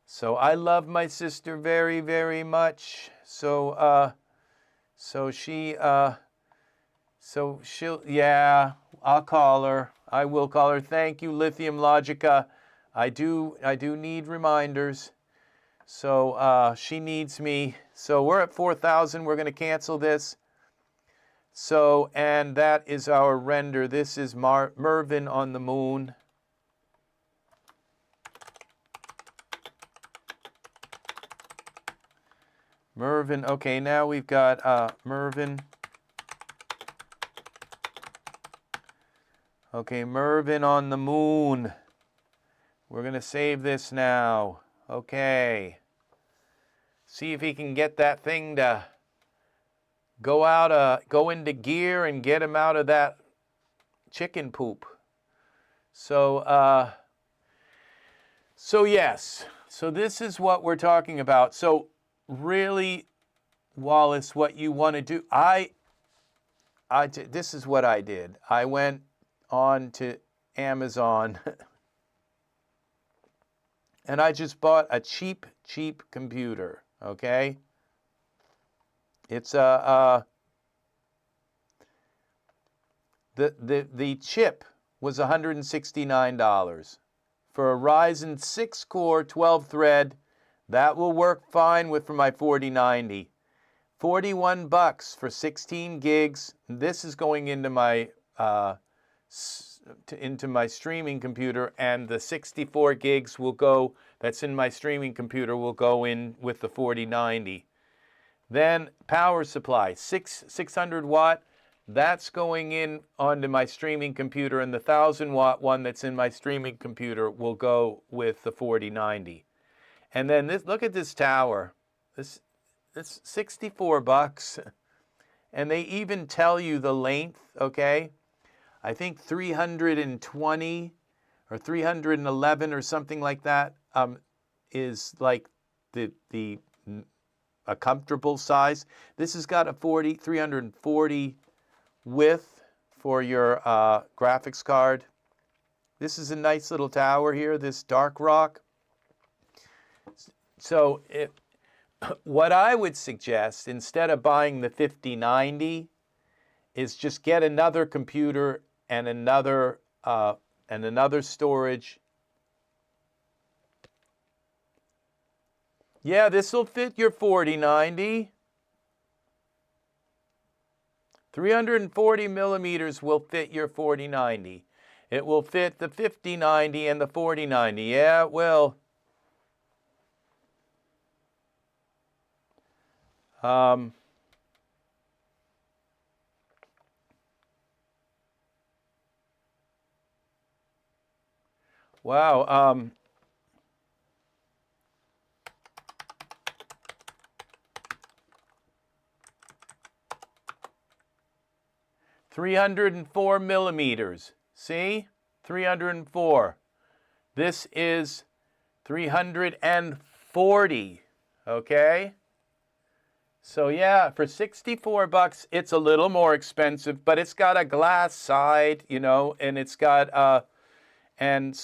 S1: so I love my sister very, very much. So she'll, yeah, I'll call her. I will call her. Thank you, Lithium Logica. I do need reminders. So she needs me. So we're at 4,000. We're going to cancel this. So, and that is our render. This is Mervyn on the moon. Mervyn, okay, now we've got Mervyn. Okay, Mervyn on the moon. We're going to save this now. Okay. See if he can get that thing to go into gear and get him out of that chicken poop. So, so yes. So this is what we're talking about. So really, Wallace, what you want to do, this is what I did. I went on to Amazon and I just bought a cheap computer, okay? It's the chip was $169 for a Ryzen 6 core 12 thread. That will work fine for my 4090. $41 for 16 gigs. This is going into my streaming computer, and the 64 gigs will go, that's in my streaming computer, will go in with the 4090. Then power supply, 600 watt, that's going in onto my streaming computer, and the 1000 watt one that's in my streaming computer will go with the 4090. And then this, look at this tower. This $64, and they even tell you the length, okay? I think 320 or 311 or something like that is like a comfortable size. This has got a 340 width for your graphics card. This is a nice little tower here, this dark rock. So what I would suggest, instead of buying the 5090, is just get another computer and another storage. Yeah, this will fit your 4090. 340 millimeters will fit your 4090. It will fit the 5090 and the 4090. Yeah, it will. Wow. 304 millimeters. See? 304. This is 340. Okay? So yeah, for $64, it's a little more expensive, but it's got a glass side, you know, and it's got and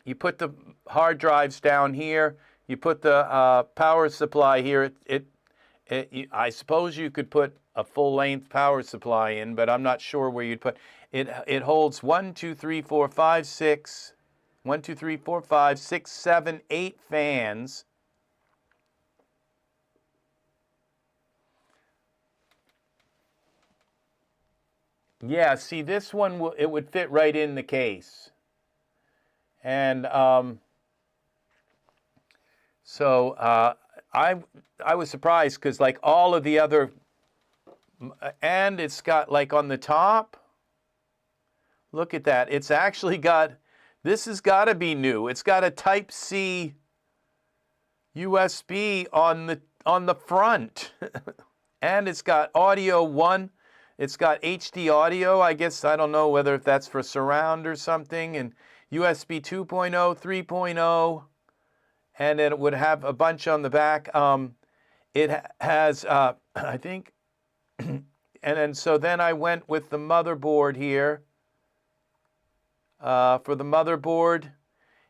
S1: you put the hard drives down here, you put the power supply here. I suppose you could put a full-length power supply in, but I'm not sure where you'd put it. It holds 1, 2, 3, 4, 5, 6, 1, 2, 3, 4, 5, 6, 7, 8 fans. Yeah, see, this one, it would fit right in the case. And so I was surprised because, like, all of the other, and it's got, like, on the top, look at that. It's actually got, this has got to be new. It's got a Type-C USB on the front. And it's got audio 1. It's got HD audio. I guess I don't know whether if that's for surround or something. And USB 2.0, 3.0. And then it would have a bunch on the back. It has, I think, and then so then I went with the motherboard here. For the motherboard,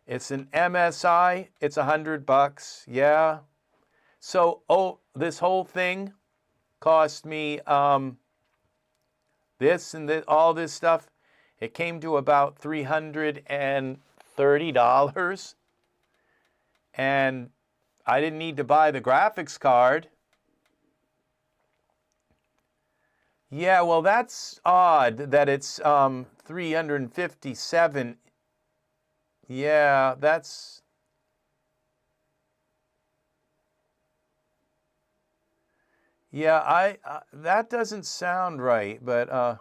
S1: it's an MSI. It's $100. Yeah. So, this whole thing cost me this and this, all this stuff. It came to about $330. And I didn't need to buy the graphics card. Yeah, well, that's odd that it's 357. Yeah, that's... Yeah, that doesn't sound right, but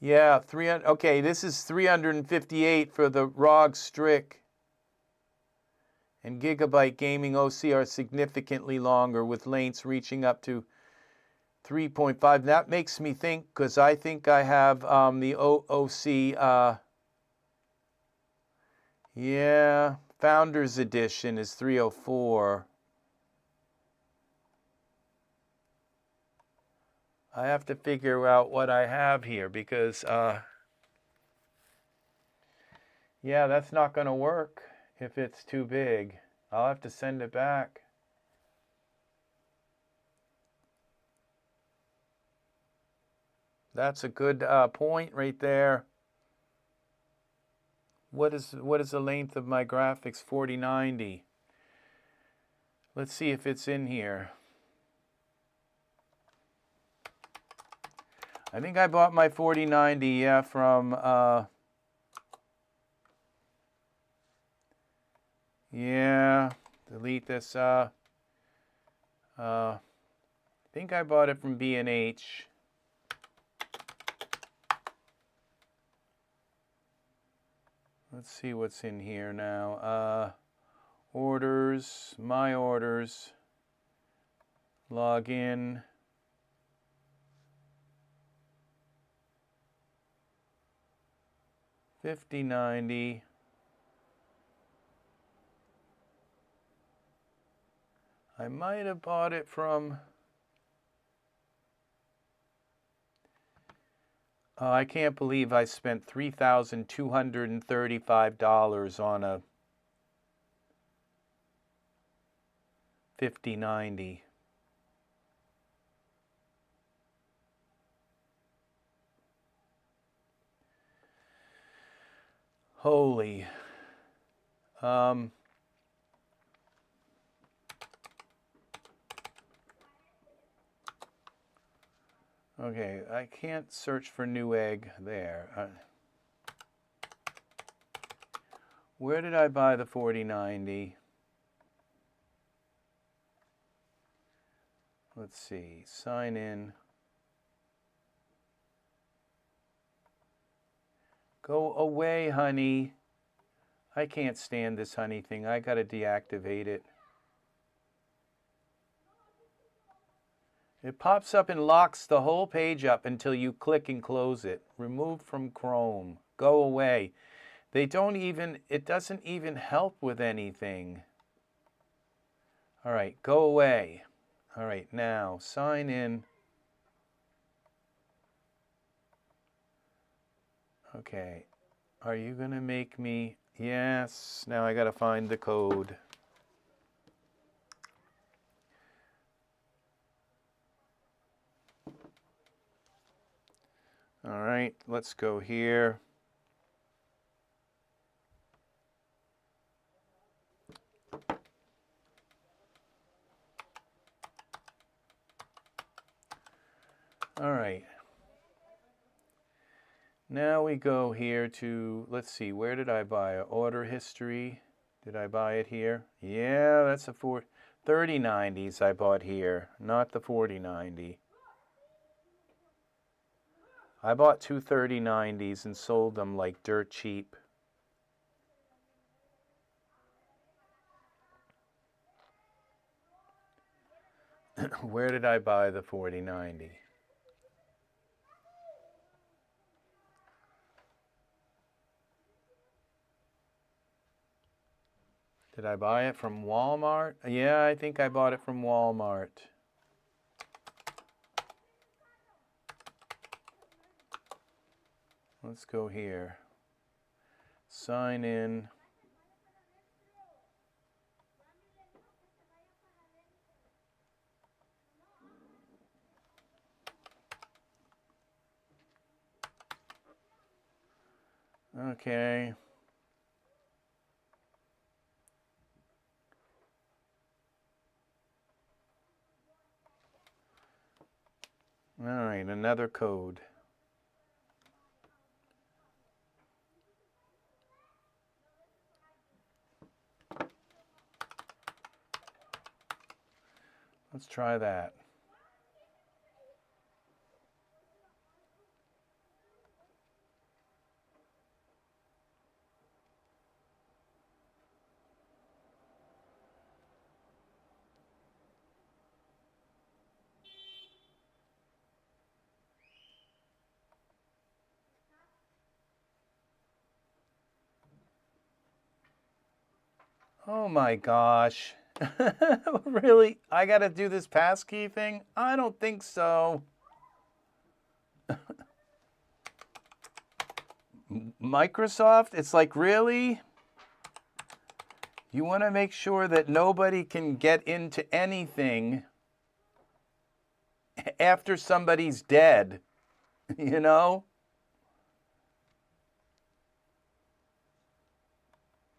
S1: yeah, 300. Okay, this is 358 for the ROG Strict. And Gigabyte Gaming OC are significantly longer, with lengths reaching up to 3.5. That makes me think, because I think I have the OC. Yeah, Founders Edition is 304. I have to figure out what I have here, because yeah, that's not going to work if it's too big. I'll have to send it back. That's a good point right there. What is the length of my graphics? 4090. Let's see if it's in here. I think I bought my 4090, yeah, from yeah, delete this. I think I bought it from B&H. Let's see what's in here now. Orders, my orders, log in. $50.90. I might have bought it from... I can't believe I spent $3,235 on a 5090. Holy. Okay, I can't search for Newegg there. Where did I buy the 4090? Let's see, sign in. Go away, honey. I can't stand this honey thing. I gotta deactivate it. It pops up and locks the whole page up until you click and close it. Remove from Chrome. Go away. They don't even, it doesn't even help with anything. All right, go away. All right, now sign in. Okay, are you gonna make me, yes, now I gotta find the code. All right, let's go here. All right. Now we go here to, let's see, where did I buy it? Order history. Did I buy it here? Yeah, that's a 3090s I bought here, not the 4090. I bought two 3090s and sold them like dirt cheap. Where did I buy the 4090? Did I buy it from Walmart? Yeah, I think I bought it from Walmart. Let's go here. Sign in. Okay. All right, another code. Let's try that. Oh my gosh. Really? I gotta do this passkey thing? I don't think so. Microsoft, it's like, really? You want to make sure that nobody can get into anything after somebody's dead, you know?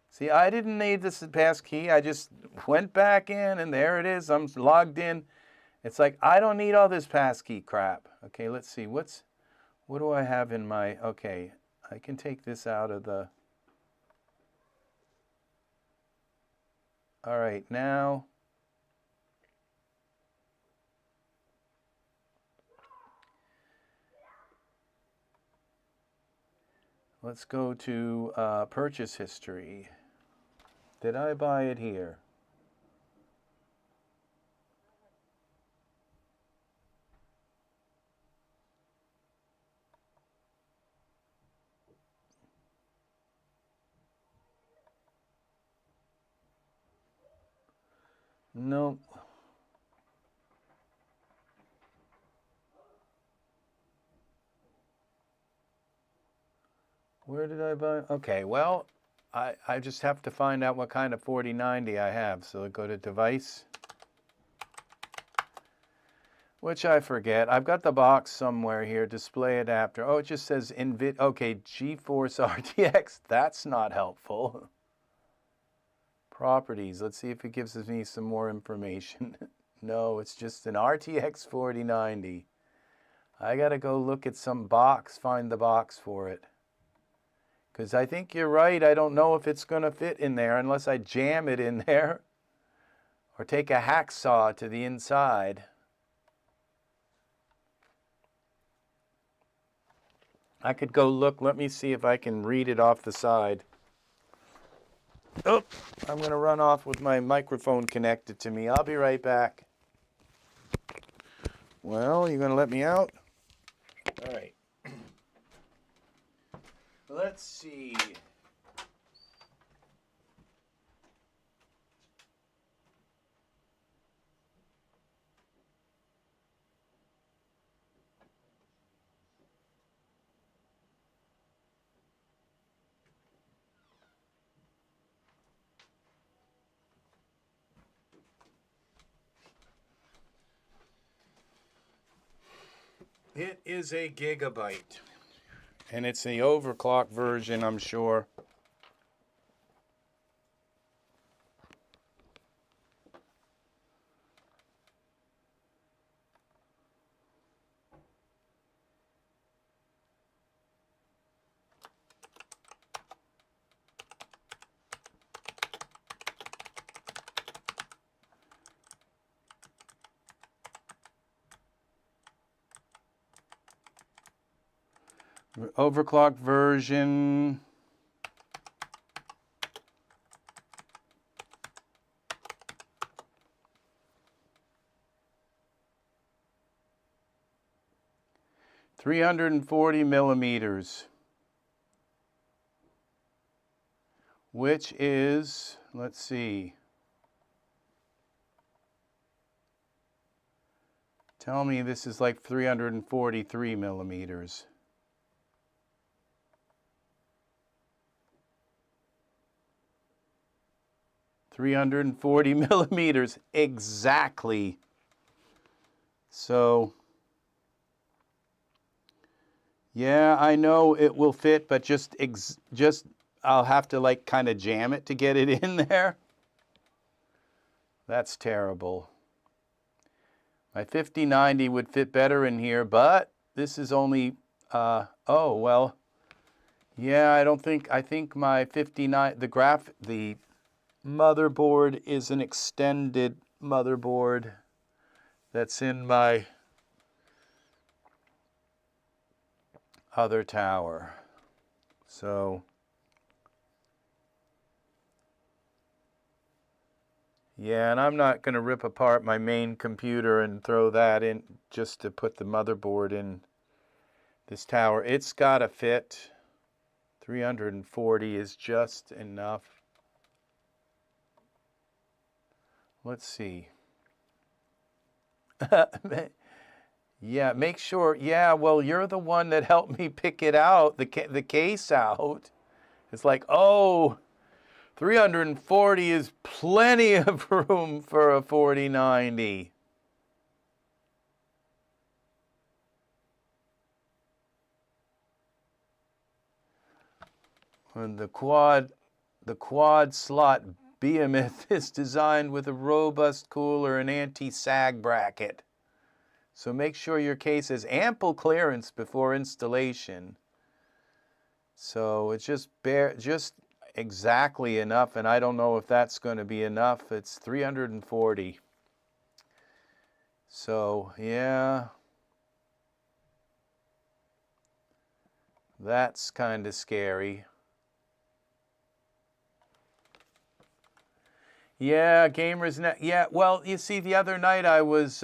S1: See, I didn't need this passkey. I just went back in and there it is. I'm logged in. It's like, I don't need all this passkey crap. Okay, let's see. What do I have in my, okay, I can take this out of the, all right, now, let's go to purchase history. Did I buy it here? Nope. Where did I buy? Okay, well, I just have to find out what kind of 4090 I have. So I go to device, which I forget. I've got the box somewhere here, display adapter. Oh, it just says okay, GeForce RTX. That's not helpful. Properties, let's see if it gives me some more information. No, it's just an RTX 4090. I gotta go look at some box, find the box for it. Because I think you're right, I don't know if it's gonna fit in there unless I jam it in there or take a hacksaw to the inside. I could go look, let me see if I can read it off the side. Oh, I'm going to run off with my microphone connected to me. I'll be right back. Well, you going to let me out? All right. Let's see. It is a gigabyte, and it's the overclock version, I'm sure. Overclock version. 340 millimeters, which is, let's see, tell me this is like 343 millimeters. .340 millimeters exactly. So yeah, I know it will fit, but just I'll have to like kind of jam it to get it in there. That's terrible. My 5090 would fit better in here, but this is only oh well. Yeah, I think my 59 the motherboard is an extended motherboard that's in my other tower. So yeah, and I'm not going to rip apart my main computer and throw that in just to put the motherboard in this tower. It's got to fit. 340 is just enough. Let's see. Yeah, make sure. Yeah, well, you're the one that helped me pick it out, the case out. It's like, oh, 340 is plenty of room for a 4090. And the quad slot behemoth is designed with a robust cooler and anti-sag bracket. So make sure your case has ample clearance before installation. So it's just exactly enough, and I don't know if that's going to be enough. It's 340. So yeah, that's kind of scary. Yeah, gamers net. Yeah, well, you see, the other night I was,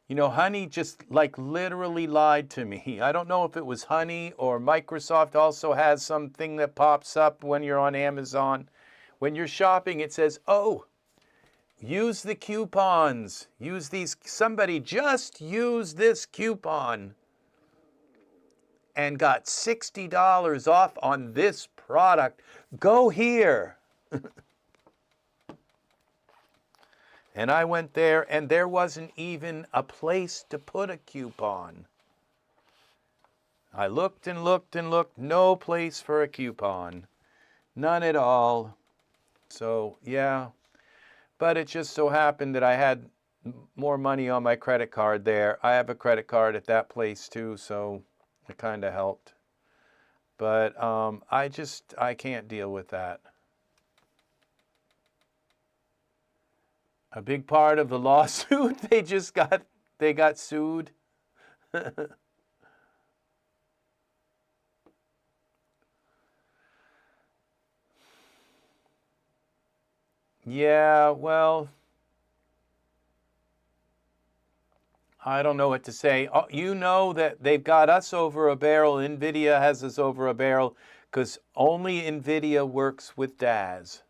S1: you know, Honey just like literally lied to me. I don't know if it was Honey or Microsoft also has something that pops up when you're on Amazon. When you're shopping, it says, oh, use the coupons. Use these. Somebody just used this coupon and got $60 off on this product. Go here. And I went there, and there wasn't even a place to put a coupon. I looked and looked and looked, no place for a coupon. None at all. So, yeah. But it just so happened that I had more money on my credit card there. I have a credit card at that place too, so it kind of helped. But I can't deal with that. A big part of the lawsuit, they got sued. Yeah, well, I don't know what to say. Oh, you know that they've got us over a barrel. NVIDIA has us over a barrel because only NVIDIA works with Daz.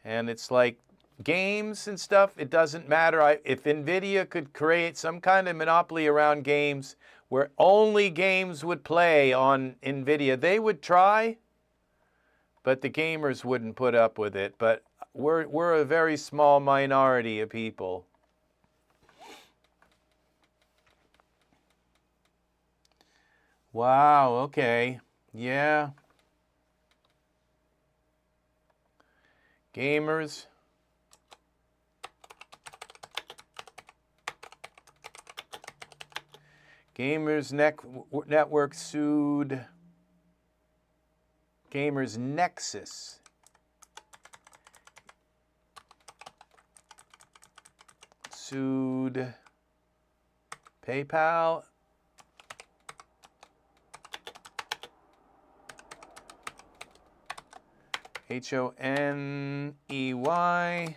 S1: And it's like, games and stuff, it doesn't matter. If NVIDIA could create some kind of monopoly around games where only games would play on NVIDIA, they would try, but the gamers wouldn't put up with it. But we're a very small minority of people. Wow, okay. Yeah. Gamers. Gamers Network sued Gamers Nexus. Sued PayPal. Honey.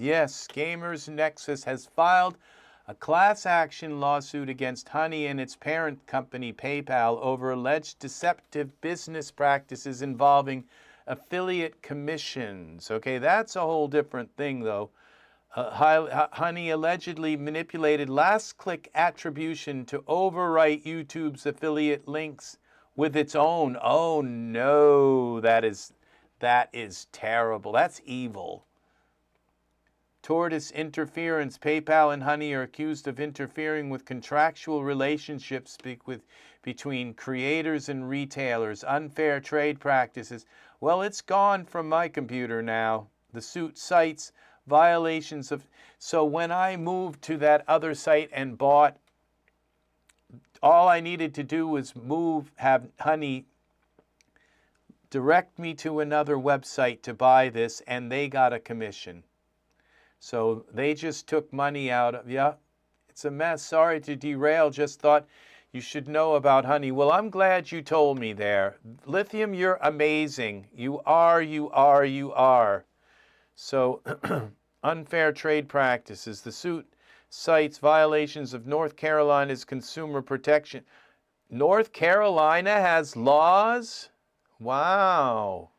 S1: Yes, Gamers Nexus has filed a class action lawsuit against Honey and its parent company PayPal over alleged deceptive business practices involving affiliate commissions. Okay, that's a whole different thing though. Honey allegedly manipulated last-click attribution to overwrite YouTube's affiliate links with its own. Oh no, that is terrible. That's evil. Tortoise interference. PayPal and Honey are accused of interfering with contractual relationships between creators and retailers, unfair trade practices. Well, it's gone from my computer now. The suit cites violations of... So when I moved to that other site and bought, all I needed to do was have Honey direct me to another website to buy this, and they got a commission. So they just took money out of... Yeah, it's a mess. Sorry to derail. Just thought you should know about Honey. Well, I'm glad you told me there. Lithium, you're amazing. You are. So, unfair trade practices. The suit cites violations of North Carolina's consumer protection. North Carolina has laws? Wow.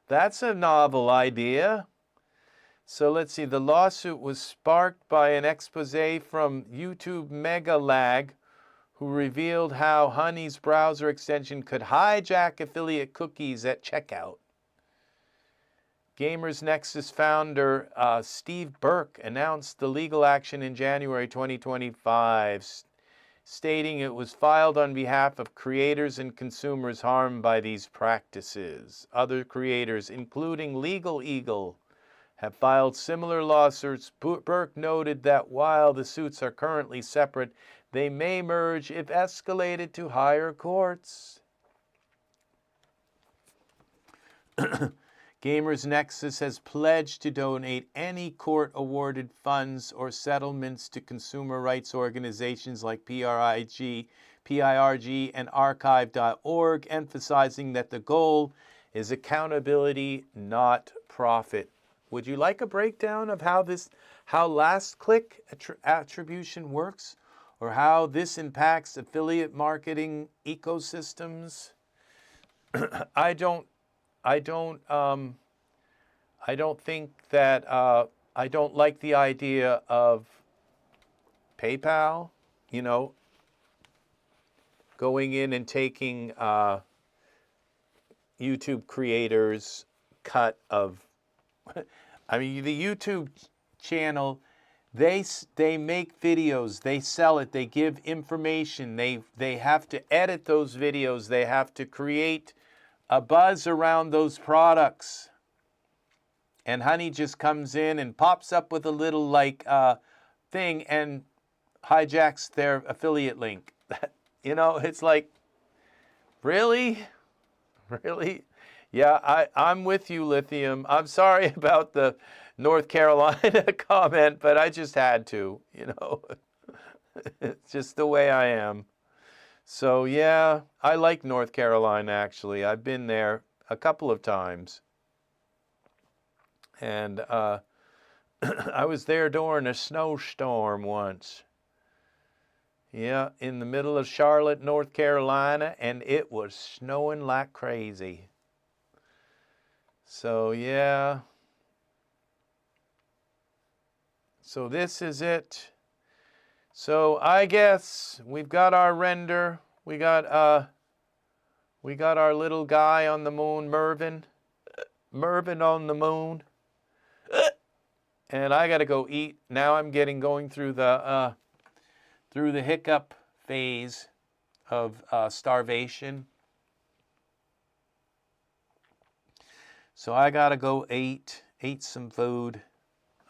S1: That's a novel idea. So let's see, the lawsuit was sparked by an expose from YouTube Mega Lag, who revealed how Honey's browser extension could hijack affiliate cookies at checkout. Gamers Nexus founder Steve Burke announced the legal action in January 2025, stating it was filed on behalf of creators and consumers harmed by these practices. Other creators, including Legal Eagle, have filed similar lawsuits. Burke noted that while the suits are currently separate, they may merge if escalated to higher courts. Gamers Nexus has pledged to donate any court-awarded funds or settlements to consumer rights organizations like PIRG and Archive.org, emphasizing that the goal is accountability, not profit. Would you like a breakdown of how last-click attribution works, or how this impacts affiliate marketing ecosystems? I don't think that I don't like the idea of PayPal, going in and taking YouTube creators' cut of... I mean, the YouTube channel, they make videos, they sell it, they give information, they have to edit those videos, they have to create a buzz around those products. And Honey just comes in and pops up with a little thing and hijacks their affiliate link. It's like, really? Really? Yeah, I'm with you, Lithium. I'm sorry about the North Carolina comment, but I just had to, It's just the way I am. So, yeah, I like North Carolina, actually. I've been there a couple of times. And I was there during a snowstorm once. Yeah, in the middle of Charlotte, North Carolina, and it was snowing like crazy. So, yeah. So this is it. So I guess we've got our render. We got our little guy on the moon, Mervin. Mervin on the moon. And I got to go eat. Now I'm going through the hiccup phase of starvation. So I got to go eat some food.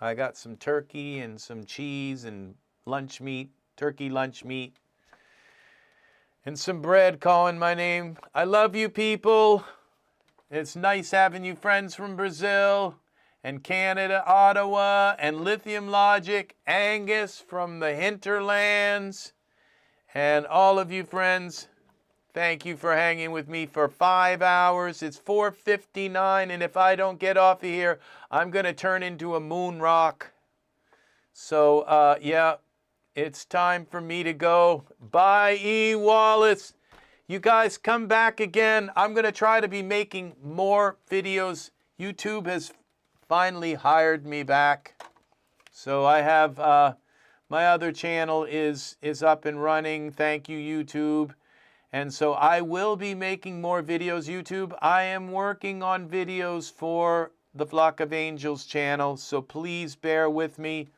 S1: I got some turkey and some cheese and lunch meat, turkey lunch meat, and some bread calling my name. I love you people. It's nice having you friends from Brazil and Canada, Ottawa, and Lithium Logic, Angus from the hinterlands, and all of you friends. Thank you for hanging with me for 5 hours. It's 4:59, and if I don't get off of here, I'm going to turn into a moon rock. So, yeah, it's time for me to go. Bye, E. Wallace. You guys come back again. I'm going to try to be making more videos. YouTube has finally hired me back. So I have, my other channel is up and running. Thank you, YouTube. And so I will be making more videos, YouTube. I am working on videos for the Flock of Angels channel, so please bear with me.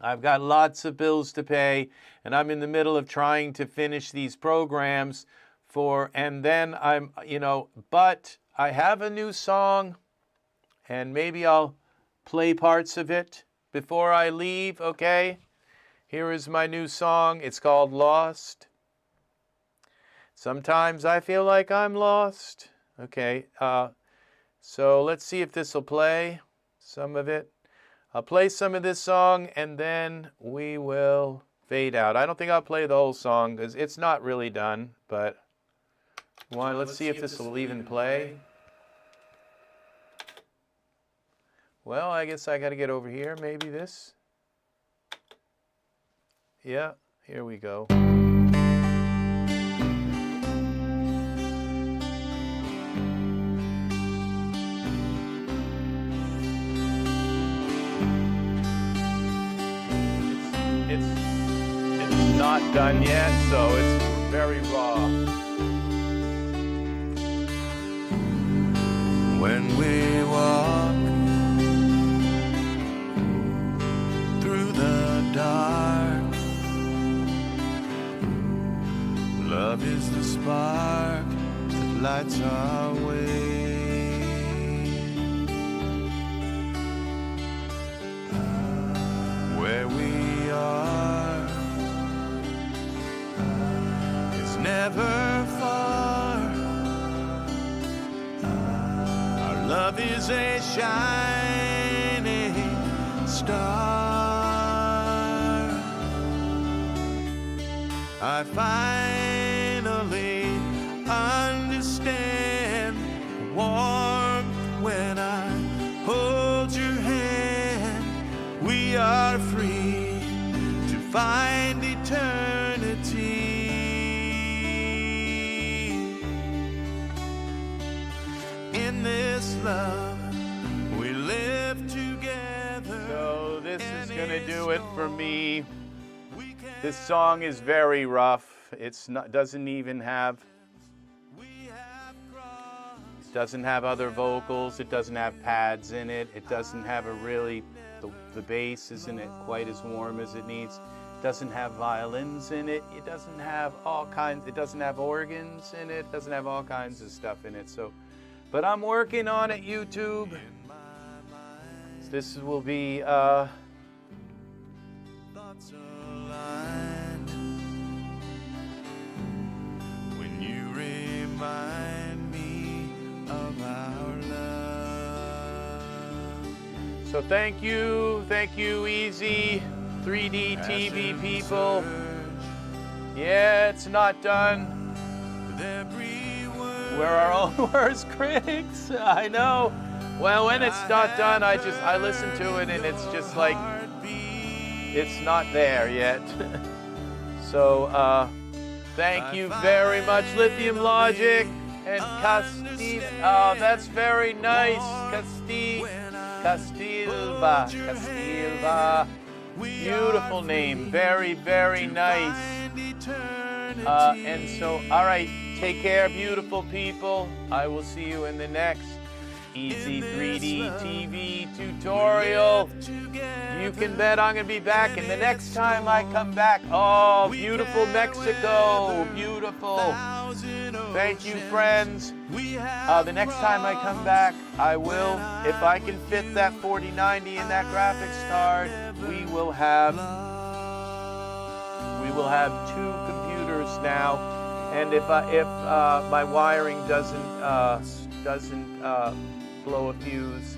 S1: I've got lots of bills to pay, and I'm in the middle of trying to finish these programs and then I'm, but I have a new song, and maybe I'll play parts of it before I leave, okay? Here is my new song. It's called Lost. Sometimes I feel like I'm lost. Okay, so let's see if this will play some of it. I'll play some of this song and then we will fade out. I don't think I'll play the whole song because it's not really done, but let's see if this will even play. Well, I guess I got to get over here. Maybe this. Yeah, here we go. It's not done yet, so it's very raw.
S3: When we walk through the dark, love is the spark that lights our way. Where we are is never far. Our love is a shining star. I finally understand warmth when I hold your hand. We are free to find eternity. In this love, we live together.
S1: So this is going to do it for me. This song is very rough. Doesn't have other vocals. It doesn't have pads in it. It doesn't have the bass isn't quite as warm as it needs. It doesn't have violins in it. It doesn't have it doesn't have organs in it. It doesn't have all kinds of stuff in it. So, but I'm working on it, YouTube. So this will be
S3: Thoughts aligned when you remind me of our love.
S1: so thank you, Ez3DTv people. Yeah, it's not done.
S3: With every word
S1: We're our own worst critics. I know. Well, when it's not done, I listen to it and it's just like it's not there yet. So thank you very much, Lithium Logic and Castile. Oh, that's very nice, Castilva. Beautiful name, very, very nice. And so, all right, take care, beautiful people. I will see you in the next Ez3DTv tutorial. You can bet I'm going to be back, and the next time I come back, oh, beautiful Mexico, beautiful. Thank you, friends. The next time I come back, I will, if I can fit that 4090 in that graphics card, we will have 2 computers now, and if my wiring doesn't blow a fuse,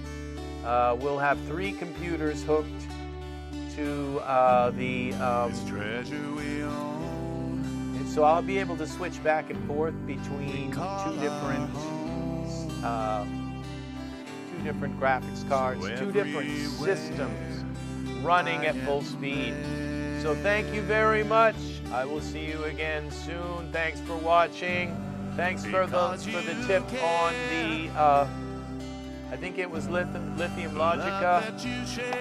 S1: we'll have 3 computers hooked to
S3: treasure we own.
S1: it's So I'll be able to switch back and forth between two different graphics cards, two different systems running at full speed. So thank you very much. I will see you again soon. Thanks for watching. Thanks for the tip on the I think it was Lithium Logica.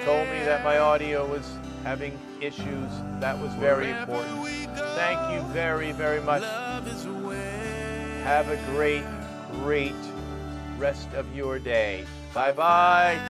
S1: Told me that my audio was having issues. That was very important. Thank you very, very much. Have a great rest of your day. Bye-bye.